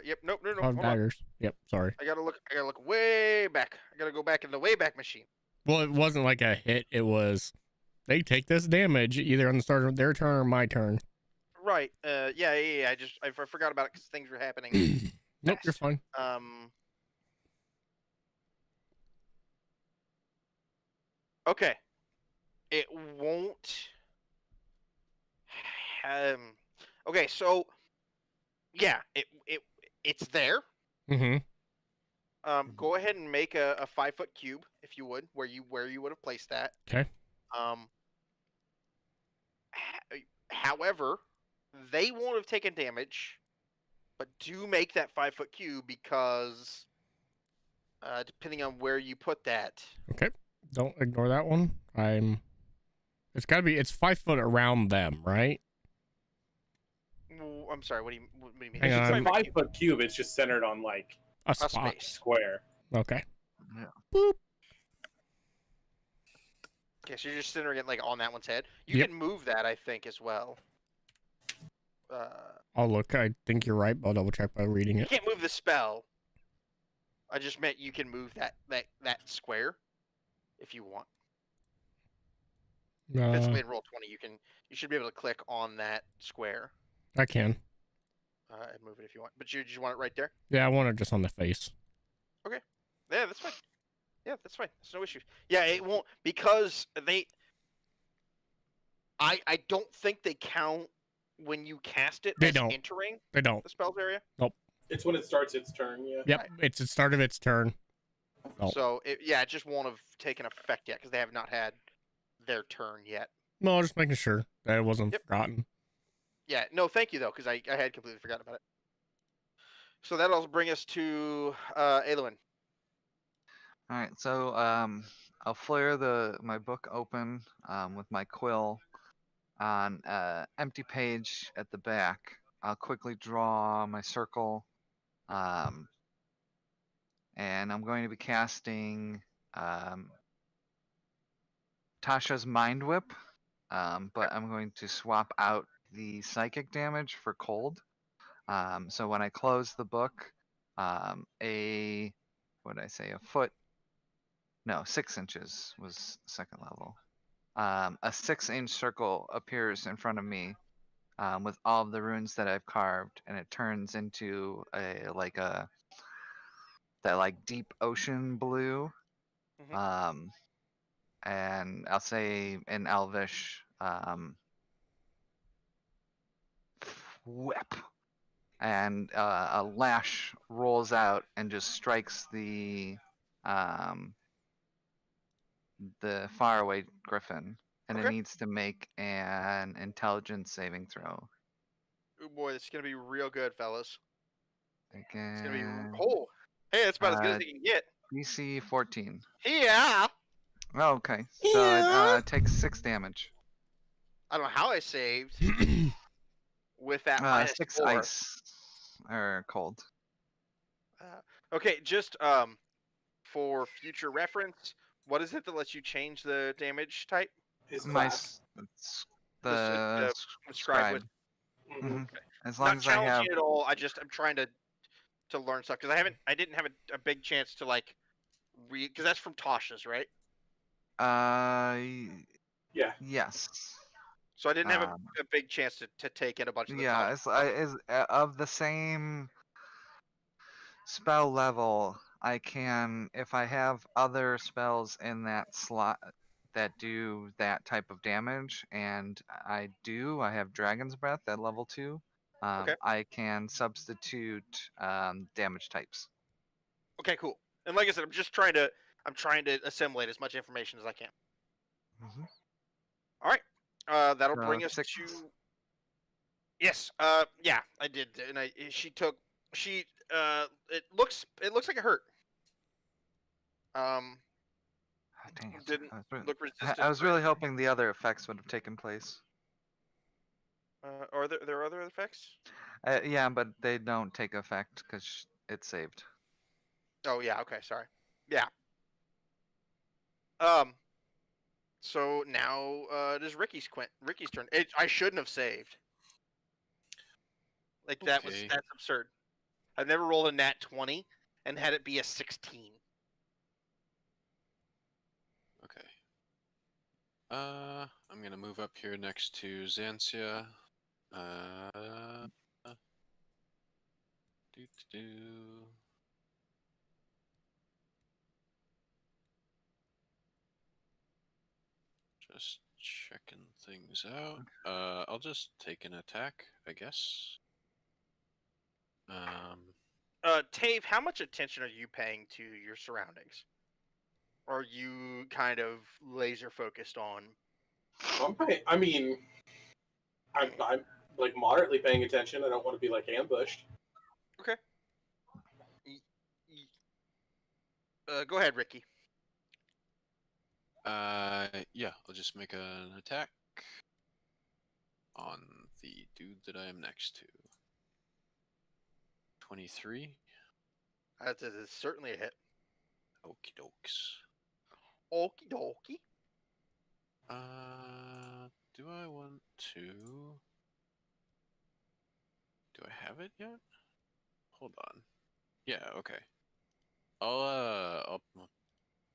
Yep. Nope. No. cloud Hold on. daggers? Yep. Sorry. I gotta look way back. I gotta go back in the way back machine. Well, it wasn't like a hit. It was they take this damage either on the start of their turn or my turn. Right. Yeah. I forgot about it because things were happening. Nope, you're fast. fine. Okay. It won't. Okay. So. Yeah. It's there. Mm-hmm. Go ahead and make a 5-foot cube if you would, where you would have placed that. Okay. However, they won't have taken damage, but do make that 5-foot cube because depending on where you put that. Okay. Don't ignore that one. It's gotta be. It's 5 foot around them, right? I'm sorry. What do you mean? Hang If it's on. a 5-foot cube, it's just centered on like A A spot. space. square. Okay. Yeah. Boop. Okay, so you're just centering it like on that one's head. You Yep. can move that, I think, as well. I'll look. I think you're right, but I'll double check by reading You it. can't move the spell. I just meant you can move that square if you want. Physically in Roll20, you should be able to click on that square I can. and move it if you want. But you just want it right there. Yeah, I want it just on the face. Yeah, that's fine. Yeah, that's fine. There's no issue. Yeah, it won't because I don't think they count when you cast it They as don't. entering They don't. the spells area. It's when it starts its turn. Yeah. Yep. Right. It's the start of its turn. Oh. So it just won't have taken effect yet because they have not had their turn yet. No, just making sure that it wasn't Yep. forgotten. Yeah, no, thank you though, because I had completely forgotten about it. So that'll bring us to Aelwyn. All right, so I'll flare my book open with my quill on empty page at the back. I'll quickly draw my circle, and I'm going to be casting Tasha's Mind Whip, but I'm going to swap out the psychic damage for cold. So when I close the book, what did I say? A foot. No, 6 inches was second level. A 6-inch circle appears in front of me with all of the runes that I've carved, and it turns into that deep ocean blue. Mhm. And I'll say in Elvish, whip, and a lash rolls out and just strikes the faraway griffin, and it Okay. needs to make an intelligence saving throw. Oh boy, this is gonna be real good, fellas. It's gonna be. Again, Hey, that's about as good as it can get. DC 14. Yeah. Oh, okay, so it takes 6 damage. I don't know how I saved with that minus 6 4. ice or cold. Okay, just for future reference, what is it that lets you change the damage type? His My class. it's The the scribe scribe. with Mhm. okay. As long Not as I have challenging at all. I'm trying to learn stuff because I didn't have a big chance to like read because that's from Tasha's, right? Yeah. yes. So I didn't have Um, a big chance to take in a bunch of the Yeah, Tasha's. of the same spell level, I can, if I have other spells in that slot that do that type of damage, and I have Dragon's Breath at level 2, Okay. I can substitute damage types. Okay, cool. And like I said, I'm trying to assimilate as much information as I can. Mhm. All right. That'll bring us 6. to. Yes. Yeah, I did, and it looks like it hurt. Dang it. Didn't I was, look resistant. I was really hoping the other effects would have taken place. Are there other effects? Yeah, but they don't take effect because it's saved. Oh yeah. Okay. Sorry. Yeah. So now it is Ricky's turn. I shouldn't have saved. Like that's absurd. I've never rolled a nat 20 and had it be a 16. Okay. I'm gonna move up here next to Xansia. Do. Just checking things out. I'll just take an attack, I guess. Tave, how much attention are you paying to your surroundings? Or are you kind of laser focused on? I'm like moderately paying attention. I don't want to be like ambushed. Okay. Go ahead, Ricky. Yeah, I'll just make an attack on the dude that I am next to. 23. That is certainly a hit. Okie dokes. Okie dokie. Do I want to? Do I have it yet? Hold on. Yeah, okay. I'll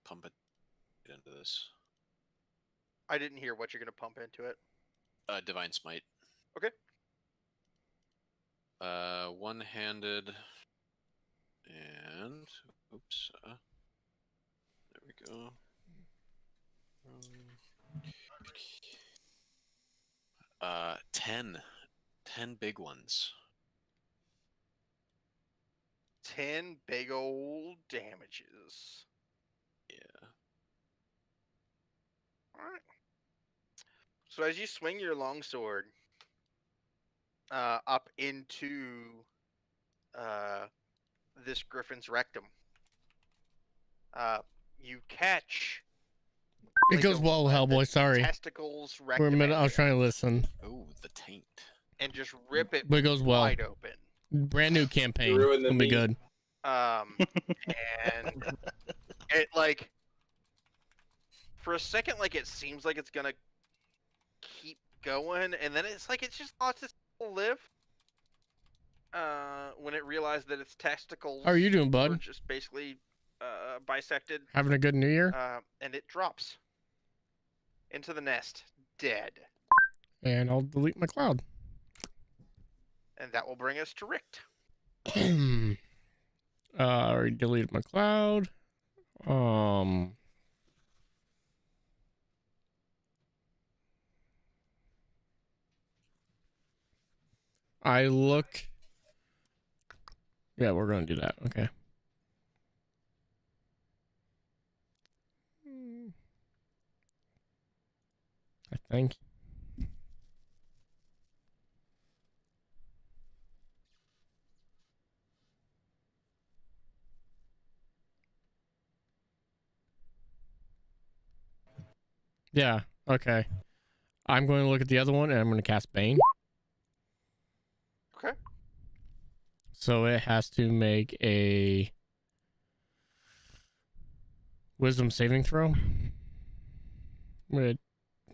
pump it into this. I didn't hear what you're gonna pump into it. Divine Smite. Okay. One-handed, and oops. There we go. 10 big ones. 10 big old damages. Yeah. Alright. So as you swing your longsword up into this griffin's rectum, you catch... It goes well, Hellboy, sorry. Testicles For a minute, I was trying to listen. Oh, the taint. And just rip it But it goes well. wide open. Brand new campaign. Ruin It's the gonna be meat. good. And it like for a second, like it seems like it's gonna keep going, and then it's like it's just lost its live. When it realized that its testicles How are you doing, were bud? just basically bisected, Having a good New Year? and it drops into the nest, dead. And I'll delete my cloud. And that will bring us to Richt. I already deleted my cloud. I look. Yeah, we're gonna do that. Okay. I think. Yeah, okay. I'm going to look at the other one and I'm going to cast Bane. Okay. So it has to make a Wisdom saving throw. It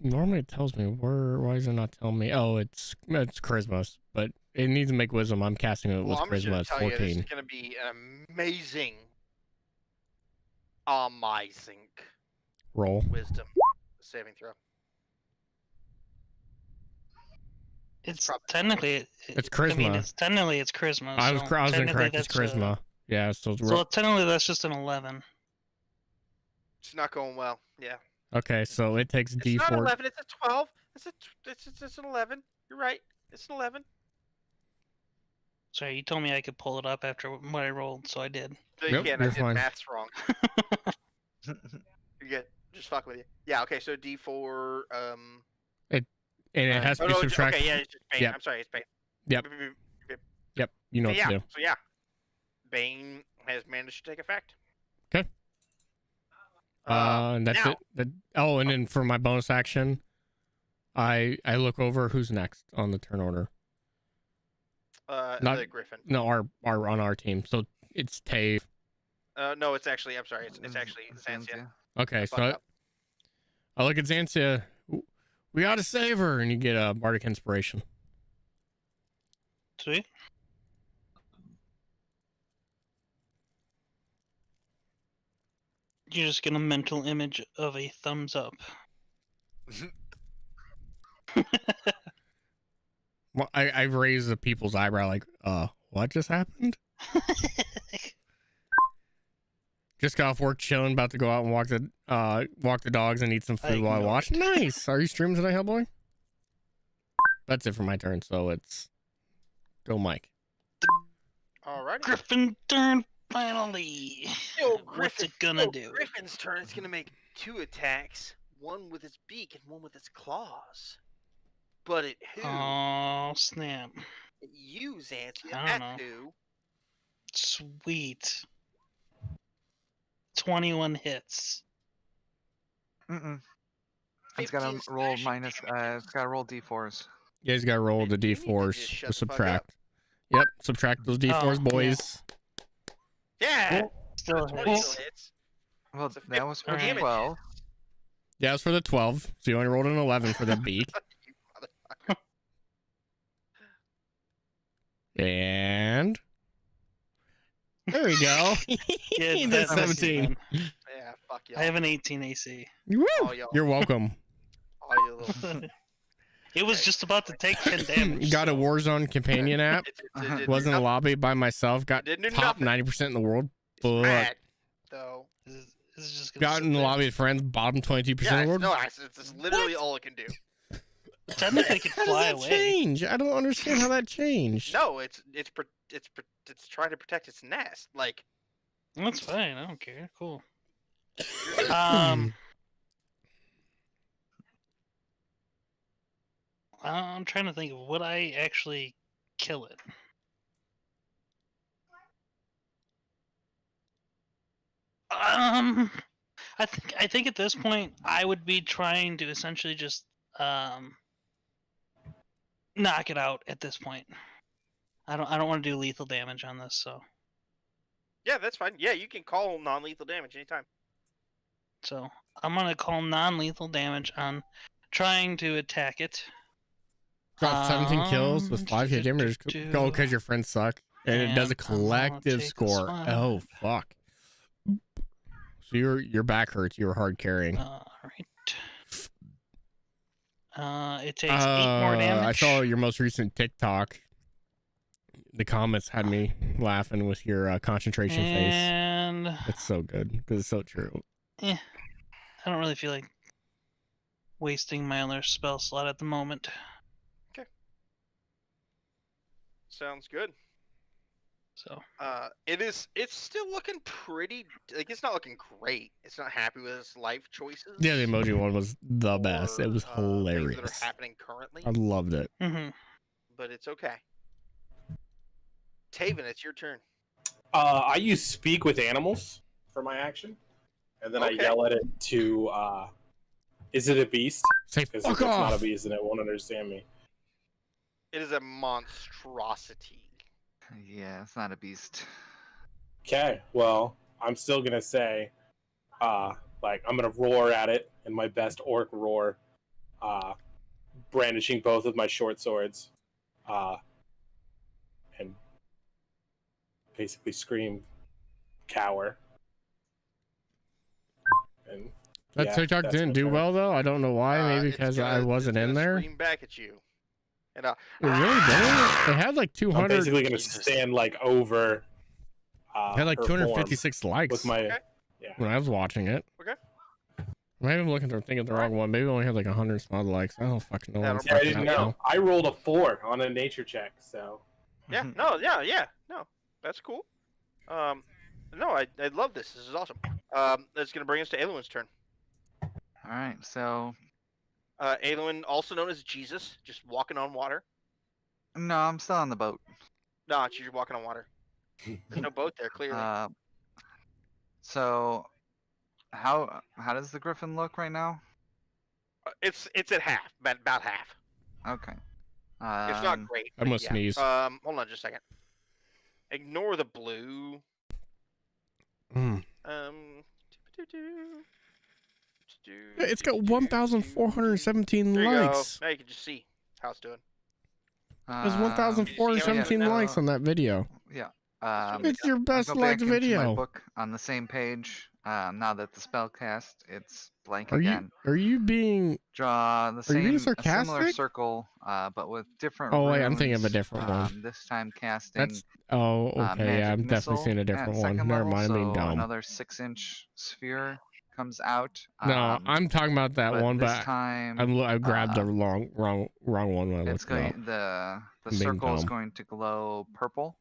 normally tells me why is it not telling me? Oh, it's charisma, but it needs to make wisdom. I'm casting it with I'm just charisma gonna at tell you, this 14. is gonna be an amazing Roll. wisdom saving throw. It's technically It's charisma. I mean, it's charisma. I was incorrect. It's charisma. Yeah, so technically that's just an 11. It's not going well. Yeah. okay. So it takes It's D4. not 11. It's a 12. It's an 11. You're right. It's an 11. Sorry, you told me I could pull it up after what I rolled, so I did. Yep, Again, I you're did fine. maths wrong. You're good. Just fuck with you. Yeah. Okay. So D4. And it has to be subtracted. Okay. Yeah. It's just Bane. Yep. I'm sorry. It's Bane. Yep. Yep. You know what to do. So yeah, Bane has managed to take effect. Okay. And that's now. it. Oh, and then for my bonus action, I look over who's next on the turn order. Not- the Griffin. No, our on our team. So it's Tave. No, it's actually. I'm sorry. It's actually Xanthia. Okay, I so fucked up. I look at Xanthia. We gotta save her, and you get a bardic inspiration. Sweet. You just get a mental image of a thumbs up. Well, I raise the people's eyebrow like, what just happened? Just got off work, chilling, about to go out and walk the dogs and eat some food while I ignore watch. it. Nice. Are you streaming tonight, Hellboy? That's it for my turn. So it's go, Mike. Alrighty. Griffin turn finally. Yo, What's Griffin, it gonna do? Griffin's turn. It's gonna make 2 attacks, one with its beak and one with its claws. But it who? Oh snap! You, Xanthia. I don't At know. who? Sweet. 21 hits. It's got 15 to roll slashing minus. damage. It's got to roll d4s. You guys gotta roll the You need to d4s just shut with the fuck subtract. Yep, subtract those d4s, Oh, boys. Yeah. Still 20 hits. still hits. Well, It's a that was for Alright. 12. Yeah, it's for the 12. So you only rolled an 11 for the beak. And there we go. Yeah, That's that misses 17. then. Yeah, fuck y'all. I have an 18 AC. Woo! All y'all. You're welcome. All you little. It was just about to take 10 damage. Got a so- Warzone companion app. It did Was in a nothing. lobby by myself. Got Didn't do top nothing. 90% in the world. It's Fuck. mad, though. This is just gonna Got sit in the there. lobby with friends. Bottom 22% Yeah, of the world. no, it's literally all it can do. Technically, it could How does fly that away. change? I don't understand how that changed. No, it's trying to protect its nest. Like, That's fine. I don't care. Cool. Hmm. I'm trying to think of would I actually kill it. I think at this point I would be trying to essentially just knock it out at this point. I don't want to do lethal damage on this, so yeah, that's fine. Yeah, you can call non-lethal damage anytime. I'm gonna call non-lethal damage on trying to attack it. Got 17 kills with 5 hit damage. Go because your friends suck. And it does a And I'm gonna collective take this score. one. Oh, fuck. So your back hurts. You were hard carrying. Alright. It takes 8 more damage. I saw your most recent TikTok. The comments had me laughing with your concentration face. And It's so good because it's so true. I don't really feel like wasting my other spell slot at the moment. Sounds good. So It's still looking pretty. Like, it's not looking great. It's not happy with its life choices. Yeah, the emoji one was the best. It or, was things hilarious. that are happening currently, I loved it. but it's okay. Taven, it's your turn. I use speak with animals for my action, and then I Okay. yell at it to, is it a beast? Say Because if fuck it's not a off. beast, then it won't understand me. It is a monstrosity. Yeah, it's not a beast. Okay, well, I'm still gonna say, like, I'm gonna roar at it in my best orc roar, brandishing both of my short swords, and basically scream, cower. And That yeah, TikTok that's didn't my do turn. well though. I don't know why. Maybe It's because gonna- I wasn't it's in gonna there. Scream back at you. And It really didn't. It had like I'm 200. basically gonna Jesus. stand like over. It had like her form 256 likes with my. Okay. Yeah. when I was watching it. Okay. Maybe I'm looking through thinking the wrong one. Maybe it only had like 100 small likes. I don't fucking know. Yeah, I'm I Yeah, I fucking didn't out know. now. I rolled a 4 on a nature check, so. yeah, no, that's cool. No, I love this. This is awesome. That's gonna bring us to Aeluin's turn. All right, so Aeluin, also known as Jesus, just walking on water. no, I'm still on the boat. No, she's walking on water. There's no boat there, clearly. So How does the griffin look right now? It's at half, about half. Okay. It's not great. I must sneeze. Hold on just a second. Ignore the blue. It's got 1,417 there you likes. go. Now you can just see how it's doing. There's 1,417 likes on that video. Yeah. It's your best I'll go liked back into my video. book on the same page. Now that the spell cast, it's blank Are again. you being? Draw the Are you being same a similar sarcastic? circle, but with different. Oh runes, wait, I'm thinking of a different one. This time casting. That's okay. Yeah, I'm definitely seeing a different one. Never mind, I'm being dumb. Another 6-inch sphere comes out. No, I'm talking about that one, this but time I grabbed the wrong one when I it's looked it up. going the I'm being circle is dumb. going to glow purple.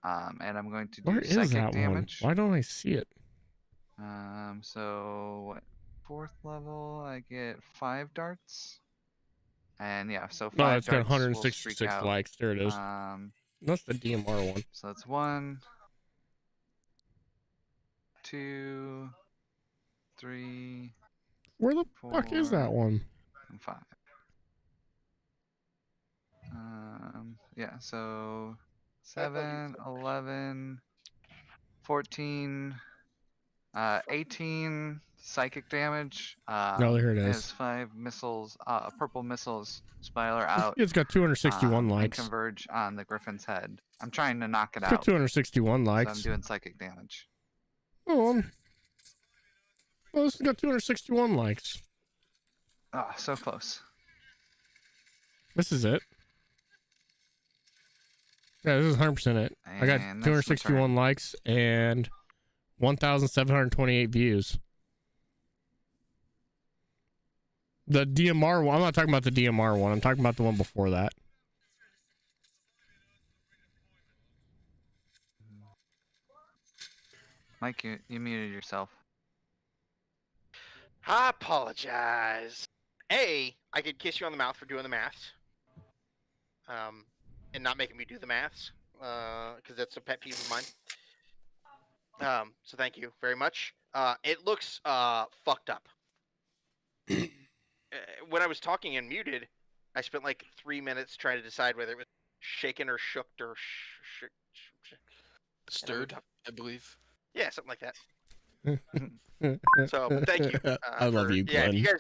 And I'm going to do Where is psychic that damage. one? Why don't I see it? So what? 4th level, I get 5 darts. And yeah, so 5 No, darts it's got will 166 streak out. likes. There it is. That's the DMR one. So that's 1, 2, 3, Where the fuck is that 4, one? and 5. Yeah, so 7, 11, 14, 18 psychic damage. No, here it is. Has 5 missiles, purple missiles spiral out. It's got 261 and likes. converge on the griffin's head. I'm trying to knock it It's got out. 261 So likes. I'm doing psychic damage. Oh, well, this has got 261 likes. Oh, so close. This is it. Yeah, this is 100% it. I got And that's 261 likes and 1,728 views. The DMR one, I'm not talking about the DMR one. I'm talking about the one before that. Mike, you muted yourself. I apologize. I could kiss you on the mouth for doing the maths. And not making me do the maths. Because that's a pet peeve of mine. So thank you very much. It looks fucked up. When I was talking and muted, I spent like 3 minutes trying to decide whether it was shaken or shooked or Stirred, I believe. Yeah, something like that. So thank you. I love you, Glenn. Yeah,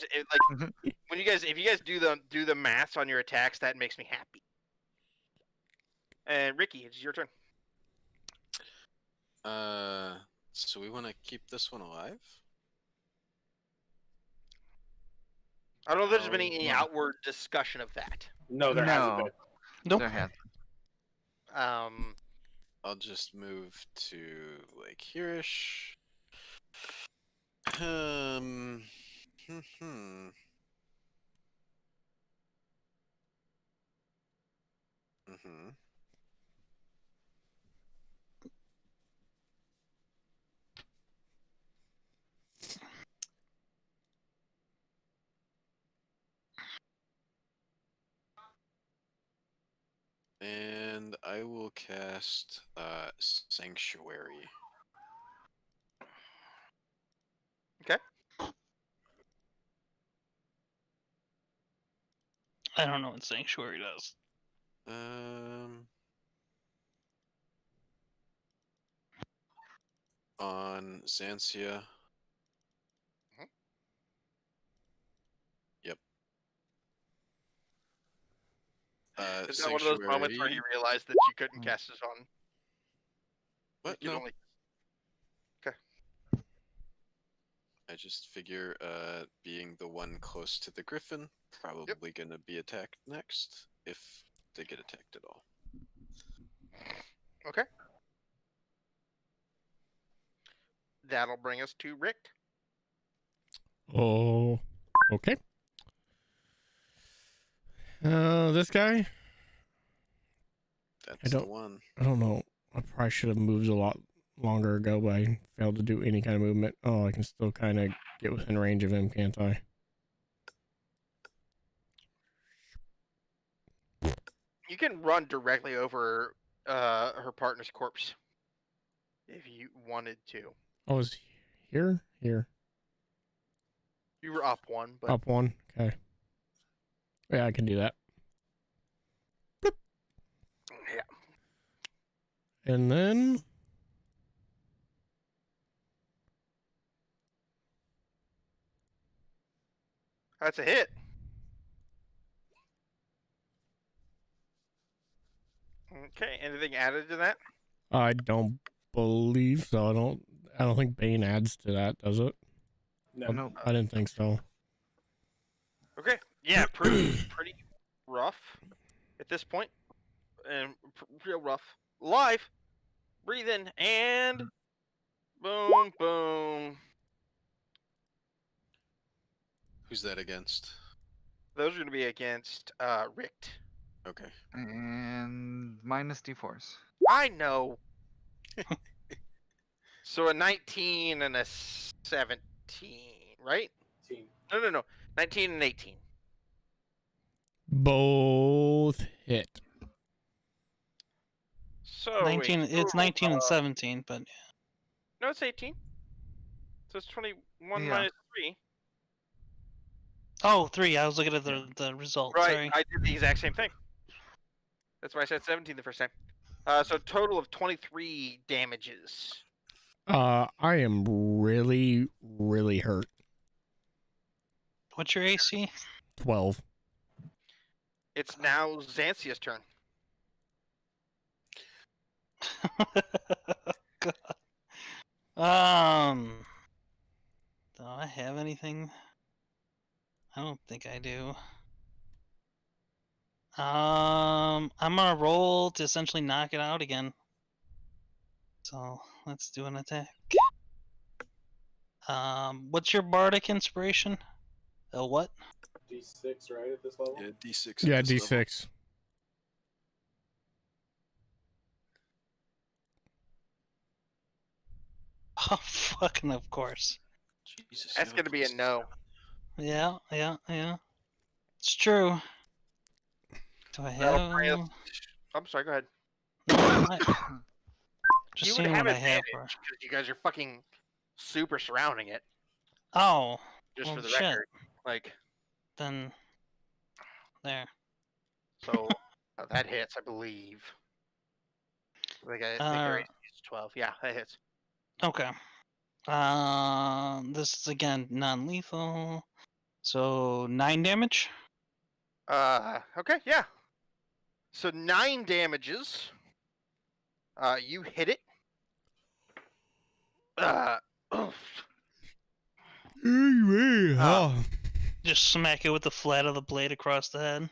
if you guys do the maths on your attacks, that makes me happy. And Ricky, it's your turn. So we want to keep this one alive? I don't know if there's been any outward discussion of that. No, there hasn't been. Nope. There has. I'll just move to like here-ish. And I will cast Sanctuary. Okay. I don't know what Sanctuary does. On Xansia. Yep. Is that one of those moments where you realized that you couldn't cast this on? What? You No. only... Okay. I just figure being the one close to the griffin, probably gonna be attacked next, if they get attacked at all. Okay. That'll bring us to Rick. Oh, okay. This guy? That's the one. I don't know. I probably should have moved a lot longer ago, but I failed to do any kind of movement. Oh, I can still kind of get within range of him, can't I? You can run directly over her partner's corpse if you wanted to. Oh, is here? Here. You were up one, but Up one. Okay. Yeah, I can do that. yeah. And then That's a hit. Okay. Anything added to that? I don't believe so. I don't think Bane adds to that, does it? No. Nope. I didn't think so. Okay. Yeah, pretty rough at this point, and real rough. Live, breathe in, and boom, boom. Who's that against? Those are going to be against Richt. Okay. And minus d4s. I know. So a 19 and a 17, right? Team. No. 19 and 18. Both hit. So 19. a It's total 19 and of- 17, but No, it's 18. So it's 21 Yeah. minus 3. oh, 3. I was looking at the result. Right, Sorry. I did the exact same thing. That's why I said 17 the first time. So total of 23 damages. I am really, really hurt. What's your AC? 12. It's now Xanthia's turn. God. Do I have anything? I don't think I do. I'm gonna roll to essentially knock it out again. So let's do an attack. What's your bardic inspiration? A what? D6, right, at this level? Yeah, D6. Yeah, at this level. D6. Oh, fucking of course. Jesus, That's you going to be a have no. Yeah. It's true. Do I have? I'm sorry, go ahead. No, You just would seeing have what I have advantage for. because you guys are fucking super surrounding it, Oh, just well, for the shit. record. Like, then there. so that hits, I believe. I think their AC is 12. Yeah, that hits. Okay. This is again non-lethal. So 9 damage. Okay, yeah. So 9 damages. You hit it. Just smack it with the flat of the blade across the head.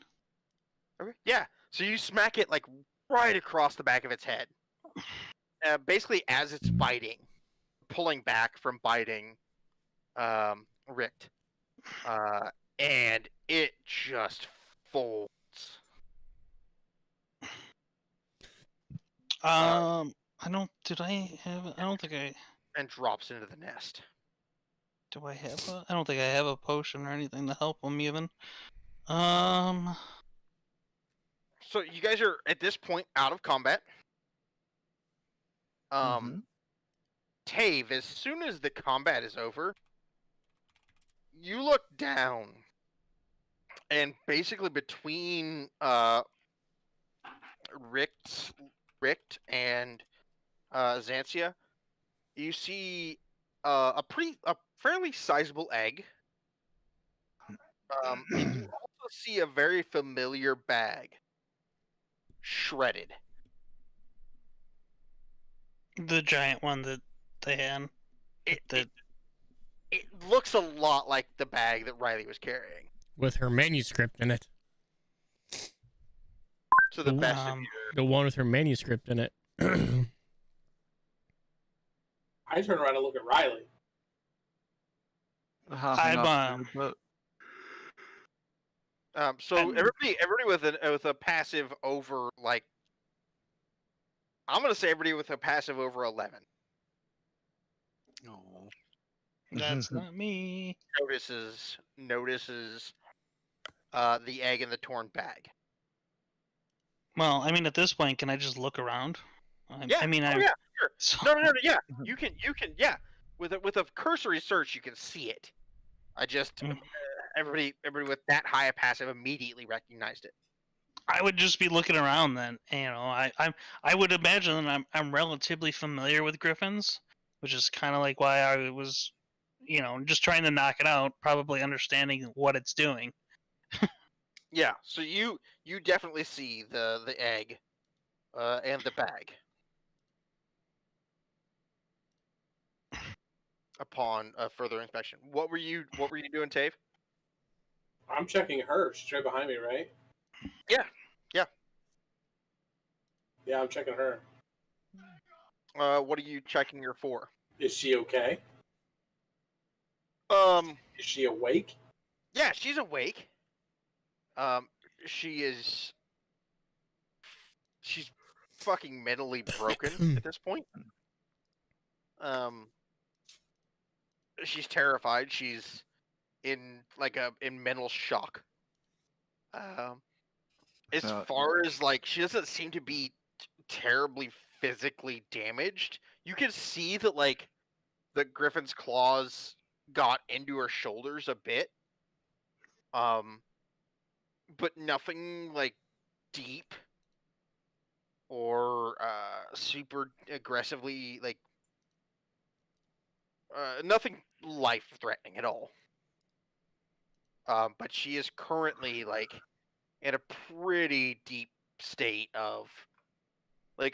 Okay. Yeah. So you smack it like right across the back of its head. Basically, as it's biting, pulling back from biting Richt. And it just folds. I don't. Did I have? I don't think I. And drops into the nest. Do I have a? I don't think I have a potion or anything to help him even. So you guys are at this point out of combat. Tave, as soon as the combat is over, you look down, and basically between Richt and Xanthia, you see a fairly sizable egg. And you also see a very familiar bag, shredded. The giant one that they had. It looks a lot like the bag that Riley was carrying. With her manuscript in it. To the best of The one with her manuscript in it. I turn around and look at Riley. So everybody with a passive over, like, I'm gonna say everybody with a passive over 11 Oh. That's not me. notices the egg in the torn bag. Well, I mean, at this point, can I just look around? Yeah. I mean, yeah, sure. So... No, yeah. You can, yeah. With a cursory search, you can see it. I just everybody with that high a passive immediately recognized it. I would just be looking around then. I would imagine that I'm relatively familiar with griffins, which is kind of like why I was, just trying to knock it out, probably understanding what it's doing. Yeah, so you definitely see the egg, and the bag. Upon further inspection, what were you doing, Tave? I'm checking her. She's right behind me, right? Yeah. Yeah, I'm checking her. What are you checking her for? Is she okay? Is she awake? Yeah, she's awake. She's fucking mentally broken at this point. She's terrified. She's in mental shock. As far as she doesn't seem to be terribly physically damaged. You can see that the griffin's claws got into her shoulders a bit. But nothing deep or super aggressively nothing life threatening at all. But she is currently in a pretty deep state of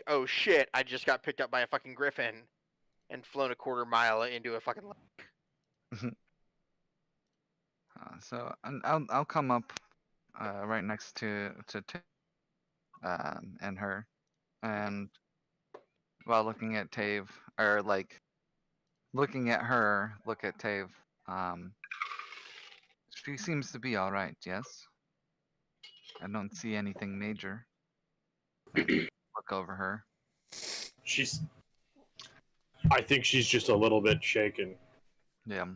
oh shit, I just got picked up by a fucking griffin and flown a quarter mile into a fucking lake. So I'll come up right next to and her, and while looking at Tave, or looking at her, look at Tave. She seems to be all right. Yes. I don't see anything major. Look over her. I think she's just a little bit shaken. Yeah.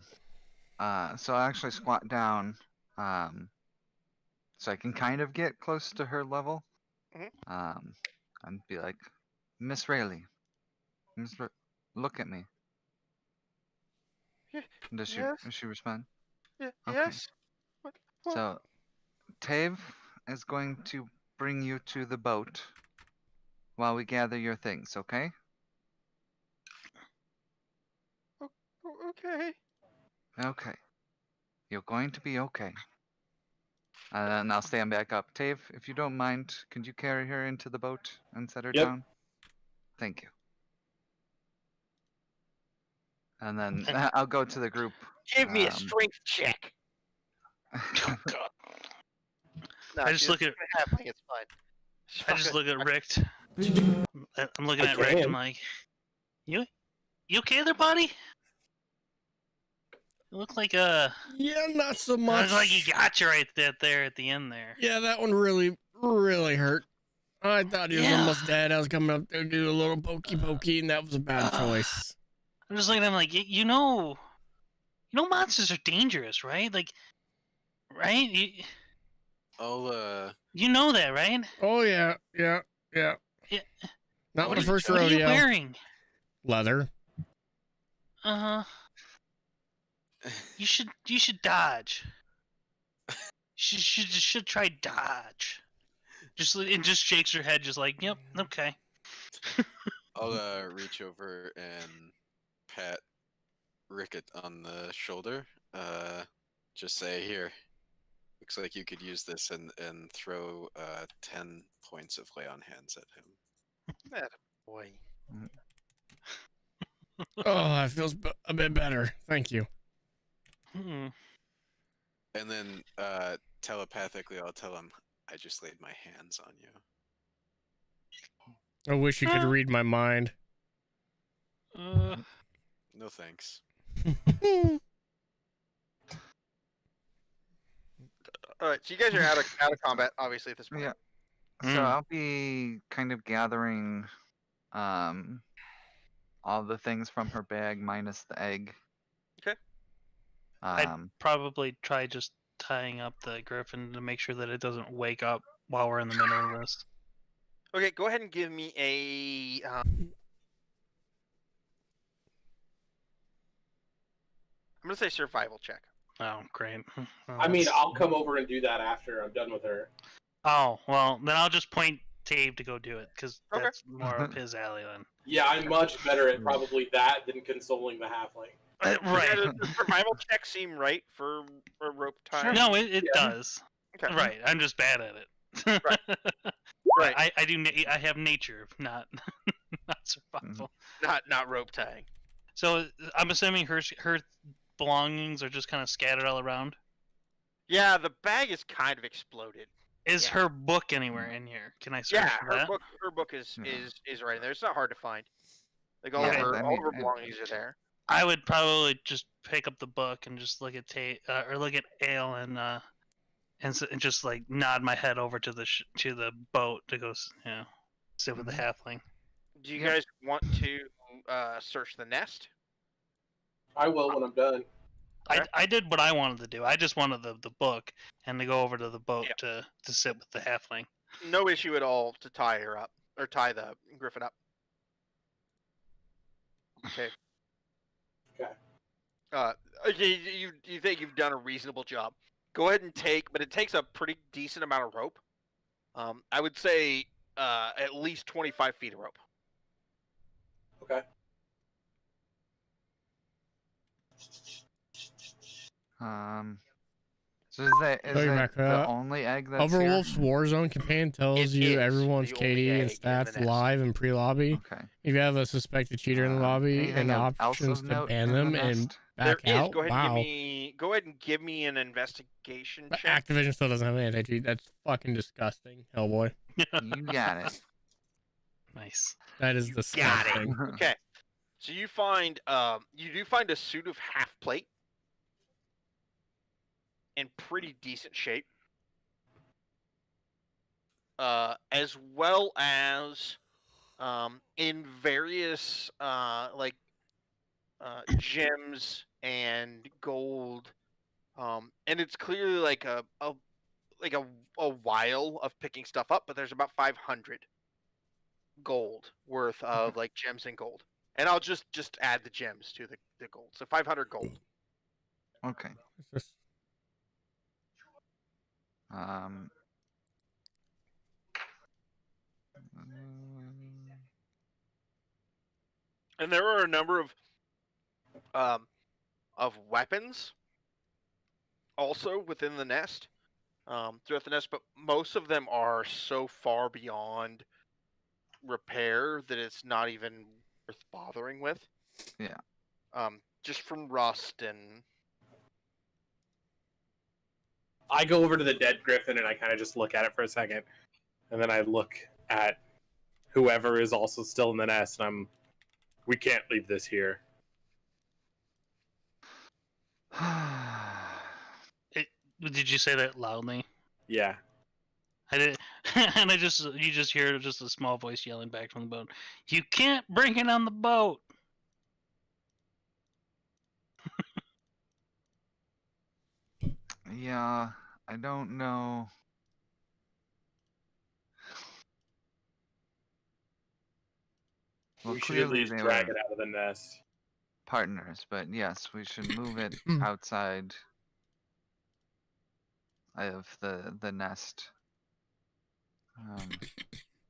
So I actually squat down, so I can kind of get close to her level. And be like, Miss Rayleigh, look at me. Does she respond? Yeah, Okay. yes. What? So, Tave is going to bring you to the boat while we gather your things, okay? Okay. Okay. You're going to be okay. And I'll stand back up. Tave, if you don't mind, could you carry her into the boat and set her down? Thank you. And then I'll go to the group. Give me a strength check. Oh God. No, I just look at. It's fine. I just look at Rick. I'm looking at Rick. I'm like, you okay there, buddy? You look like Yeah, not so much. Looks like he got you right there at the end there. Yeah, that one really hurt. I thought he was almost dead. I was coming up there to do a little pokey, and that was a bad choice. I'm just looking at him like, monsters are dangerous, right? Right? You know that, right? Oh yeah. Not my first rodeo. What are you wearing? Leather. You should dodge. You should try dodge. Just shakes her head, just like, yep, okay. I'll reach over and pat Rickett on the shoulder. Just say, here, looks like you could use this, and throw 10 points of lay on hands at him. That boy. Oh, that feels a bit better. Thank you. Hmm. And then telepathically, I'll tell him, I just laid my hands on you. I wish you could read my mind. No thanks. All right, so you guys are out of combat, obviously at this point. Yeah. So I'll be kind of gathering all the things from her bag minus the egg. Okay. I'd probably try just tying up the griffin to make sure that it doesn't wake up while we're in the middle of this. Okay, go ahead and give me a. I'm gonna say survival check. Oh, great. Well, I mean, that's- I'll come over and do that after I'm done with her. Oh, well, then I'll just point Dave to go do it, because Okay. that's more up his alley then. Yeah, I'm much better at probably that than consoling the halfling. Right. Does the survival check seem right for rope tying? No, it Yeah. does. Okay. Right, I'm just bad at it. Right. I have nature, not not survival. Not rope tying. So I'm assuming her belongings are just kind of scattered all around. Yeah, the bag is kind of exploded. Is Yeah. her book anywhere in here? Can I search Yeah, for her that? book is Yeah. is right in there. It's not hard to find. Like all Yeah, of her I all mean, of her belongings are there. I would probably just pick up the book and just look at or look at Ale and just like nod my head over to the boat to go, sit with the halfling. Do you Yep. guys want to search the nest? I will when I'm done. Okay. I did what I wanted to do. I just wanted the book and to go over to the boat Yeah. to sit with the halfling. No issue at all to tie her up or tie the griffin up. Okay. Okay. You think you've done a reasonable job? Go ahead and but it takes a pretty decent amount of rope. I would say at least 25 feet of rope. Okay. So is that the only egg that's here? Overwolf's Warzone companion tells It you is everyone's the only KD and egg in the stats nest. live and pre-lobby. Okay. If you have a suspected cheater in the lobby Anything and else options of to note ban in the them and nest? There back is. out. Go ahead Wow. and give me an investigation But check. Activision still doesn't have an anti-cheat. That's fucking disgusting, Hellboy. You got it. Nice. That is Got disgusting. it. Okay. So you do find a suit of half plate in pretty decent shape. As well as in various gems and gold. And it's clearly like a while of picking stuff up, but there's about 500 gold worth of like gems and gold. And I'll just add the gems to the gold. So 500 gold. Okay. It's just And there are a number of weapons also within the nest, throughout the nest, but most of them are so far beyond repair that it's not even worth bothering with. Yeah. Just from rust and. I go over to the dead griffin and I kind of just look at it for a second, and then I look at whoever is also still in the nest, and we can't leave this here. Did you say that loudly? Yeah. I did, and you just hear just a small voice yelling back from the boat. You can't bring it on the boat. Yeah, I don't know. Well, We should at clearly least they drag were it out of the nest. partners, but yes, we should move it outside of the nest.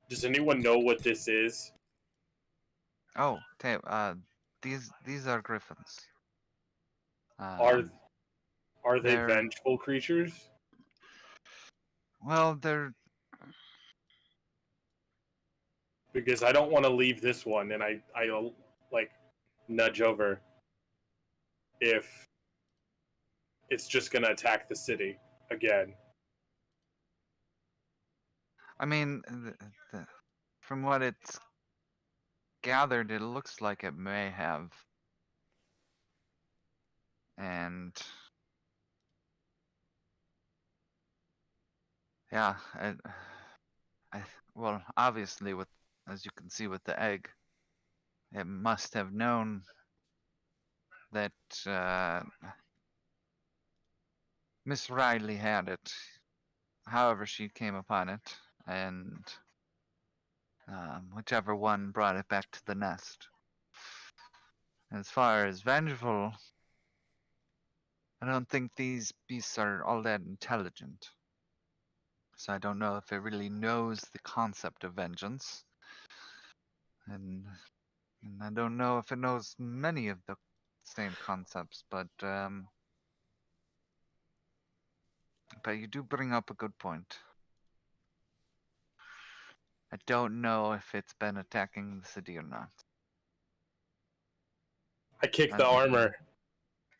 Does anyone know what this is? Oh, these are griffins. Are they they're- vengeful creatures? Well, they're Because I don't want to leave this one, and I like nudge over if it's just gonna attack the city again. I mean, from what it's gathered, it looks like it may have. And yeah, well, obviously, as you can see with the egg, it must have known that Miss Riley had it. However, she came upon it, and whichever one brought it back to the nest. As far as vengeful, I don't think these beasts are all that intelligent. So I don't know if it really knows the concept of vengeance. And I don't know if it knows many of the same concepts, but you do bring up a good point. I don't know if it's been attacking the city or not. I kick the armor.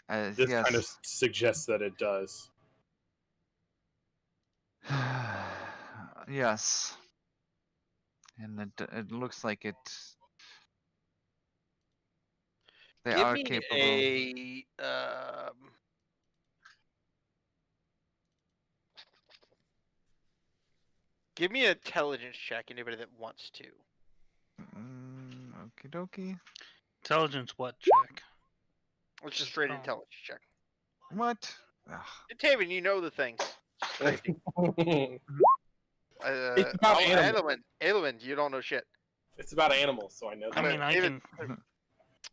This Yes. kind of suggests that it does. Yes. And it looks like it. They Give are me capable. Give me an intelligence check, anybody that wants to. Okie dokie. Intelligence what check? It's just straight Oh. intelligence check. What? Taven, you know the things. It's crazy. It's about animals. Aylwin, you don't know shit. It's about animals, so I know that. I mean, I can.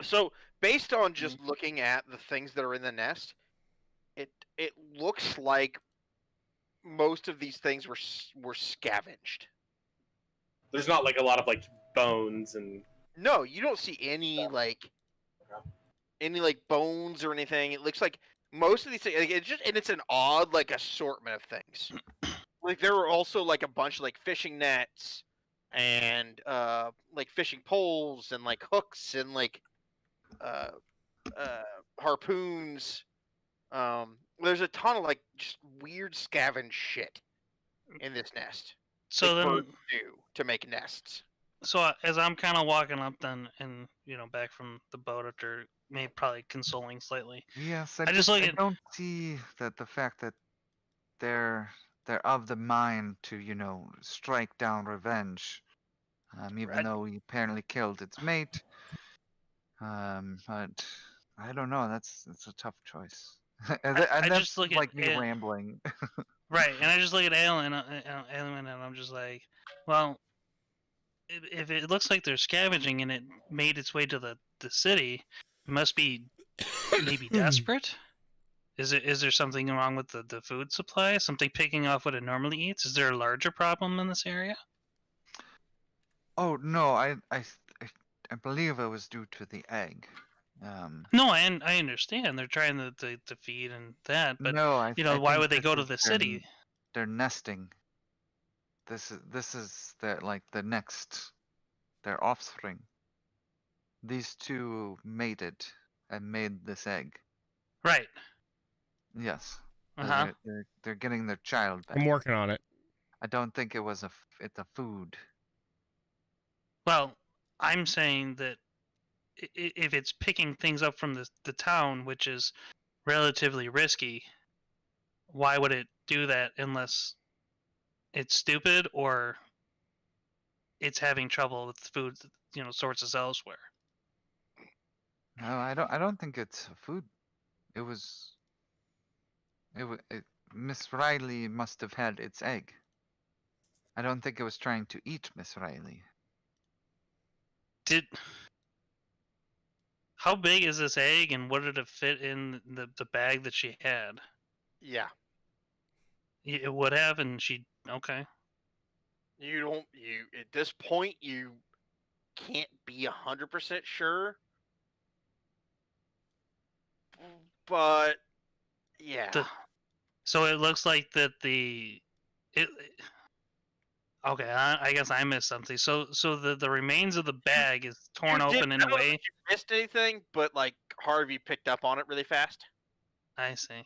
So, based on just looking at the things that are in the nest, it looks like most of these things were scavenged. There's not like a lot of like bones and. No, you don't see any bones or anything. It looks like most of these things. Like, it's an odd like assortment of things. Like there were also like a bunch of like fishing nets and like fishing poles and like hooks and like harpoons. There's a ton of like just weird scavenged shit in this nest. So like then, birds do to make nests. So as I'm kind of walking up then, and back from the boat after maybe probably consoling slightly. Yes, I just look at. don't see that the fact that they're of the mind to strike down revenge, even though he apparently killed its mate. But I don't know. That's a tough choice. I just look like at me rambling. Right, and I just look at Alan, and I'm just like, well, if it looks like they're scavenging and it made its way to the city, it must be maybe desperate. Is there something wrong with the food supply? Something picking off what it normally eats? Is there a larger problem in this area? Oh no, I believe it was due to the egg. No, I understand they're trying to feed and that, but no, why would they go to the city? They're nesting. This is their offspring. These two mated and made this egg. Right. Yes. Uh-huh. They're getting their child back. I'm working on it. I don't think it's a food. Well, I'm saying that if it's picking things up from the town, which is relatively risky, why would it do that unless it's stupid or it's having trouble with food, sources elsewhere? No, I don't think it's food. Miss Riley must have had its egg. I don't think it was trying to eat Miss Riley. How big is this egg, and what did it fit in the bag that she had? Yeah. It would have, and okay. You at this point you can't be 100% sure, but yeah. So it looks like that okay, I guess I missed something. So the remains of the bag is torn open in a way. You missed anything, but like Harvey picked up on it really fast. I see.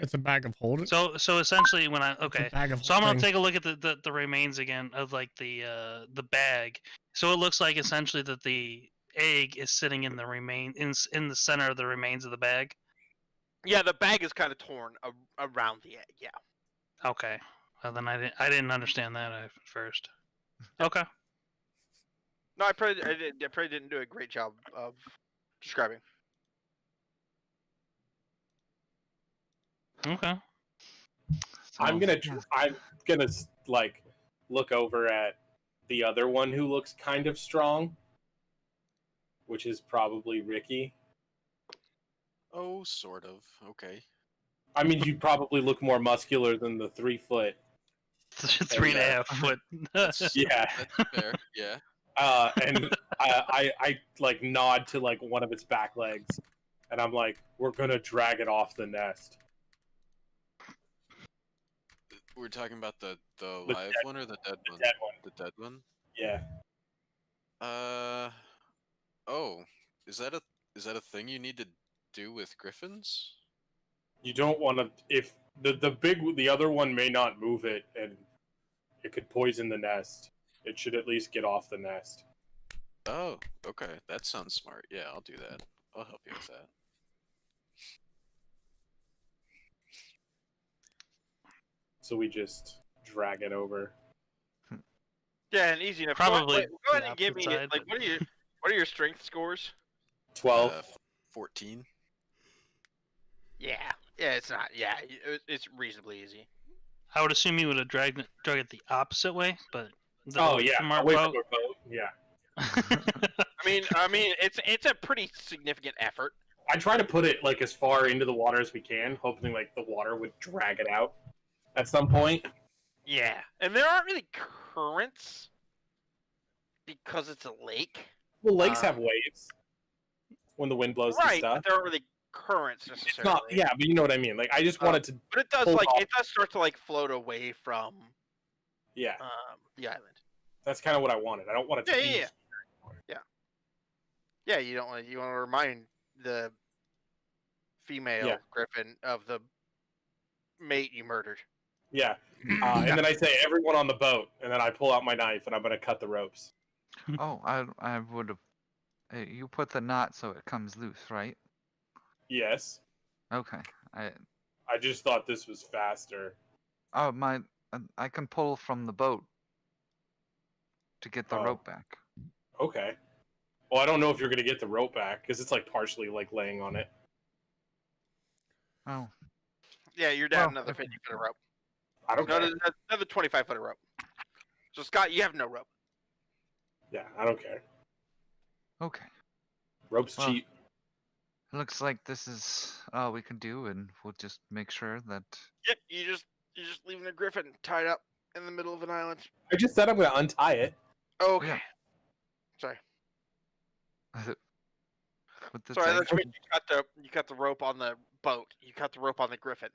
It's a bag of holding. So essentially, so I'm gonna take a look at the remains again of like the bag. So it looks like essentially that the egg is sitting in the center of the remains of the bag. Yeah, the bag is kind of torn around the egg. Yeah. Okay. Well, then I didn't understand that at first. Okay. No, I probably didn't do a great job of describing. Okay. I'm gonna like look over at the other one who looks kind of strong, which is probably Ricky. Oh, sort of. Okay. I mean, you'd probably look more muscular than the 3 foot. 3.5 foot. Yeah. That's fair. Yeah. And I like nod to like one of its back legs, and I'm like, "We're gonna drag it off the nest." We're talking about the live dead one or the dead one? Dead one. The dead one. Yeah. Oh, is that a thing you need to do with griffins? You don't want to. If the other one may not move it, and it could poison the nest. It should at least get off the nest. Oh, okay. That sounds smart. Yeah, I'll do that. I'll help you with that. So we just drag it over. Yeah, and easy enough. Probably Go ahead the and give me opposite side, like but- what are your strength scores? 12. 14. Yeah, it's not. Yeah, it's reasonably easy. I would assume you would have drug it the opposite way, but Oh yeah, from our away boat. from our boat. Yeah. I mean, it's a pretty significant effort. I try to put it like as far into the water as we can, hoping like the water would drag it out at some point. Yeah, and there aren't really currents because it's a lake. Well, lakes have waves when the wind blows the Right, stuff. but there aren't really currents It's necessarily. not, yeah, but you know what I mean. Like I just wanted to. But it does pull off- it does start to like float away from Yeah, the island. that's kind of what I wanted. I don't want it to. Yeah. Yeah, you want to remind the female griffin of the mate you murdered. Yeah. And then I say everyone on the boat, and then I pull out my knife and I'm gonna cut the ropes. Oh, I would have. You put the knot so it comes loose, right? Yes. Okay. I just thought this was faster. Oh, I can pull from the boat to get the Oh. rope back. Okay. Well, I don't know if you're gonna get the rope back because it's like partially like laying on it. Oh, Yeah, you're down Well, another 50 foot of rope. I don't care. Another 25 foot of rope. So Scott, you have no rope. Yeah, I don't care. okay. Rope's Well, cheap. It looks like this is all we can do, and we'll just make sure that. Yep, you're just leaving a griffin tied up in the middle of an island. I just said I'm gonna untie it. Oh, okay. Yeah. Sorry. With the Sorry, thing. that's when you cut the rope on the boat. You cut the rope on the griffin.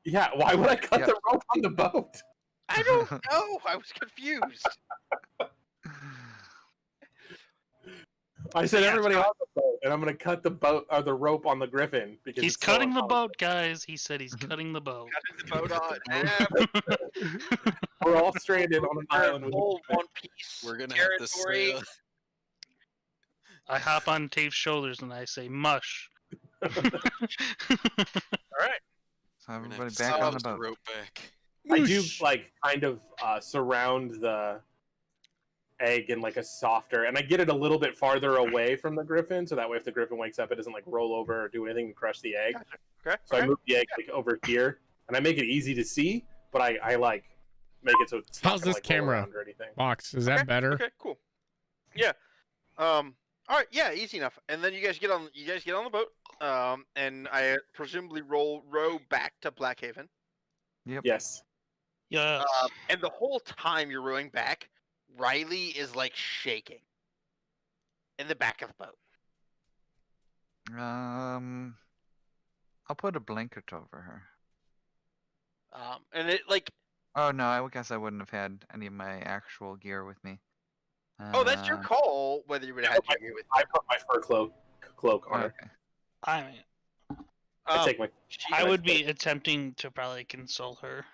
Yeah, why would I cut Yeah. the rope on the boat? I don't know. I was confused. I said Yeah, everybody Scott. on the boat, and I'm gonna cut the boat or the rope on the griffin because He's it's so cutting the uncomfortable. boat, guys. He said he's cutting the boat. Cutting the boat on. Yeah, We're all stranded on an island with full a One Piece We're gonna have to territory. sail. I hop on Tave's shoulders and I say, "Mush." All right. So We're gonna have everybody to back sail on the the boat. rope back. I do Whoosh. like kind of surround the egg in like a softer, and I get it a little bit farther away from the griffin, so that way if the griffin wakes up, it doesn't like roll over or do anything to crush the egg. Okay. So I okay. move the egg like over here, and I make it easy to see, but I like make it so it's not How's gonna, this like, roll camera? around or anything. Box, is that better? Okay. Cool. Yeah. All right. Yeah. Easy enough. And then you guys get on the boat. And I presumably row back to Blackhaven. Yes. Yeah. And the whole time you're rowing back, Riley is like shaking in the back of the boat. I'll put a blanket over her. And it like, Oh no, I guess I wouldn't have had any of my actual gear with me. oh, that's your call whether you would have had your gear with I put my fur cloak on her. Okay. I mean, I take my. I would be attempting to probably console her.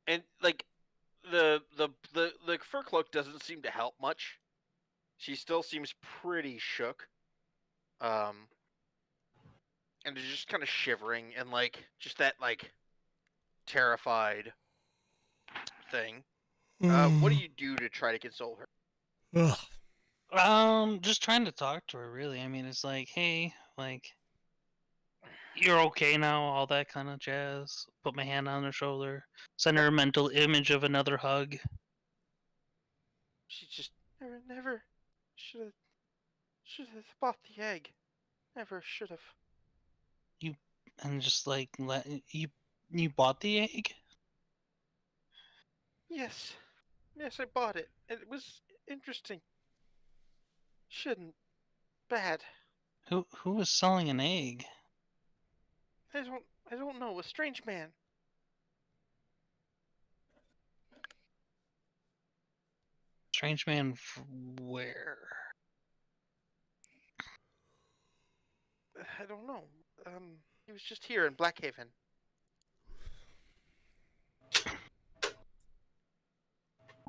and like the fur cloak doesn't seem to help much. She still seems pretty shook. And is just kind of shivering and like just that like terrified thing. What do you do to try to console her? Ugh. Just trying to talk to her. Really, I mean, it's like, hey, like, you're okay now, all that kind of jazz. Put my hand on her shoulder, send her a mental image of another hug. She just never should have bought the egg. Never should have. and just like you bought the egg? Yes. Yes, I bought it. It was interesting. Shouldn't. Bad. Who was selling an egg? I don't know. A strange man. Strange man where? I don't know. He was just here in Blackhaven.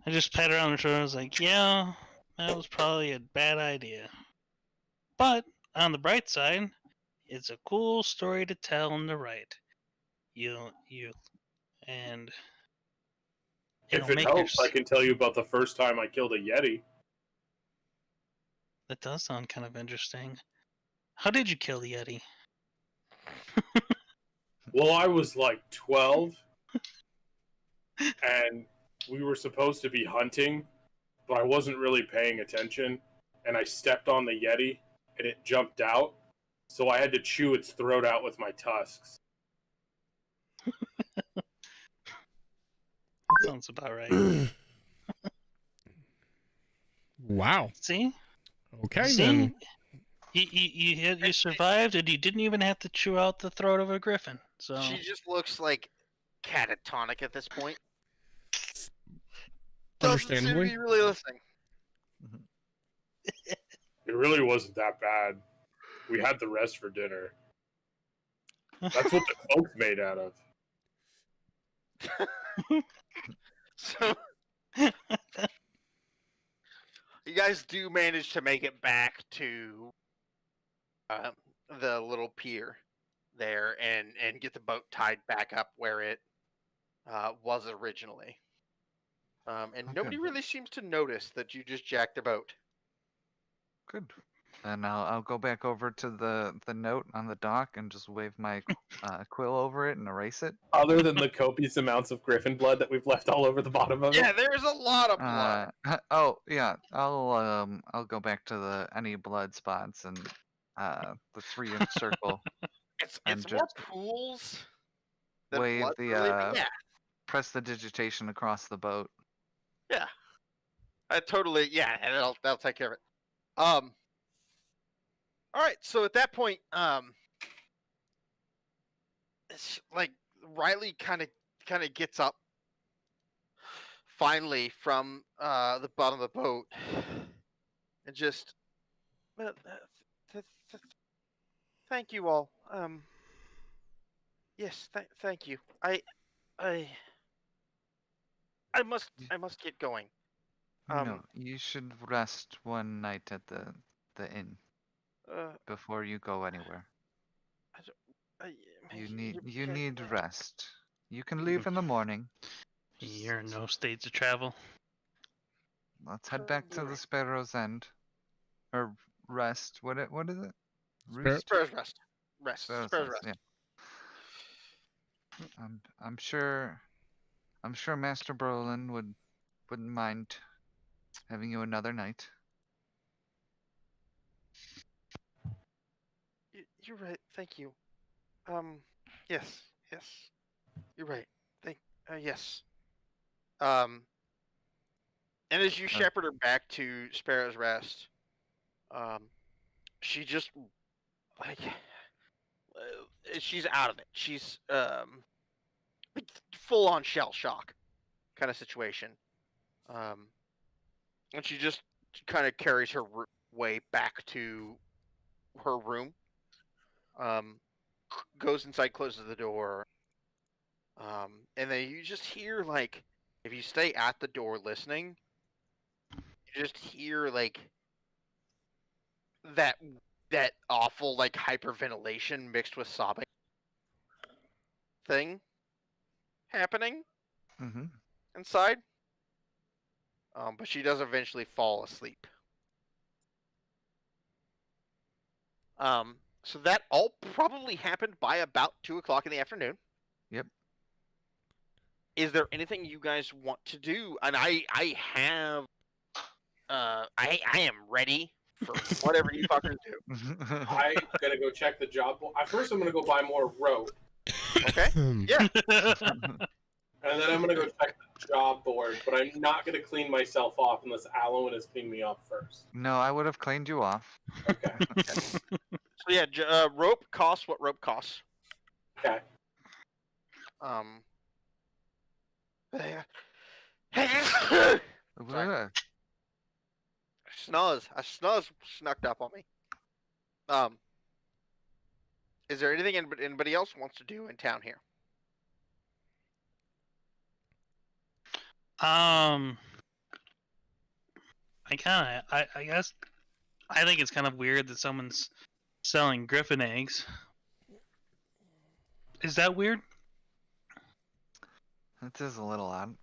I just pat her on the shoulder. I was like, yeah, that was probably a bad idea. But on the bright side, it's a cool story to tell and to write. And If it helps, I can tell you about the first time I killed a Yeti. That does sound kind of interesting. How did you kill the Yeti? Well, I was like 12, and we were supposed to be hunting, but I wasn't really paying attention, and I stepped on the Yeti, and it jumped out, so I had to chew its throat out with my tusks. That sounds about right. Wow. See? Okay, See? then. You survived, and you didn't even have to chew out the throat of a griffin. So She just looks like catatonic at this point. Doesn't seem to Understandably. be really listening. It really wasn't that bad. We had the rest for dinner. That's what the cloak's made out of. So you guys do manage to make it back to the little pier there and get the boat tied back up where it was originally. And nobody really seems to notice that you just jacked a boat. Good. And I'll go back over to the note on the dock and just wave my quill over it and erase it. Other than the copious amounts of griffin blood that we've left all over the bottom of it. Yeah, there's a lot of blood. Oh yeah, I'll go back to any blood spots and the 3-inch circle. It's and more just pools than wave blood, the really, but yeah. press the digitation across the boat. Yeah. Totally, yeah, and that'll take care of it. All right, so at that point, it's like Riley kind of gets up finally from the bottom of the boat and just thank you all. Yes, thank you. I must get going. No, you should rest one night at the inn before you go anywhere. You need rest. You can leave in the morning. You're in no state to travel. Let's head back to the Sparrow's End, or rest. What is it? Sparrow's Rest. Sparrow's Rest. Yeah. I'm sure Master Brolin wouldn't mind having you another night. You're right. Thank you. Yes. You're right. Yes. And as you shepherd her back to Sparrow's Rest, she just she's out of it. She's full on shell shock kind of situation. And she just kind of carries her way back to her room. Goes inside, closes the door. And then you just hear, like, if you stay at the door listening, you just hear, like, that awful, like, hyperventilation mixed with sobbing thing happening inside. But she does eventually fall asleep. So that all probably happened by about 2 o'clock in the afternoon. Yep. Is there anything you guys want to do? And I am ready for whatever you fuckers do. I'm gonna go check the job board. First, I'm gonna go buy more rope, Okay. Yeah. and then I'm gonna go check the job board. But I'm not gonna clean myself off unless Alwyn has cleaned me off first. No, I would have cleaned you off. Okay. So yeah, rope costs what rope costs. Okay. Yeah. Ugh. A snuzz snuck up on me. Is there anything anybody else wants to do in town here? I guess I think it's kind of weird that someone's selling griffin eggs. Is that weird? That is a little odd.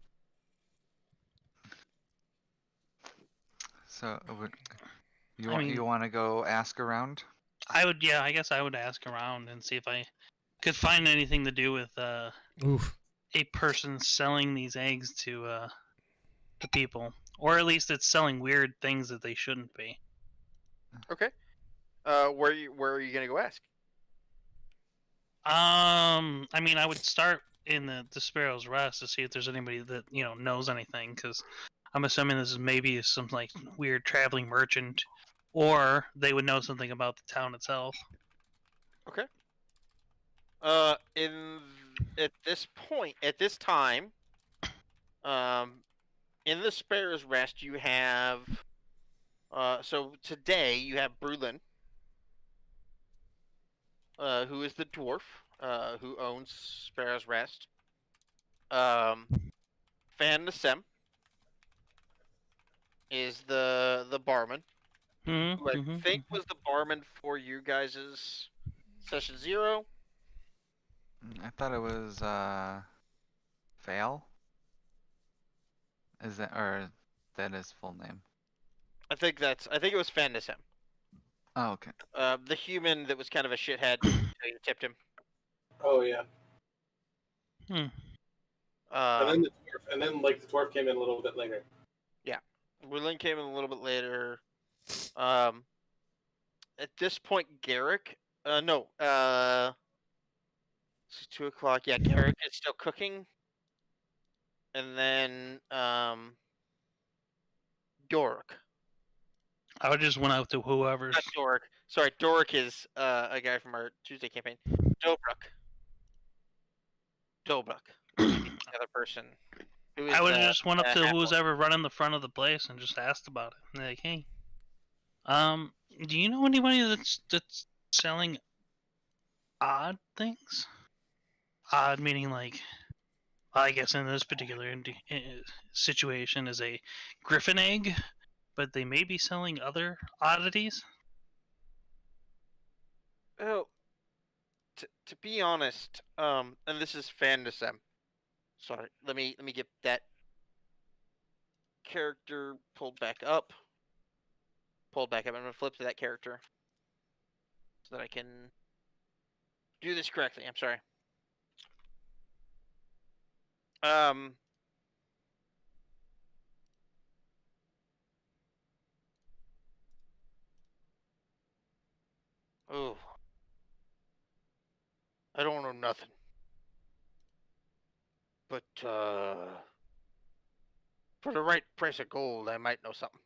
So, you want to go ask around? I guess I would ask around and see if I could find anything to do with Oof. a person selling these eggs to people, or at least it's selling weird things that they shouldn't be. Okay. Where are you gonna go ask? I mean, I would start in the Sparrow's Rest to see if there's anybody that knows anything, because I'm assuming this is maybe some like weird traveling merchant, or they would know something about the town itself. Okay. At this time, in the Sparrow's Rest, you have, so today you have Brulin, who is the dwarf, who owns Sparrow's Rest. Fan Nasem is the barman, who I think was the barman for you guys' session 0. I thought it was Fail. Is that his full name? I think it was Fan Nasem. Oh, okay. The human that was kind of a shithead until you tipped him. Oh yeah. Hmm. And then the dwarf came in a little bit later. Yeah, Brulin came in a little bit later. At this point, Garrick. No. It's 2:00. Yeah, Garrick is still cooking. And then Doric. I would just went out to whoever's. Not Doric. Sorry, Doric is a guy from our Tuesday campaign. Dobruck. The other person. Who is, I would have just went up to half-orc. who's ever running the front of the place and just asked about it. And they're like, hey, do you know anybody that's selling odd things? Odd meaning like, I guess in this particular situation is a griffin egg, but they may be selling other oddities. Oh, to be honest, and this is Fandisem. Sorry, let me get that character pulled back up. I'm gonna flip to that character so that I can do this correctly. I'm sorry. Oh. I don't know nothing. But, for the right price of gold, I might know something.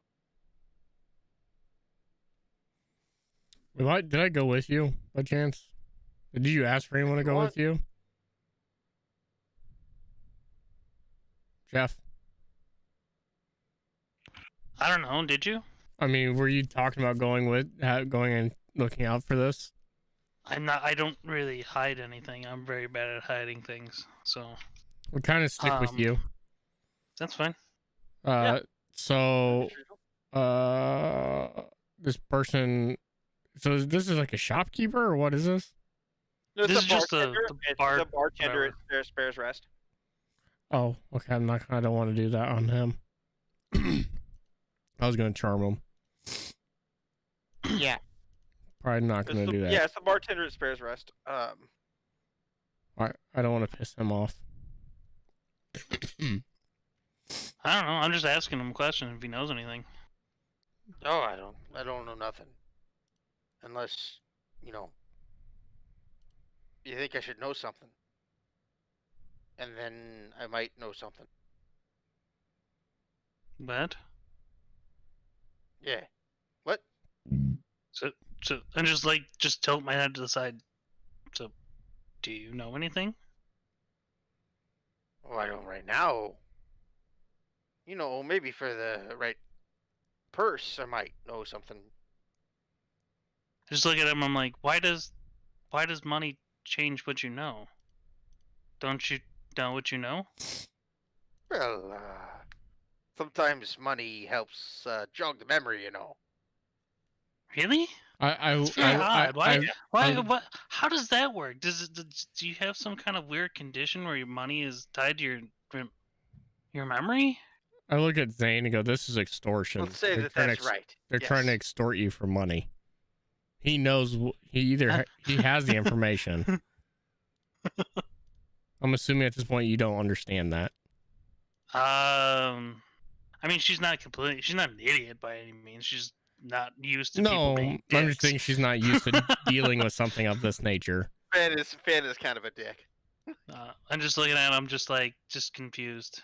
Did I go with you by chance? Did you ask for anyone to go with you? Jeff? I don't know. Did you? I mean, were you talking about going and looking out for this? I'm not. I don't really hide anything. I'm very bad at hiding things. So We'll kind of stick with you. that's fine. So, this person. So this is like a shopkeeper, or what is this? No, This is just the bar- bartender whatever. at Sparrow's Rest. Oh, okay. I don't want to do that on him. I was gonna charm him. Yeah. Probably not gonna do that. Yeah, it's the bartender at Sparrow's Rest. I don't want to piss him off. I don't know. I'm just asking him a question if he knows anything. Oh, I don't know nothing. Unless, you know, you think I should know something. And then I might know something. What? Yeah. What? So and just tilt my head to the side. So, do you know anything? Oh, I don't right now. You know, maybe for the right purse, I might know something. I just look at him. I'm like, why does money change what you know? Don't you know what you know? Well, sometimes money helps jog the memory, you know. Really? It's very odd. Why? How does that work? Do you have some kind of weird condition where your money is tied to your memory? I look at Zane and go, "This is extortion. Let's say that's right. They're trying to extort you for money." He knows. He has the information. I'm assuming at this point you don't understand that. I mean, she's not an idiot by any means. She's not used to people being dicks. I'm just thinking she's not used to dealing with something of this nature. Fan is kind of a dick. I'm just looking at him, just confused.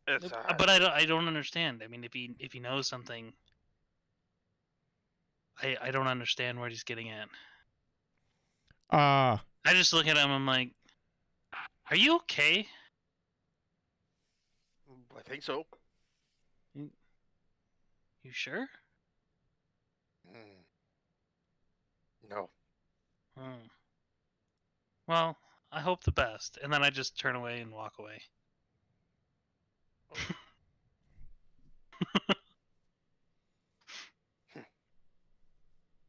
But I don't understand. I mean, if he knows something, I don't understand what he's getting at. I just look at him. I'm like, are you okay? I think so. You sure? No. Well, I hope the best. And then I just turn away and walk away.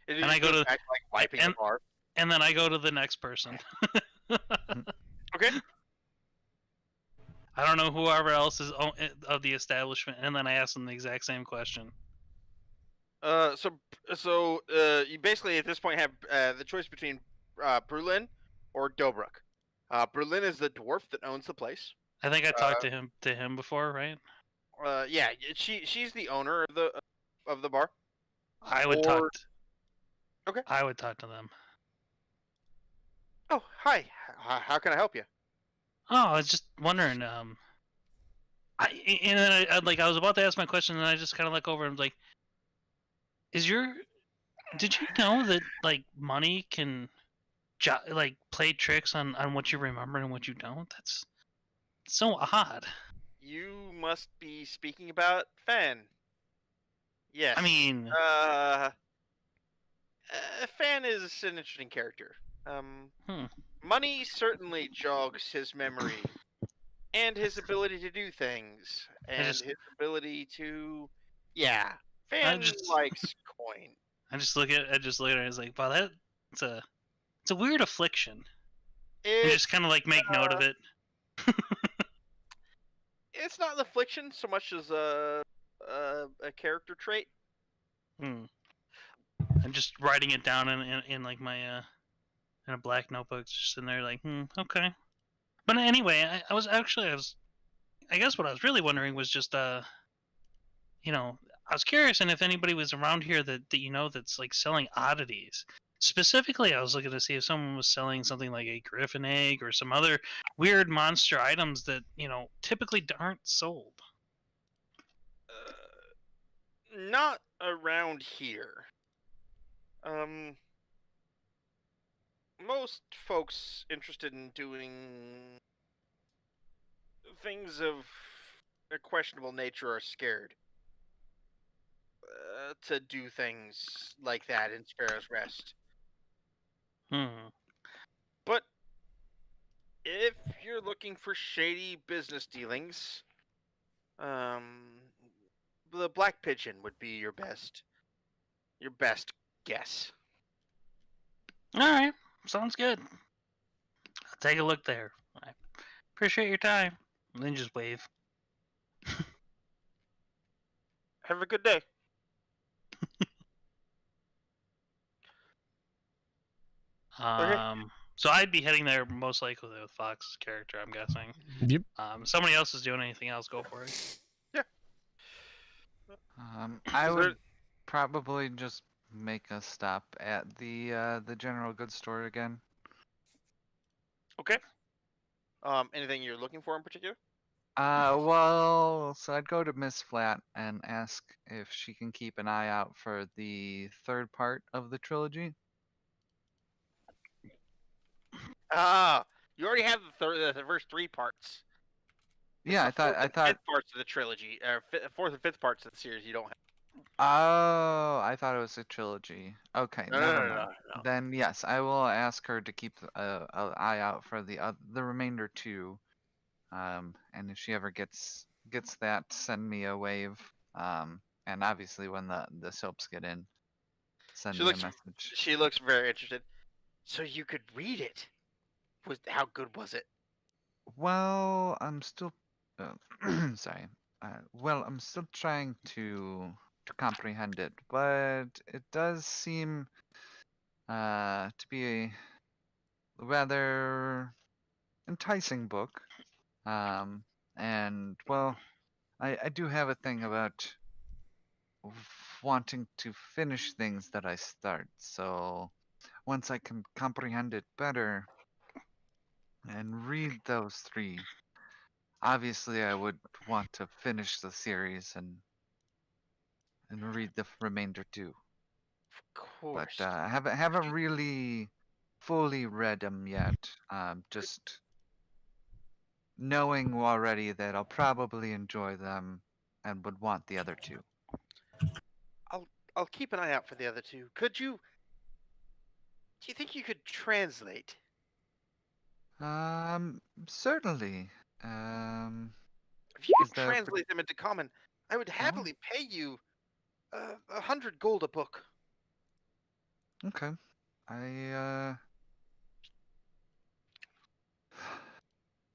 And I go to back, like wiping the bar. And then I go to the next person. Okay. I don't know whoever else is of the establishment, and then I ask them the exact same question. So you basically at this point have the choice between Berlin or Dobruk. Berlin is the dwarf that owns the place. I think I talked to him before, right? Yeah, she's the owner of the bar. I would talk. Okay. I would talk to them. Oh, hi. How can I help you? Oh, I was just wondering. I was about to ask my question, and I just kind of look over and was like, did you know that like money can play tricks on what you remember and what you don't? That's so odd. You must be speaking about Fan. Yes. I mean, Fan is an interesting character. Money certainly jogs his memory and his ability to do things and his ability to, yeah. Fan likes coin. I just look at it and it's like, wow, it's a weird affliction. And just kind of like make note of it. It's not an affliction so much as a character trait. I'm just writing it down in like my in a black notebook, just in there like, okay. But anyway, I guess what I was really wondering was just I was curious, and if anybody was around here that that's like selling oddities. Specifically, I was looking to see if someone was selling something like a griffin egg or some other weird monster items that typically aren't sold. Not around here. Most folks interested in doing things of a questionable nature are scared to do things like that in Sparrow's Rest. But if you're looking for shady business dealings, the Black Pigeon would be your best guess. All right, sounds good. I'll take a look there. I appreciate your time. And then just wave. Have a good day. So I'd be heading there most likely with Fox's character, I'm guessing. Yep. If somebody else is doing anything else, go for it. Yeah. I Is would there- probably just make a stop at the general goods store again. Okay. Anything you're looking for in particular? Well, so I'd go to Miss Flat and ask if she can keep an eye out for the third part of the trilogy. Ah, you already have the first 3 parts. It's Yeah, the I thought fourth and fifth parts of the trilogy, or fourth and fifth parts of the series you don't have. Oh, I thought it was a trilogy. Okay, No, never no, no, mind. no. Then yes, I will ask her to keep a eye out for the remainder 2. And if she ever gets that, send me a wave. And obviously when the soaps get in, send She me a looks message. she looks very interested. So you could read it. How good was it? Well, I'm still sorry. Well, I'm still trying to comprehend it, but it does seem to be a rather enticing book. And well, I do have a thing about wanting to finish things that I start. So once I can comprehend it better and read those 3, obviously I would want to finish the series and read the remainder too. Of But course. I haven't really fully read them yet. Just knowing already that I'll probably enjoy them and would want the other 2. I'll keep an eye out for the other 2. Could you? Do you think you could translate? Certainly. Um, If you is could there a translate them into common, I would Oh, happily pay you 100 gold a book. okay. I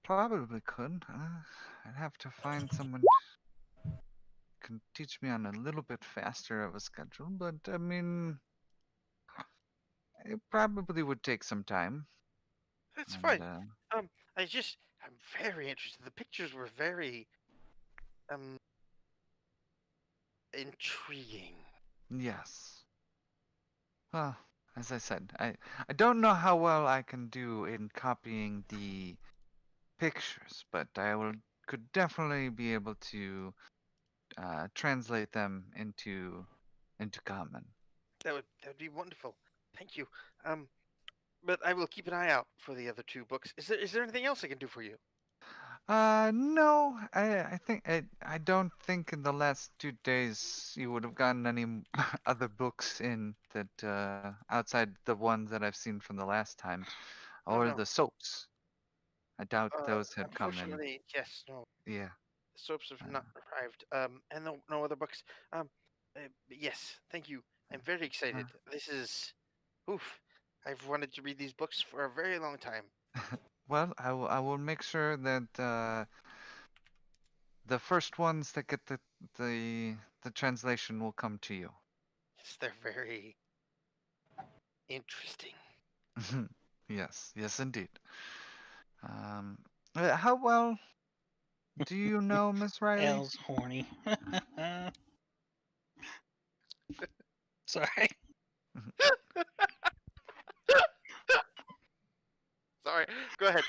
probably could. I'd have to find someone who can teach me on a little bit faster of a schedule, but I mean, it probably would take some time. That's And fine. I'm very interested. The pictures were very intriguing. yes. Well, as I said, I don't know how well I can do in copying the pictures, but could definitely be able to translate them into common. That would be wonderful. Thank you. But I will keep an eye out for the other 2 books. Is there anything else I can do for you? No, I don't think in the last 2 days you would have gotten any other books in that outside the ones that I've seen from the last time, Oh, or no. the soaps. I doubt those had come in. Unfortunately, yes, no. Yeah. The soaps have not arrived. And no other books. But yes, thank you. I'm very excited. This is, oof. I've wanted to read these books for a very long time. Well, I will make sure that the first ones that get the translation will come to you. Yes, they're very interesting. Yes, indeed. How well do you know Miss Riley? Al's horny. Sorry. Sorry. Go ahead.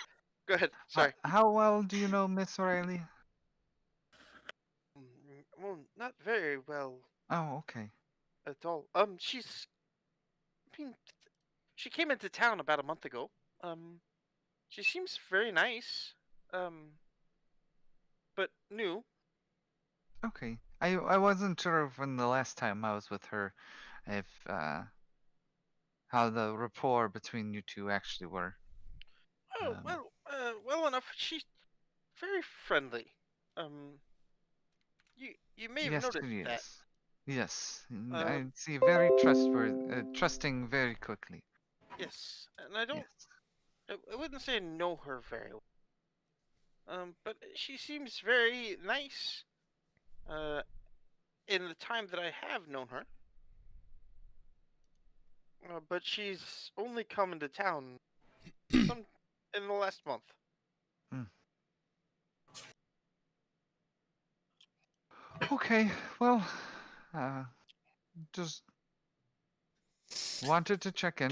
Go ahead. Sorry. How well do you know Miss Riley? Well, not very well Oh, okay. at all. She's. I mean, she came into town about a month ago. She seems very nice. But new. Okay. I wasn't sure of when the last time I was with her, if how the rapport between you two actually were. Oh well enough. She's very friendly. You may have Yes, noticed she that. is. Yes, Uh, I see. Very trustworthy, trusting very quickly. Yes, and I don't. Yes. I wouldn't say I know her very well. But she seems very nice. In the time that I have known her. But she's only come into town some in the last month. Okay. Well, Just wanted to check in.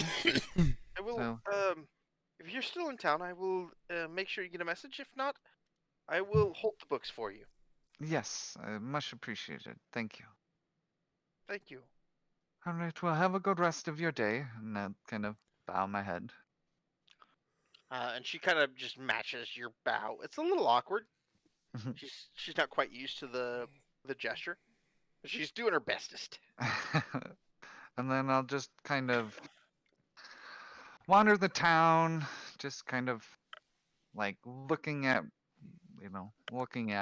I will. So. If you're still in town, I will make sure you get a message. If not, I will hold the books for you. Yes, much appreciated. Thank you. Thank you. All right. Well, have a good rest of your day. And I kind of bow my head. And she kind of just matches your bow. It's a little awkward. She's not quite used to the gesture, but she's doing her bestest. And then I'll just kind of wander the town, just kind of like looking at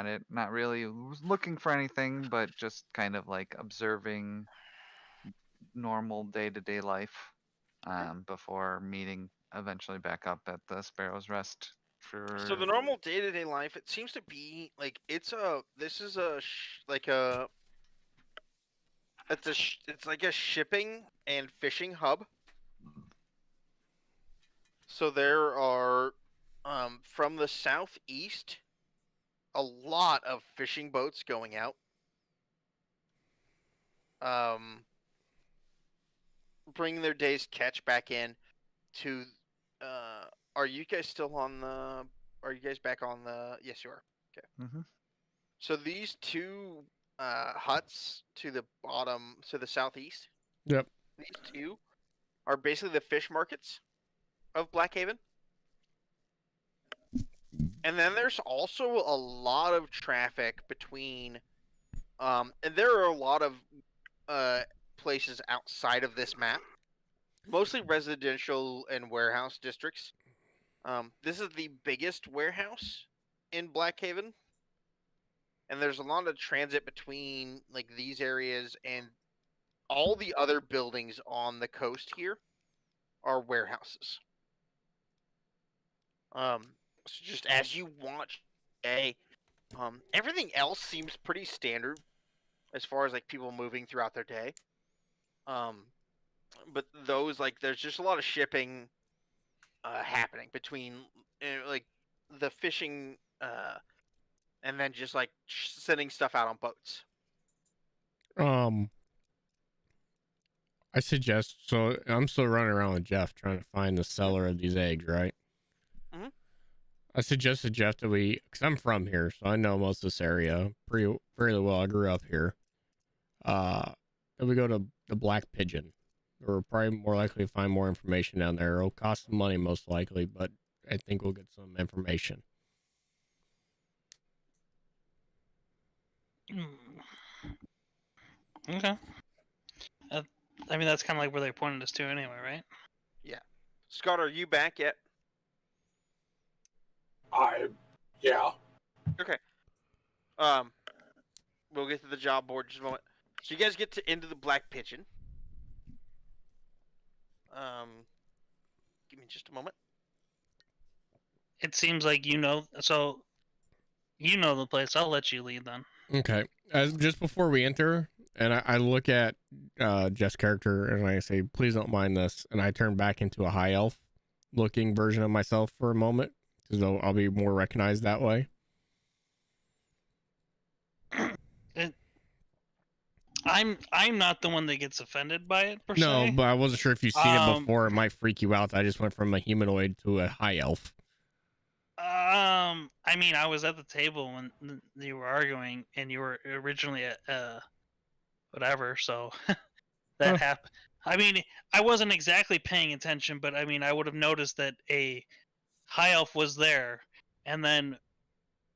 it, not really looking for anything, but just kind of like observing normal day-to-day life before meeting eventually back up at the Sparrow's Rest. So the normal day-to-day life, it seems to be like it's like a shipping and fishing hub. So there are from the southeast a lot of fishing boats going out. Bringing their day's catch back in to are you guys still on the are you guys back on the yes you are. Okay. Mm-hmm. So these two huts to the bottom to the southeast. Yep. These two are basically the fish markets of Blackhaven. And then there's also a lot of traffic between and there are a lot of places outside of this map, mostly residential and warehouse districts. This is the biggest warehouse in Blackhaven, and there's a lot of transit between like these areas, and all the other buildings on the coast here are warehouses. So just as you watch everything else seems pretty standard as far as like people moving throughout their day. But those like there's just a lot of shipping happening between like the fishing and then just like sending stuff out on boats. I suggest, so I'm still running around with Jeff trying to find the seller of these eggs, right? Mm-hmm. I suggested Jeff that because I'm from here, so I know most of this area fairly well. I grew up here. That we go to the Black Pigeon. We're probably more likely to find more information down there. It'll cost some money most likely, but I think we'll get some information. Okay. I mean, that's kind of like where they pointed us to anyway, right? Yeah. Scott, are you back yet? Yeah. Okay. We'll get to the job board in just a moment. So you guys get into the Black Pigeon. Give me just a moment. It seems like so you know the place. I'll let you lead then. Okay. Just before we enter, and I look at Jeff's character and I say, please don't mind this. And I turn back into a high elf looking version of myself for a moment, because I'll be more recognized that way. I'm not the one that gets offended by it per se. No, but I wasn't sure if you've seen it before. It might freak you out. I just went from a humanoid to a high elf. I mean, I was at the table when you were arguing, and you were originally at whatever. So that happened. I mean, I wasn't exactly paying attention, but I mean, I would have noticed that a high elf was there, and then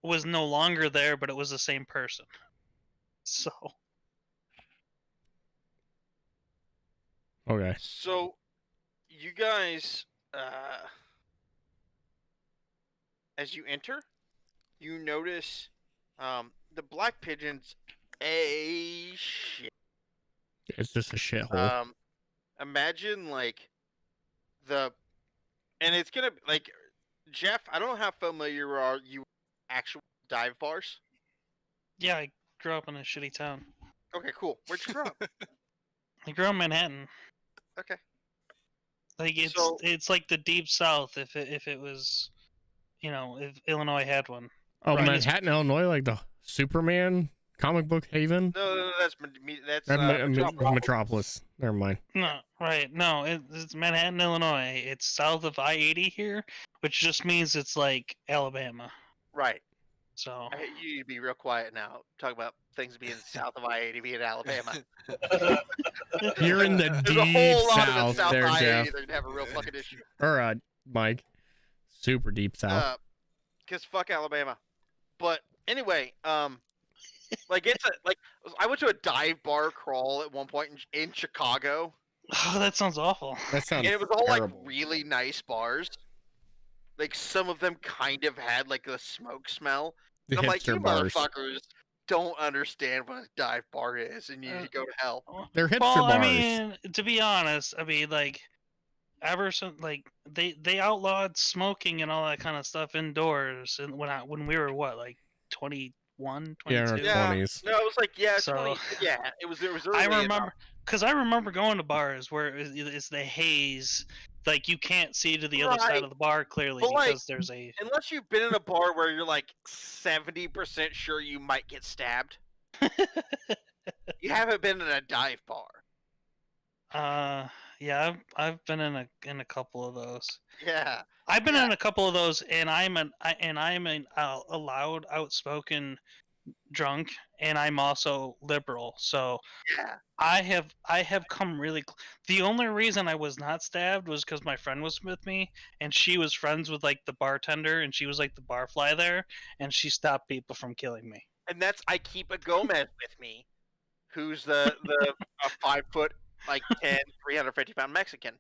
was no longer there, but it was the same person. So. Okay. So, you guys, as you enter, you notice the Black Pigeon's a shit. It's just a shithole. Imagine like and it's gonna like Jeff. I don't know how familiar are you with actual dive bars. Yeah, I grew up in a shitty town. Okay, cool. Where'd you grow up? I grew up in Manhattan. Okay. Like it's like the deep south if it was, if Illinois had one. Oh, right. Manhattan, Illinois, like the Superman Comic Book Haven? No, that's Metropolis. Never mind. No, right. No, it's Manhattan, Illinois. It's south of I-80 here, which just means it's like Alabama. Right. So You need to be real quiet now. Talk about things being south of I-80 being Alabama. You're in the There's a deep whole lot of south the south there, of I-80 Jeff. that have a real fucking issue. Or Mike. Super deep south. Because fuck Alabama. But anyway, like I went to a dive bar crawl at one point in Chicago. oh, that sounds awful. That sounds And it was all terrible. like really nice bars. Like some of them kind of had like the smoke smell. The And I'm like, you hipster bars. motherfuckers don't understand what a dive bar is, and you need to go to hell. They're hipster Well, bars. I mean, to be honest, like ever since like they outlawed smoking and all that kind of stuff indoors, and when we were what, like 21, 22. Yeah, in our Yeah. 20s. No, it was like So- 20, yeah, it was early I enough. remember because I remember going to bars where it's the haze, like you can't see to the other side Right. of the bar clearly But, like, because there's a Unless you've been in a bar where you're like 70% sure you might get stabbed, you haven't been in a dive bar. yeah, I've been in a couple of those. Yeah. I've been Yeah. in a couple of those, and I'm a loud, outspoken drunk, and I'm also liberal. So Yeah. I have come really. The only reason I was not stabbed was because my friend was with me, and she was friends with like the bartender, and she was like the barfly there, and she stopped people from killing me. And I keep a Gomez with me, who's a 5 foot, like 10, 350-pound Mexican.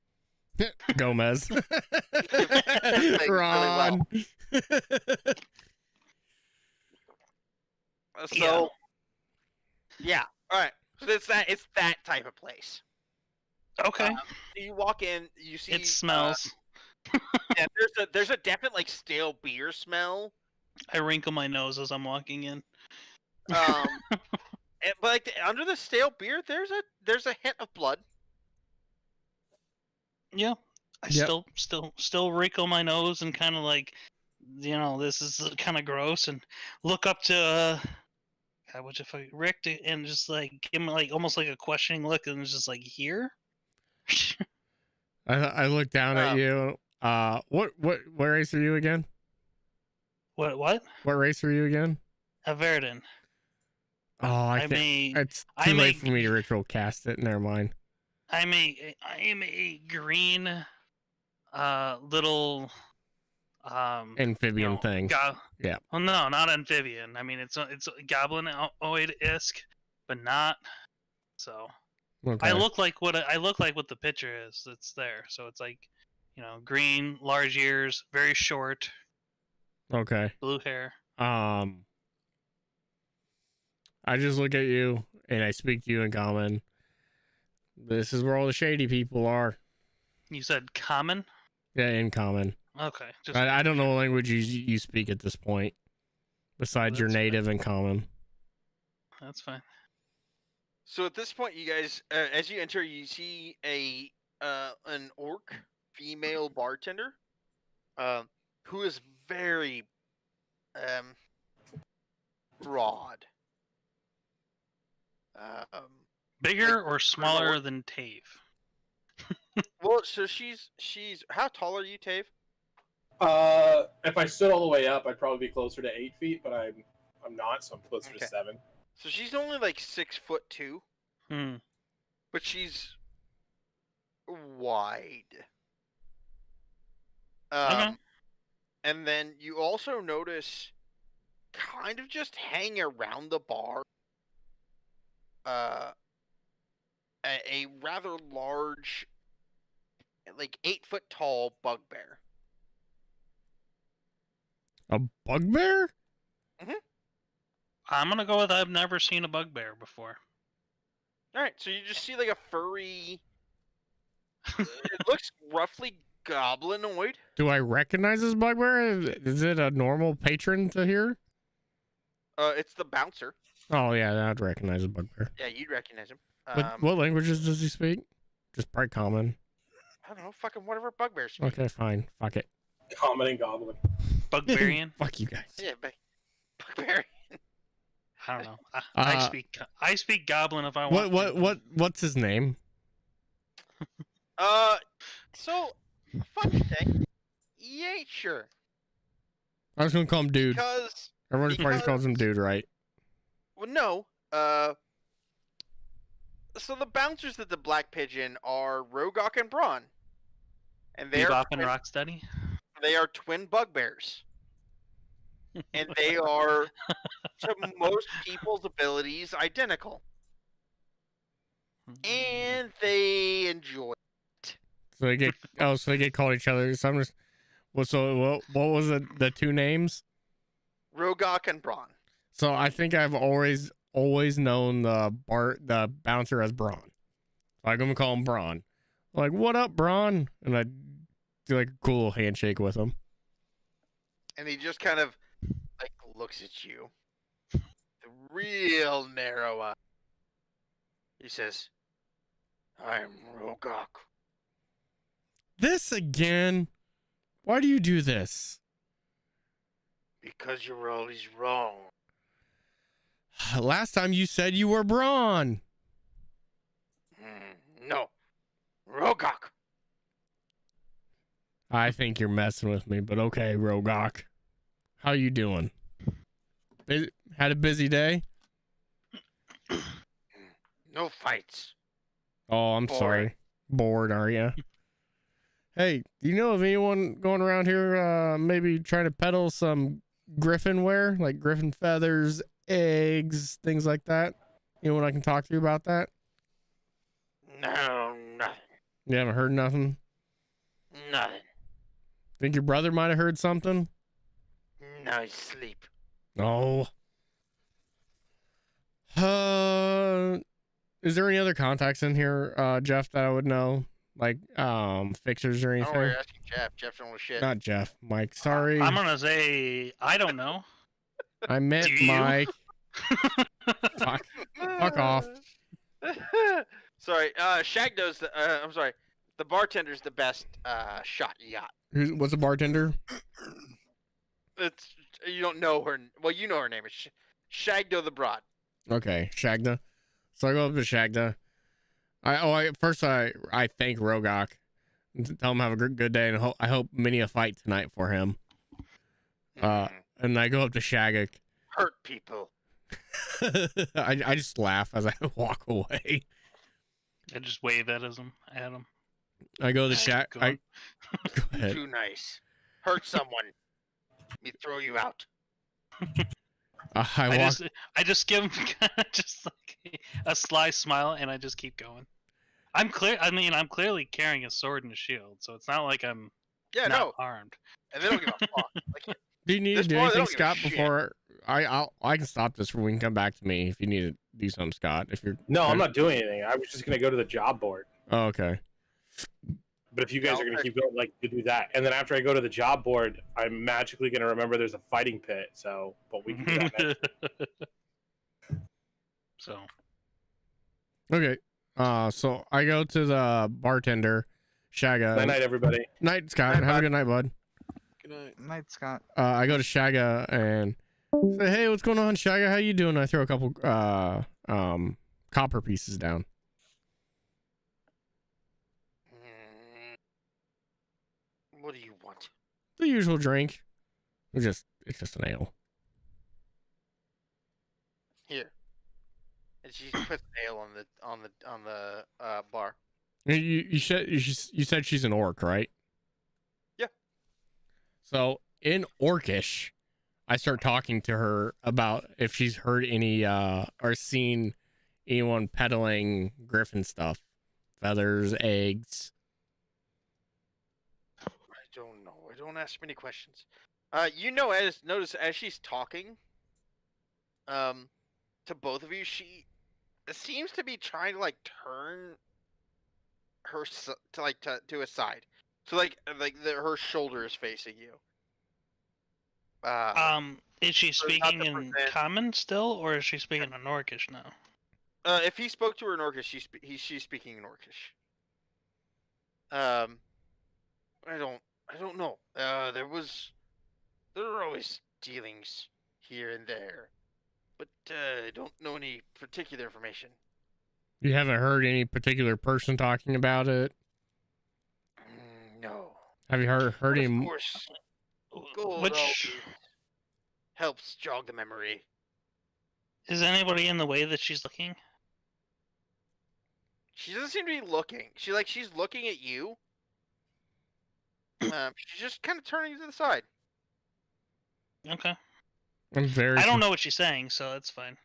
Gomez. really Ron. So, yeah. All right. So it's that type of place. Okay, You walk in, you see. it smells. Yeah, there's a definite like stale beer smell. I wrinkle my nose as I'm walking in. But like under the stale beer, there's a hint of blood. Yeah, I Yep. still wrinkle my nose and kind of like, this is kind of gross, and look up to God, what'd you fucking Rick and just like give him like almost like a questioning look, and it's just like here. I look down at you. What race are you again? What? What race are you again? A Verdun. Oh, I I'm can't. a It's too I'm late a- for me to ritual cast it. Never mind. I am a green little Amphibian thing. Yeah. Well, no, not amphibian. I mean, it's goblinoid-esque, but not. So Okay. I look like what the picture is that's there. So it's like, green, large ears, very short, Okay. blue hair. I just look at you and I speak to you in common. This is where all the shady people are. You said common? Yeah, in common. Okay. Just I don't know what language you speak at this point, besides your That's fine. native and common. That's fine. So at this point, you guys, as you enter, you see an orc female bartender, who is very broad. Bigger or smaller than Tave? Well, so she's how tall are you, Tave? If I stood all the way up, I'd probably be closer to 8 feet, but I'm not, so I'm closer Okay. to 7. So she's only like 6'2", Hmm. but she's wide. Okay. And then you also notice, kind of just hanging around the bar, a rather large, like 8 foot tall bugbear. A bugbear? I'm gonna go with I've never seen a bugbear before. All right, so you just see like a furry. It looks roughly goblinoid. Do I recognize this bugbear? Is it a normal patron to here? It's the bouncer. Oh yeah, I'd recognize a bugbear. Yeah, you'd recognize him. What languages does he speak? Just probably common. I don't know, fucking whatever bugbears speak. Okay, fine. Fuck it. Common and goblin. Bugbearian? Fuck you guys. Yeah, bugbear. I don't know. I speak Goblin if I want. What's his name? So funny thing, he ain't sure. I was gonna call him Dude. Because Everyone probably calls him Dude, right? well, no. So the bouncers at the Black Pigeon are Rogok and Braun, and Bebop and Rocksteady. They are twin bugbears, and they are, to most people's abilities, identical, and they enjoy it. So they get called each other. So I'm just. What was the two names? Rogok and Braun. So I think I've always known the bouncer as Braun. So I'm gonna call him Braun. Like, what up, Braun? And I do like a cool handshake with him. And he just kind of like looks at you, the real narrow eye. He says, "I'm Rogok." This again? Why do you do this? Because you're always wrong. Last time you said you were Braun. No, Rogok. I think you're messing with me, but okay, Rogok. How you doing? Had a busy day? No fights. Oh, I'm sorry. Bored, are you? Hey, do you know of anyone going around here maybe trying to peddle some griffin wear? Like griffin feathers, eggs, things like that? Anyone I can talk to about that? No, nothing. You haven't heard nothing? Nothing. Think your brother might have heard something? No, he's asleep. No. Is there any other contacts in here, Jeff, that I would know? Like, fixers or anything? Oh, you're asking Jeff. Jeff don't know shit. Not Jeff. Mike, sorry. I'm gonna say I don't know. I meant Mike. Fuck off. Sorry, Shagdo's I'm sorry. The bartender's the best shot you got. What's a bartender? It's you don't know her. Well, you know her name is Shagdo the Broad. Okay, Shagda. So I go up to Shagda. First I thank Rogok. Tell him have a good day, and I hope many a fight tonight for him. And I go up to Shagak. Hurt people. I just laugh as I walk away. I just wave at him. I go to Shag. Go ahead. Too nice. Hurt someone. Me throw you out. I just give him just like a sly smile, and I just keep going. I'm clearly carrying a sword and a shield, so it's not like I'm not armed. And they don't give a fuck. Like, do you need to do anything, Scott? Before I can stop this, when we can come back to me if you need to do something, Scott. If you're I'm not doing anything. I was just gonna go to the job board. Oh, okay. But if you guys are gonna keep going, like, you do that, and then after I go to the job board, I'm magically gonna remember there's a fighting pit. So, but we can do that next. So. Okay. So I go to the bartender, Shaga. Night, everybody. Night, Scott. Have a good night, bud. Good night. Night, Scott. I go to Shaga and say, "Hey, what's going on, Shaga? How you doing?" I throw a couple copper pieces down. What do you want? The usual drink. It's just an ale. Here. And she puts an ale on the bar. You said she's an orc, right? Yeah. So in Orcish, I start talking to her about if she's heard any or seen anyone peddling griffin stuff, feathers, eggs. I don't know. I don't ask many questions. Notice as she's talking, to both of you, she seems to be trying to like turn her to a side, so her shoulder is facing you. Is she speaking in common still, or is she speaking in Orcish now? If he spoke to her in Orcish, she's speaking in Orcish. I don't know. There were always dealings here and there. but don't know any particular information. You haven't heard any particular person talking about it? No. Have you heard But of any? course, gold Which always helps jog the memory. is anybody in the way that she's looking? She doesn't seem to be looking. She's looking at you. She's just kind of turning to the side. Okay. I don't know what she's saying, so that's fine.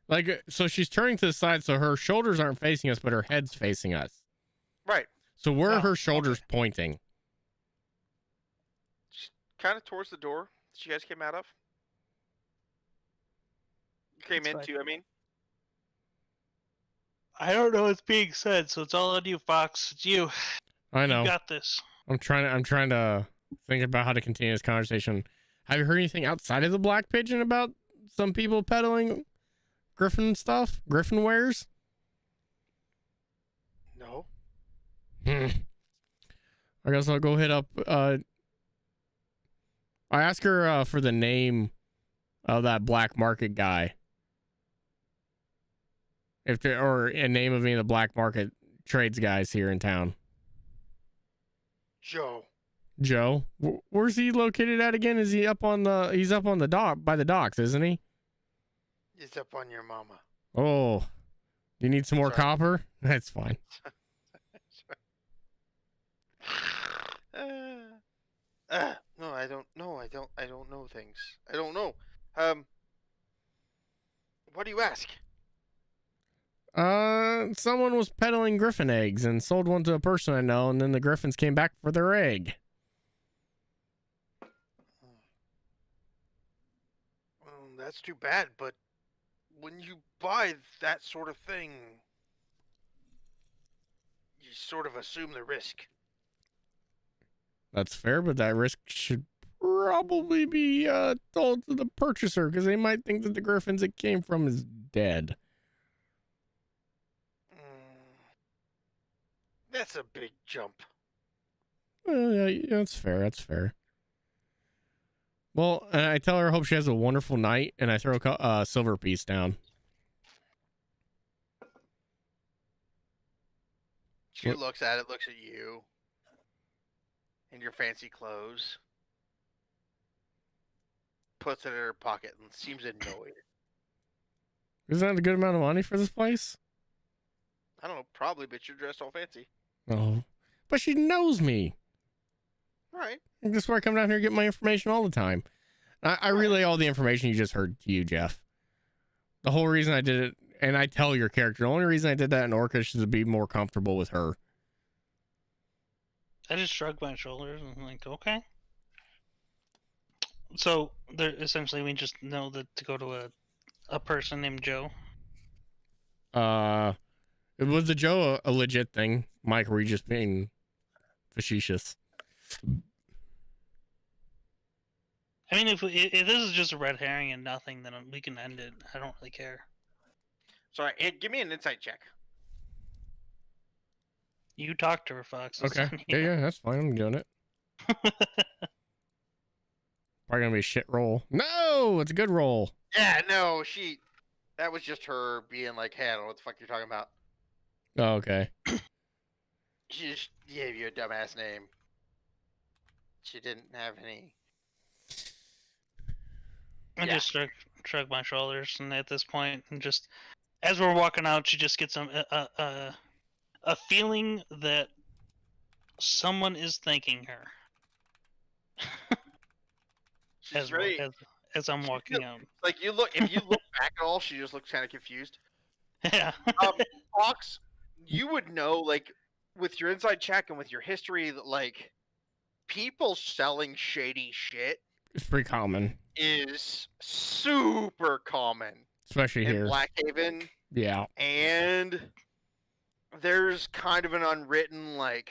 Like, so she's turning to the side, so her shoulders aren't facing us, but her head's facing us. Right. So where are Oh, her shoulders okay. pointing? Kind of towards the door that you guys came out of. You came That's into, I mean. I don't know what's being said, so it's all on you, Fox. It's you. I know. You got this. I'm trying to think about how to continue this conversation. Have you heard anything outside of the Black Pigeon about some people peddling Griffin stuff? Griffin wares? No. I guess I'll go hit up. I asked her for the name of that black market guy. If there, or a name of any of the black market trades guys here in town. Joe. Joe? Where's he located at again? Is he up on the? He's up on the dock by the docks, isn't he? It's up on your mama. Oh, you need some more Sorry. copper? That's fine. No, I don't know. I don't know things. I don't know. What do you ask? Someone was peddling griffin eggs and sold one to a person I know, and then the griffins came back for their egg. Well, that's too bad, but when you buy that sort of thing, you sort of assume the risk. That's fair, but that risk should probably be told to the purchaser, because they might think that the griffins it came from is dead. That's a big jump. Yeah, that's fair. That's fair. Well, I tell her I hope she has a wonderful night, and I throw a silver piece down. She What? looks at it, looks at you, in your fancy clothes, puts it in her pocket, and seems annoyed. Isn't that a good amount of money for this place? I don't know, probably, but you're dressed all fancy. Oh, but she knows me. Right. And that's where I come down here and get my information all the time. I relay all the information you just heard to you, Jeff. The whole reason I did it, and I tell your character, the only reason I did that in Orcish is to be more comfortable with her. I just shrugged my shoulders and I'm like, okay. So there, essentially, we just know that to go to a person named Joe. Was the Joe a legit thing? Mike, were you just being facetious? I mean, if this is just a red herring and nothing, then we can end it. I don't really care. Sorry, give me an insight check. You talk to her, Fox. It's Okay. on you. Yeah, that's fine. I'm doing it. Probably gonna be a shit roll. No, it's a good roll. Yeah, no, that was just her being like, hey, I don't know what the fuck you're talking about. Oh, okay. She just gave you a dumbass name. She didn't have any. I Yeah. just shrug my shoulders, and at this point, and just as we're walking out, she just gets a feeling that someone is thanking her. She's very as I'm walking out. like if you look back at all, she just looks kind of confused. Yeah. Fox, you would know, like, with your inside check and with your history, that, like, people selling shady shit It's pretty common, is super common especially in here. Blackhaven, Yeah. and there's kind of an unwritten, like,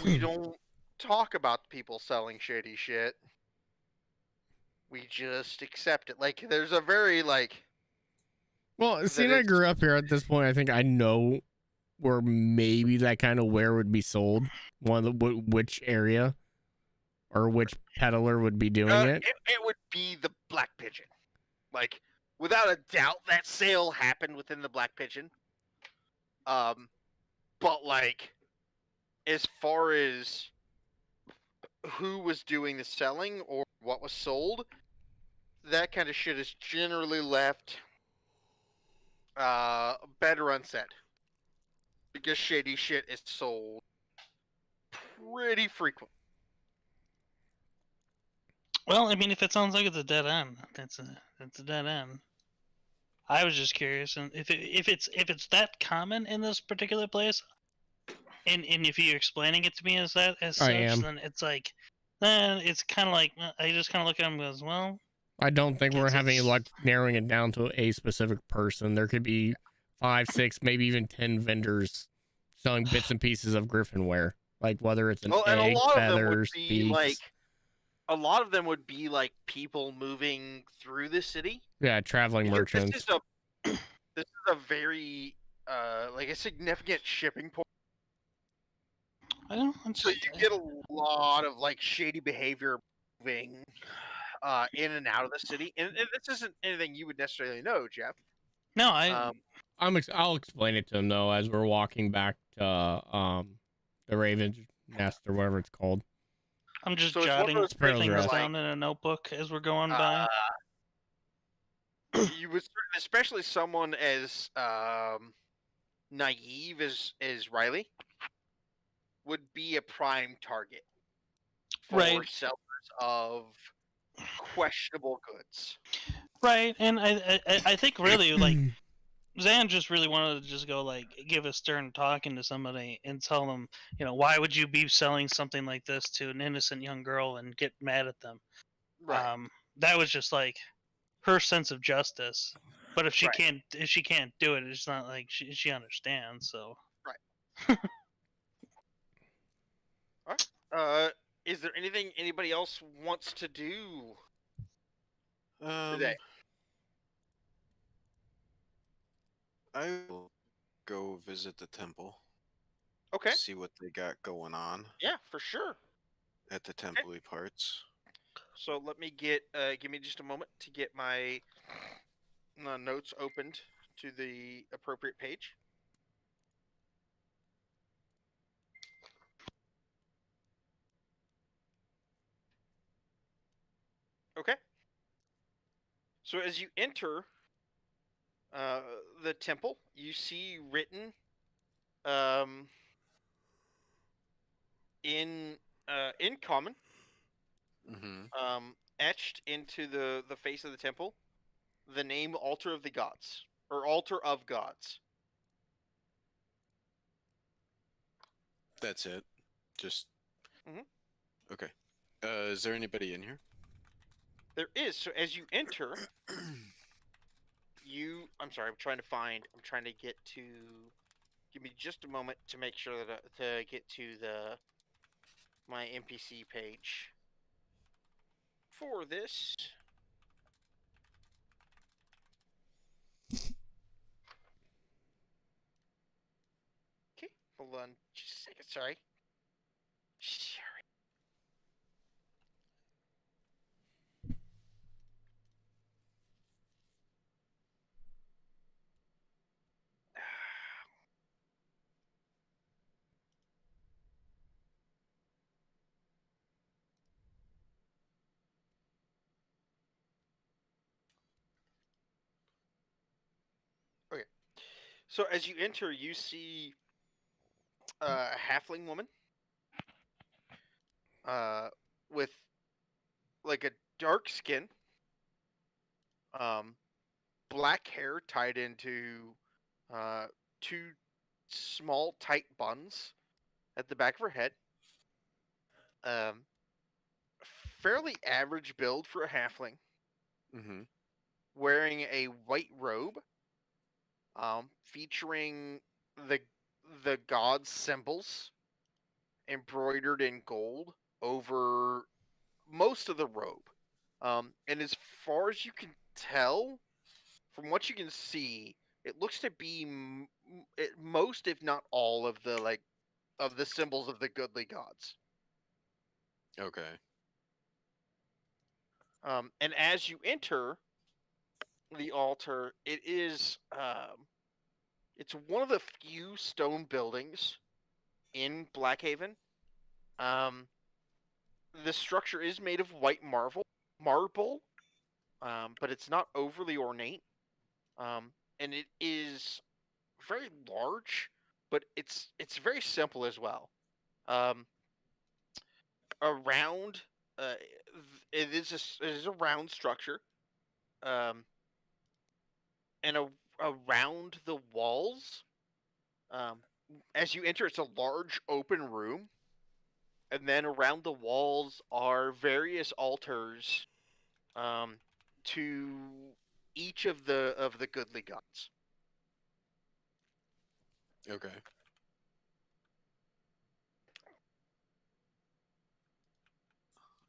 we don't talk about people selling shady shit. We just accept it. Like, there's a very, like... Well, seeing I grew up here at this point, I think I know where maybe that kind of ware would be sold. Which area or which peddler would be doing it? It would be the Black Pigeon. Like, without a doubt, that sale happened within the Black Pigeon. But like, as far as who was doing the selling or what was sold, that kind of shit is generally left better unsaid. Because shady shit is sold pretty frequent. Well, I mean, if it sounds like it's a dead end, it's a dead end. I was just curious, and if it's that common in this particular place, and if you're explaining it to me as such, then it's like, then it's kind of like I just kind of look at him and goes, well. I don't think we're having luck narrowing it down to a specific person. There could be 5, 6, maybe even 10 vendors selling bits and pieces of Griffinware, like whether it's an egg, feathers, beaks. Like, a lot of them would be like people moving through the city. Yeah, traveling merchants. This is a very like a significant shipping point. So you get a lot of like shady behavior moving in and out of the city, and this isn't anything you would necessarily know, Jeff. No, I'll explain it to him though as we're walking back to the Raven's Nest or whatever it's called. I'm just jotting things down in a notebook as we're going by. You would, especially someone as naive as Riley, would be a prime target for sellers of questionable goods. Right, and I think really like Zan just really wanted to just go like give a stern talking to somebody and tell them, why would you be selling something like this to an innocent young girl and get mad at them? Right. That was just like her sense of justice. But if she can't do it, it's not like she understands. So. Right. All right. Is there anything anybody else wants to do today? I will go visit the temple. Okay. See what they got going on. Yeah, for sure. At the temple-y parts. So let me give me just a moment to get my notes opened to the appropriate page. Okay. So as you enter the temple, you see written in common, etched into the face of the temple, the name Altar of the Gods, or Altar of Gods. That's it. Just. Okay. Is there anybody in here? There is. So as you enter, I'm sorry. I'm trying to get to. Give me just a moment to make sure that to get to my NPC page for this. Okay, hold on just a second. Sorry. Okay. So as you enter, you see a halfling woman with like a dark skin, black hair tied into two small tight buns at the back of her head. Fairly average build for a halfling. Wearing a white robe, featuring the god's symbols embroidered in gold over most of the robe. And as far as you can tell, from what you can see, it looks to be most, if not all, of the symbols of the goodly gods. Okay. And as you enter the altar, it's one of the few stone buildings in Blackhaven. The structure is made of white marble, but it's not overly ornate. And it is very large, but it's very simple as well. Around, it is a round structure. And around the walls, as you enter, it's a large open room, and then around the walls are various altars, to each of the goodly gods. Okay.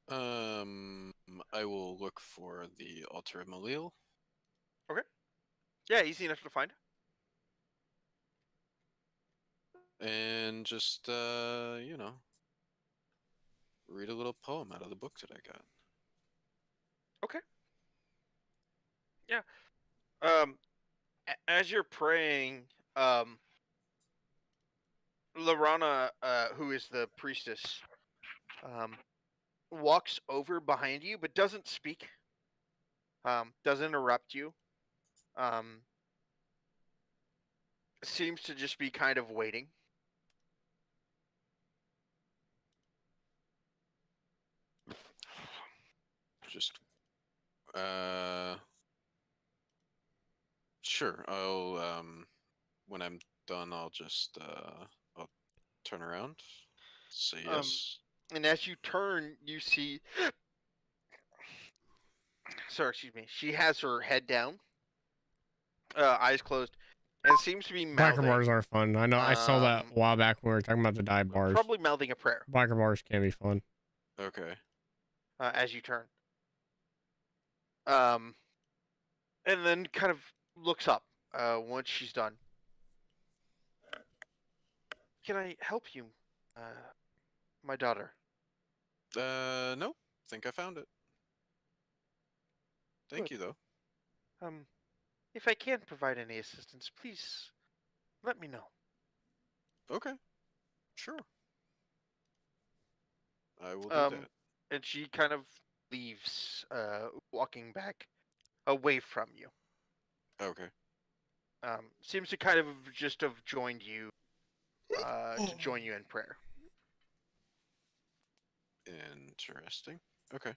I will look for the altar of Malil. Okay. Yeah, easy enough to find. And just read a little poem out of the book that I got. Okay. Yeah. As you're praying, Lorana, who is the priestess, walks over behind you, but doesn't speak. Doesn't interrupt you. Seems to just be kind of waiting. Just, sure. I'll, when I'm done, I'll just, I'll turn around, say yes. And as you turn, you see. Sorry, excuse me. She has her head down, eyes closed, and seems to be Biker mouthing. bars are fun. I know. I saw that a while back when we were talking about the dive bars. Probably mouthing a prayer. Biker bars can be fun. Okay. As you turn. And then kind of looks up once she's done. Can I help you, my daughter? No. Think I found it. Thank you, though. If I can provide any assistance, please let me know. Okay. Sure. I will do that. And she kind of leaves, walking back away from you. Okay. Seems to kind of just have joined you, to join you in prayer. Interesting. Okay.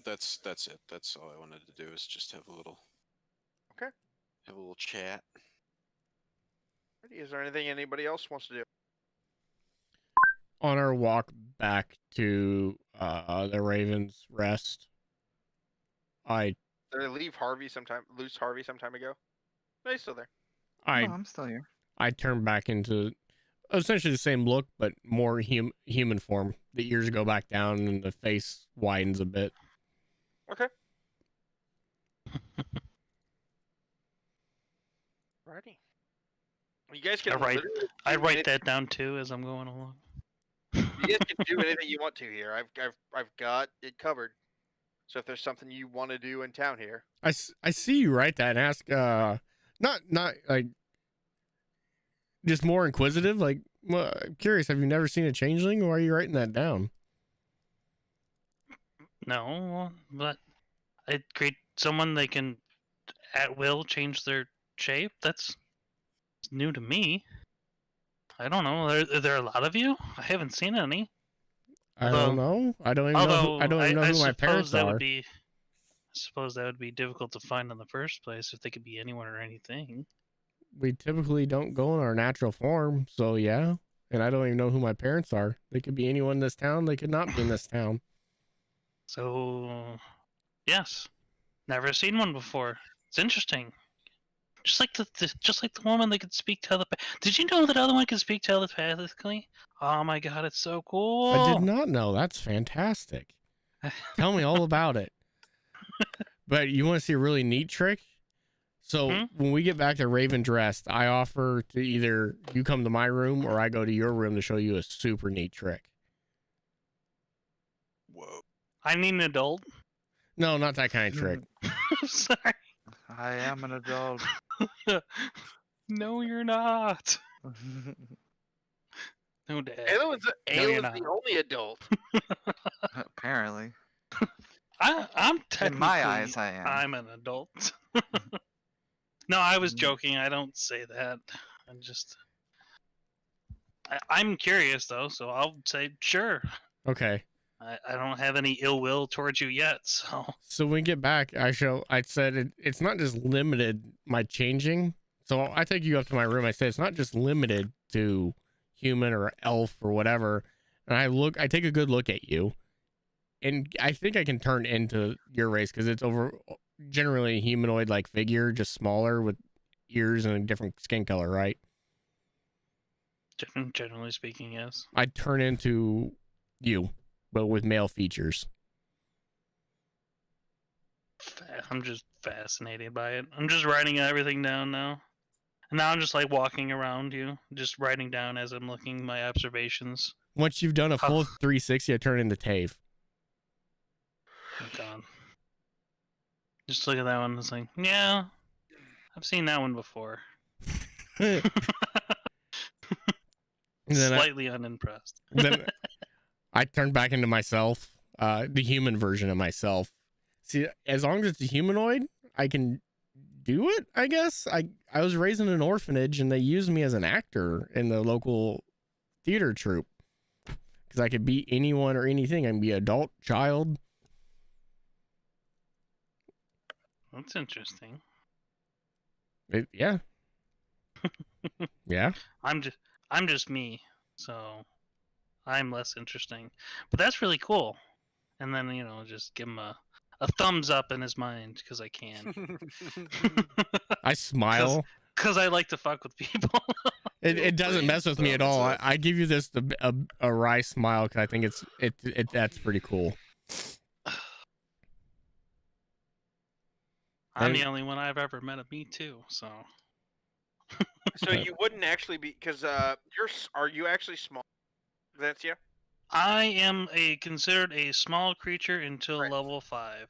That's it. That's all I wanted to do is just have a little. Okay. Have a little chat. Is there anything anybody else wants to do? On our walk back to the Ravens' Rest, Did they leave Harvey lose Harvey some time ago? No, he's still there. No, I'm still here. I turned back into essentially the same look, but more human form. The ears go back down and the face widens a bit. Okay. Righty. You guys can. I write that down too as I'm going along. You guys can do anything you want to here. I've got it covered. So if there's something you want to do in town here, I see you write that and ask. Not like. Just more inquisitive. Like, well, I'm curious. Have you never seen a changeling, or are you writing that down? No, but I'd create someone they can at will change their shape. That's new to me. I don't know. Are there a lot of you? I haven't seen any. I don't know. I don't even know. I don't even know who my parents are. I suppose that would be difficult to find in the first place if they could be anyone or anything. We typically don't go in our natural form, so yeah. And I don't even know who my parents are. They could be anyone in this town. They could not be in this town. So, yes, never seen one before. It's interesting. Just like the woman that could speak telepathically. Did you know that other one could speak telepathically? Oh my god, it's so cool! I did not know. That's fantastic. Tell me all about it. But you want to see a really neat trick? So when we get back to Raven dressed, I offer to either you come to my room or I go to your room to show you a super neat trick. Whoa. I need an adult. No, not that kind of trick. Sorry. I am an adult. No, you're not. No, Dad. Ayla's you're the not. only adult. Apparently. I'm technically, In my eyes, I am. I'm an adult. No, I was joking. I don't say that. I'm curious though, so I'll say sure. Okay. I don't have any ill will towards you yet, so. So when we get back, I said it's not just limited my changing. So I take you up to my room. I said it's not just limited to human or elf or whatever. And I take a good look at you, and I think I can turn into your race because it's generally a humanoid like figure, just smaller with ears and a different skin color, right? Generally speaking, yes. I turn into you, but with male features. I'm just fascinated by it. I'm just writing everything down now. And now I'm just like walking around you, just writing down as I'm looking my observations. Once you've done a full 360, I turn into Tave. Oh God. Just look at that one. It's like, yeah, I've seen that one before. Slightly unimpressed. Then I turn back into myself, the human version of myself. See, as long as it's a humanoid, I can do it, I guess. I was raised in an orphanage, and they used me as an actor in the local theater troupe because I could be anyone or anything. I can be adult, child. That's interesting. Yeah. Yeah. I'm just me, so I'm less interesting. But that's really cool. And then, just give him a thumbs up in his mind because I can. I smile because I like to fuck with people. It doesn't mess with me at all. I give you this a wry smile because I think that's pretty cool. I'm the only one I've ever met a Me Too, so. So you wouldn't actually be because are you actually small? That's you. I am considered a small creature until level 5.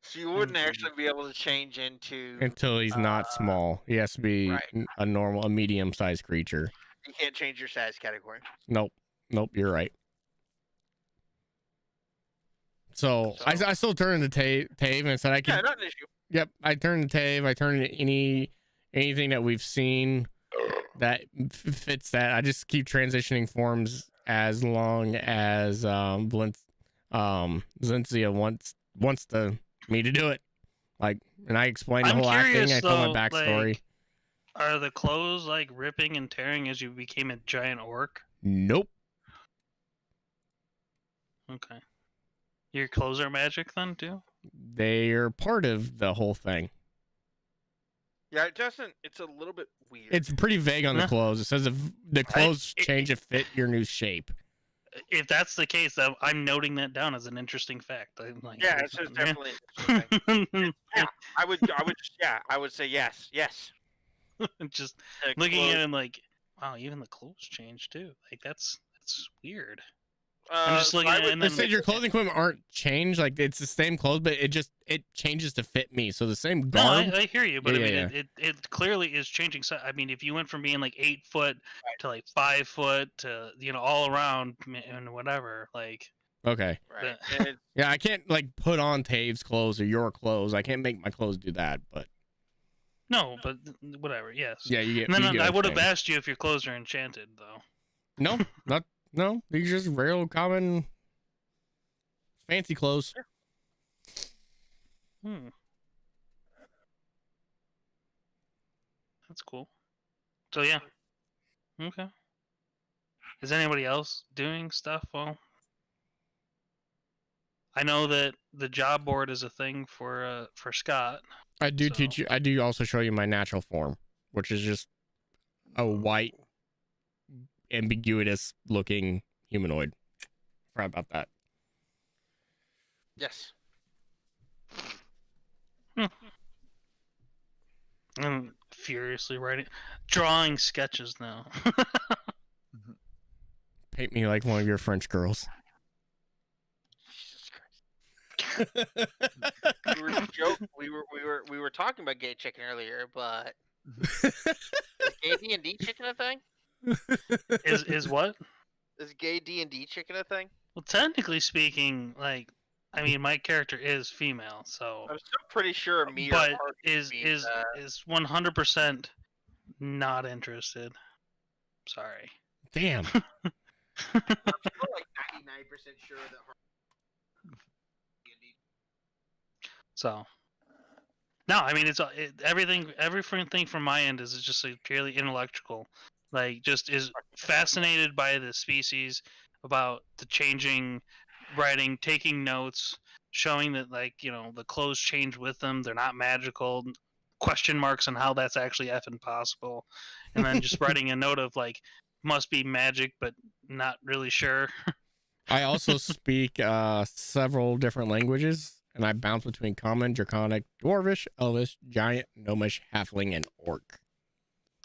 So you wouldn't actually be able to change into until he's not small. He has to be a medium-sized creature. You can't change your size category. Nope, you're right. So I still turn into Tave and I said I can. Yeah, not an issue. Yep, I turn to Tave. I turn into anything that we've seen that fits that. I just keep transitioning forms as long as Zensia wants me to do it. And I explain the whole acting. I tell my backstory. Are the clothes ripping and tearing as you became a giant orc? Nope. Okay. Your clothes are magic then too? They are part of the whole thing. Yeah, it doesn't. It's a little bit weird. It's pretty vague on the clothes. It says if the clothes change to fit your new shape. If that's the case, I'm noting that down as an interesting fact. Yeah, it's just definitely an interesting thing. Yeah, I would say yes. Just looking at him wow, even the clothes change too. That's weird. I'm just looking at it. They said your clothing equipment aren't changed. It's the same clothes, but it changes to fit me. So the same garb. No, I hear you, but it clearly is changing. So I mean, if you went from being 8 foot to 5 foot to all around and whatever, Okay. Right. Yeah, I can't put on Tave's clothes or your clothes. I can't make my clothes do that, but. No, but whatever. Yes. Yeah, you get. And then I would have asked you if your clothes are enchanted, though. No, not. No, these are just real common fancy clothes. That's cool. So yeah. Okay. Is anybody else doing stuff? Well, I know that the job board is a thing for Scott. I do teach you. I do also show you my natural form, which is just a white, ambiguous looking humanoid. Right about that. Yes. I'm furiously drawing sketches now. Paint me like one of your French girls. Jesus Christ. We were talking about gay chicken earlier, but is gay D&D chicken a thing? Is what? Is gay D&D chicken a thing? Well, technically speaking, like, I mean, my character is female, so. I'm still pretty sure me or But Harvey is beat, is is 100% not interested. Sorry. Damn. I'm still like 99% sure that Harvey D&D. So. No, I mean everything from my end is just like purely intellectual. Like, just is fascinated by the species, about the changing writing, taking notes, showing that, like, the clothes change with them, they're not magical, question marks on how that's actually effing possible, and then just writing a note of, like, must be magic but not really sure. I also speak several different languages, and I bounce between Common, Draconic, Dwarvish, Elvish, Giant, Gnomish, Halfling, and Orc.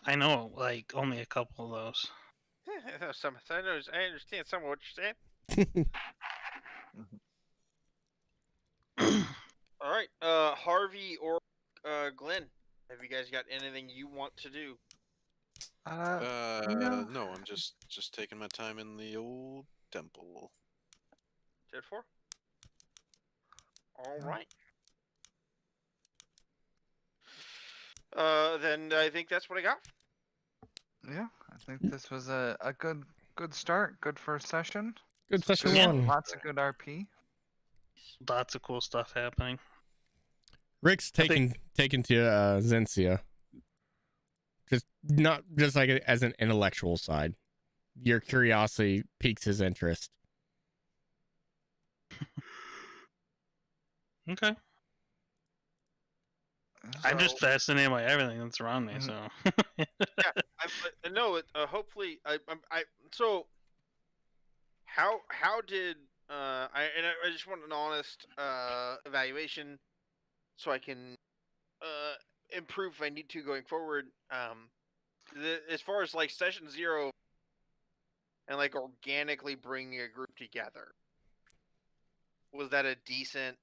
I know, like, only a couple of those. I understand some of what you're saying. All right, Harvey or Glenn, have you guys got anything you want to do? No, I'm just taking my time in the old temple. Jet 4? All right. Then I think that's what I got. Yeah, I think this was a good start, good first session. Good session Yeah. one. Lots of good RP. Lots of cool stuff happening. Rick's taken to Zencia. Not just like as an intellectual side. Your curiosity piques his interest. Okay. I'm just fascinated by everything that's around me. So. I know it. Hopefully, So, how did I just want an honest evaluation, so I can improve if I need to going forward. As far as like session 0 and like organically bringing a group together, was that a decent?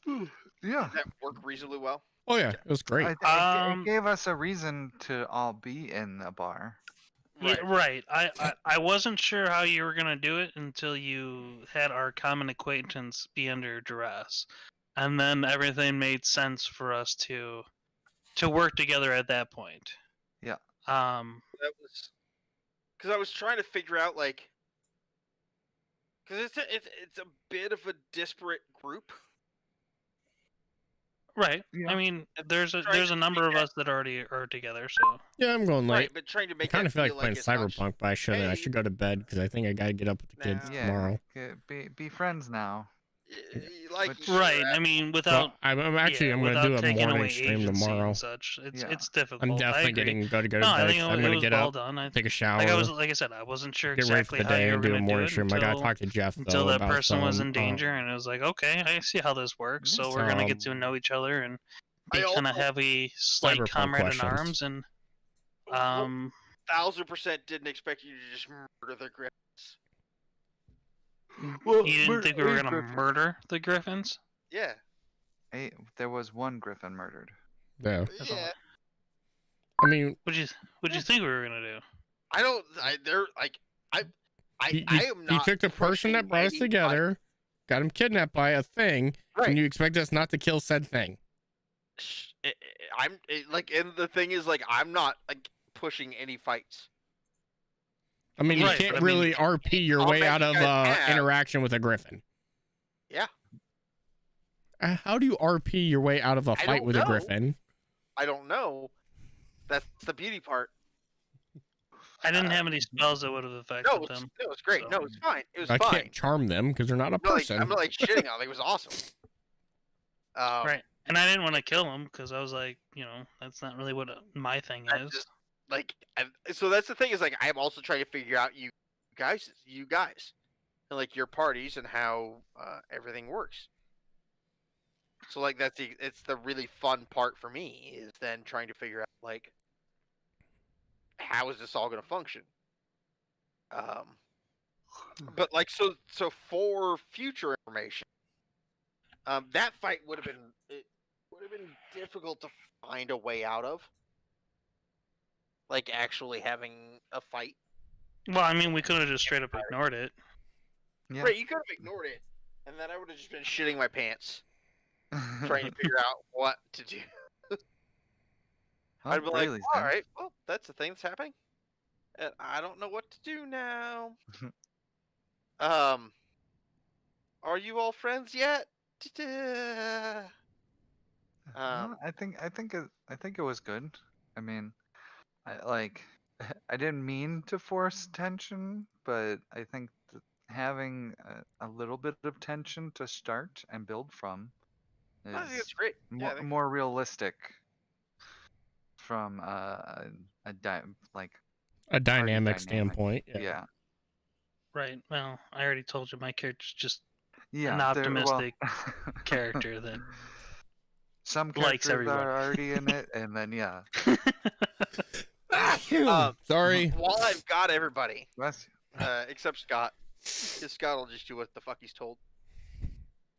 Yeah. Did that work reasonably well? Oh yeah, it was great. It gave us a reason to all be in a bar. Yeah, right. I wasn't sure how you were gonna do it until you had our common acquaintance be under duress, and then everything made sense for us to work together at that point. Yeah. That was because I was trying to figure out, like, because it's a bit of a disparate group. Right. Yeah. I mean, there's a number of us that already are together. So Yeah, I'm going late. Right, but trying to I make kind it of feel like feel playing it's not Cyberpunk, but I shouldn't. I hey. should go to bed because I think I gotta get up with the kids No. Yeah. tomorrow. Be friends now. Like, Which- right. I mean, without. Well, I'm gonna do without a taking morning away stream agency tomorrow. and such. It's difficult. I'm I definitely agree. go to No, bed. I think I'm it gonna was get well up, done. take a shower, Like I said, I wasn't sure get ready for exactly the how day, you were and do a going to do morning it stream. I gotta until talk to Jeff until though that about person was some, in danger, and it was like, okay, I see how this works. So we're gonna get to know each other and be kind of have a slight Cyberpunk comrade in questions. arms, and 1000% didn't expect you to just murder the Griffins. you didn't think we were gonna murder the Griffins? Yeah. There was one Griffin murdered. Yeah. Yeah. I mean, What'd you think we were gonna do? I don't. They're like. I you am not. took the person that brought us pushing together, got him kidnapped by a thing, Right. and you expect us not to kill said thing. And the thing is, like, I'm not like pushing any fights. I mean, Right, you can't but I mean, really RP your way out of interaction with a Griffin. Yeah. How do you RP your way out of a fight don't with a know. Griffin? I don't know. That's the beauty part. I didn't have any spells that would have affected No, them. it's great. So- No, it's fine. It was I fine. can't charm them because they're not a No, like, person. I'm not like shitting on it. It was awesome. Right. And I didn't want to kill him because I was like, that's not really what my thing I is. just, like, so that's the thing is, like, I'm also trying to figure out you guys, and like your parties and how everything works. So like it's the really fun part for me is then trying to figure out like how is this all going to function. But like so for future information, that fight would have been difficult to find a way out of. Like actually having a fight. Well, I mean, we could have just straight up ignored it. Yeah. Right, you could have ignored it, and then I would have just been shitting my pants trying to figure out what to do. I'd be like, all right, well, that's the thing that's happening, and I don't know what to do now. Are you all friends yet? I think it was good. I mean, I didn't mean to force tension, but I think that having a little bit of tension to start and build from I think that's is great. Yeah, more realistic from a dynamic standpoint. Yeah. Right. Well, I already told you my character's just Yeah, an optimistic character that some likes characters everyone. are already in it, and then yeah. Sorry. While I've got everybody, Bless you. except Scott, because Scott will just do what the fuck he's told.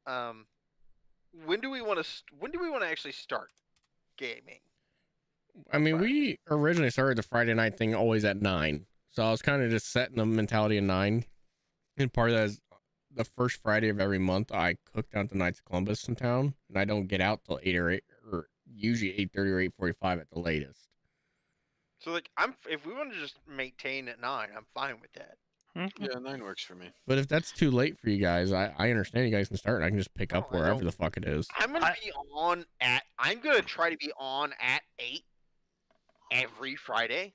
When do we want to actually start gaming? I mean, we originally started the Friday night thing always at 9, so I was kind of just setting the mentality of 9. And part of that is the first Friday of every month, I cook down at the Knights of Columbus in town, and I don't get out till 8 or usually 8:30 or 8:45 at the latest. So like, if we want to just maintain at 9, I'm fine with that. Yeah, 9 works for me. But if that's too late for you guys, I understand you guys can start. And I can just pick up wherever the fuck it is. I'm gonna try to be on at 8 every Friday,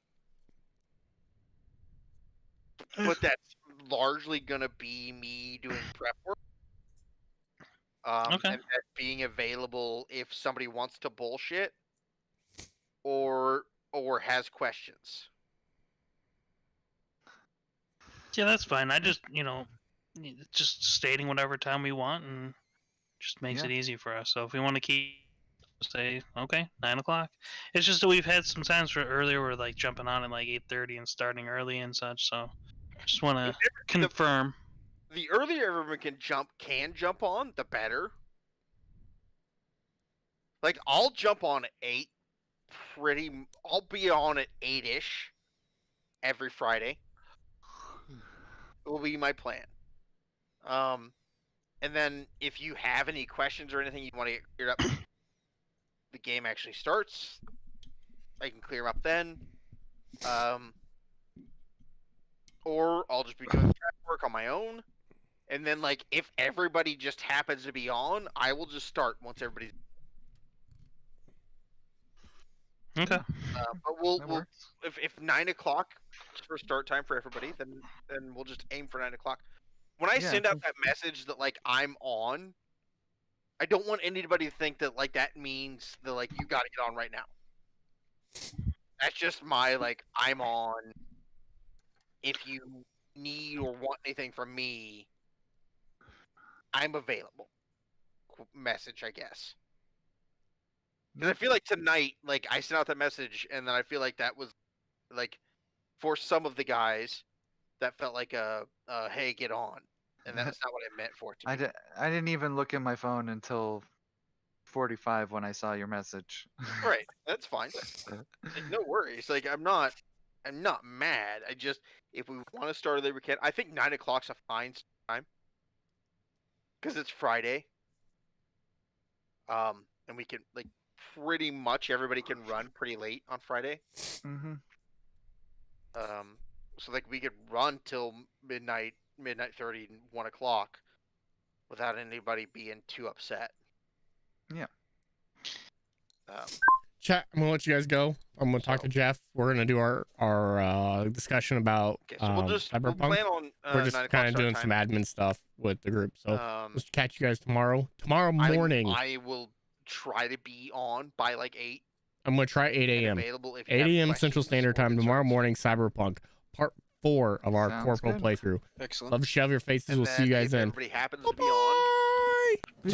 but that's largely gonna be me doing prep work. Okay. And that being available if somebody wants to bullshit or has questions. Yeah, that's fine. I just, just stating whatever time we want and just makes it easy for us. So if we want to say, okay, 9 o'clock. It's just that we've had some times for earlier we're like jumping on at like 8:30 and starting early and such. So just want to confirm. The earlier everyone can jump on, the better. Like I'll jump on at 8. I'll be on at 8-ish every Friday. Will be my plan. And then if you have any questions or anything you want to get cleared up, the game actually starts. I can clear them up then. Or I'll just be doing prep work on my own. And then, like, if everybody just happens to be on, I will just start once everybody's. Okay. But we'll if 9 o'clock for start time for everybody, then we'll just aim for 9 o'clock. When I send out that message that like I'm on, I don't want anybody to think that like that means that like you got to get on right now. That's just my like I'm on. If you need or want anything from me, I'm available. Message, I guess. Because I feel like tonight, like I sent out that message, and then I feel like that was like for some of the guys, that felt like a hey, get on, and that's not what I meant for it to be. I didn't even look at my phone until 45 when I saw your message. Right, that's fine. Like, no worries. Like I'm not mad. I just if we want to start early, we can. I think 9 o'clock's a fine time because it's Friday. And we can like pretty much everybody can run pretty late on Friday. Mm-hmm. So like we could run till midnight 30, 1 o'clock, without anybody being too upset. Yeah. Chat. I'm gonna let you guys go. I'm gonna talk to Jeff. We're gonna do our discussion about Cyberpunk. We'll plan on we're just kind of doing some admin stuff with the group. So let's catch you guys tomorrow. Tomorrow morning. I will try to be on by like 8. I'm gonna try 8 a.m. 8 a.m. Central Standard Time tomorrow morning. Cyberpunk Part 4 of our corporal playthrough. Excellent. Love to shove your faces. We'll see you guys then. Everybody happens to be on. Out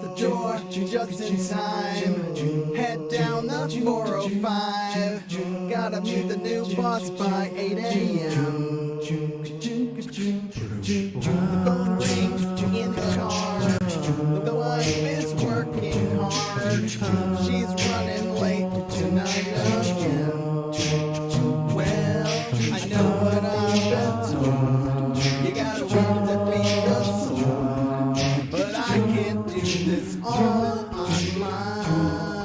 the door, just in time. Head down the 405. Gotta meet the new boss by 8 a.m. The phone rings in the car. The wife is working hard. She's running late tonight again. Well, I know what I've been told. You gotta work to feed the soul. But I can't do this all on my own.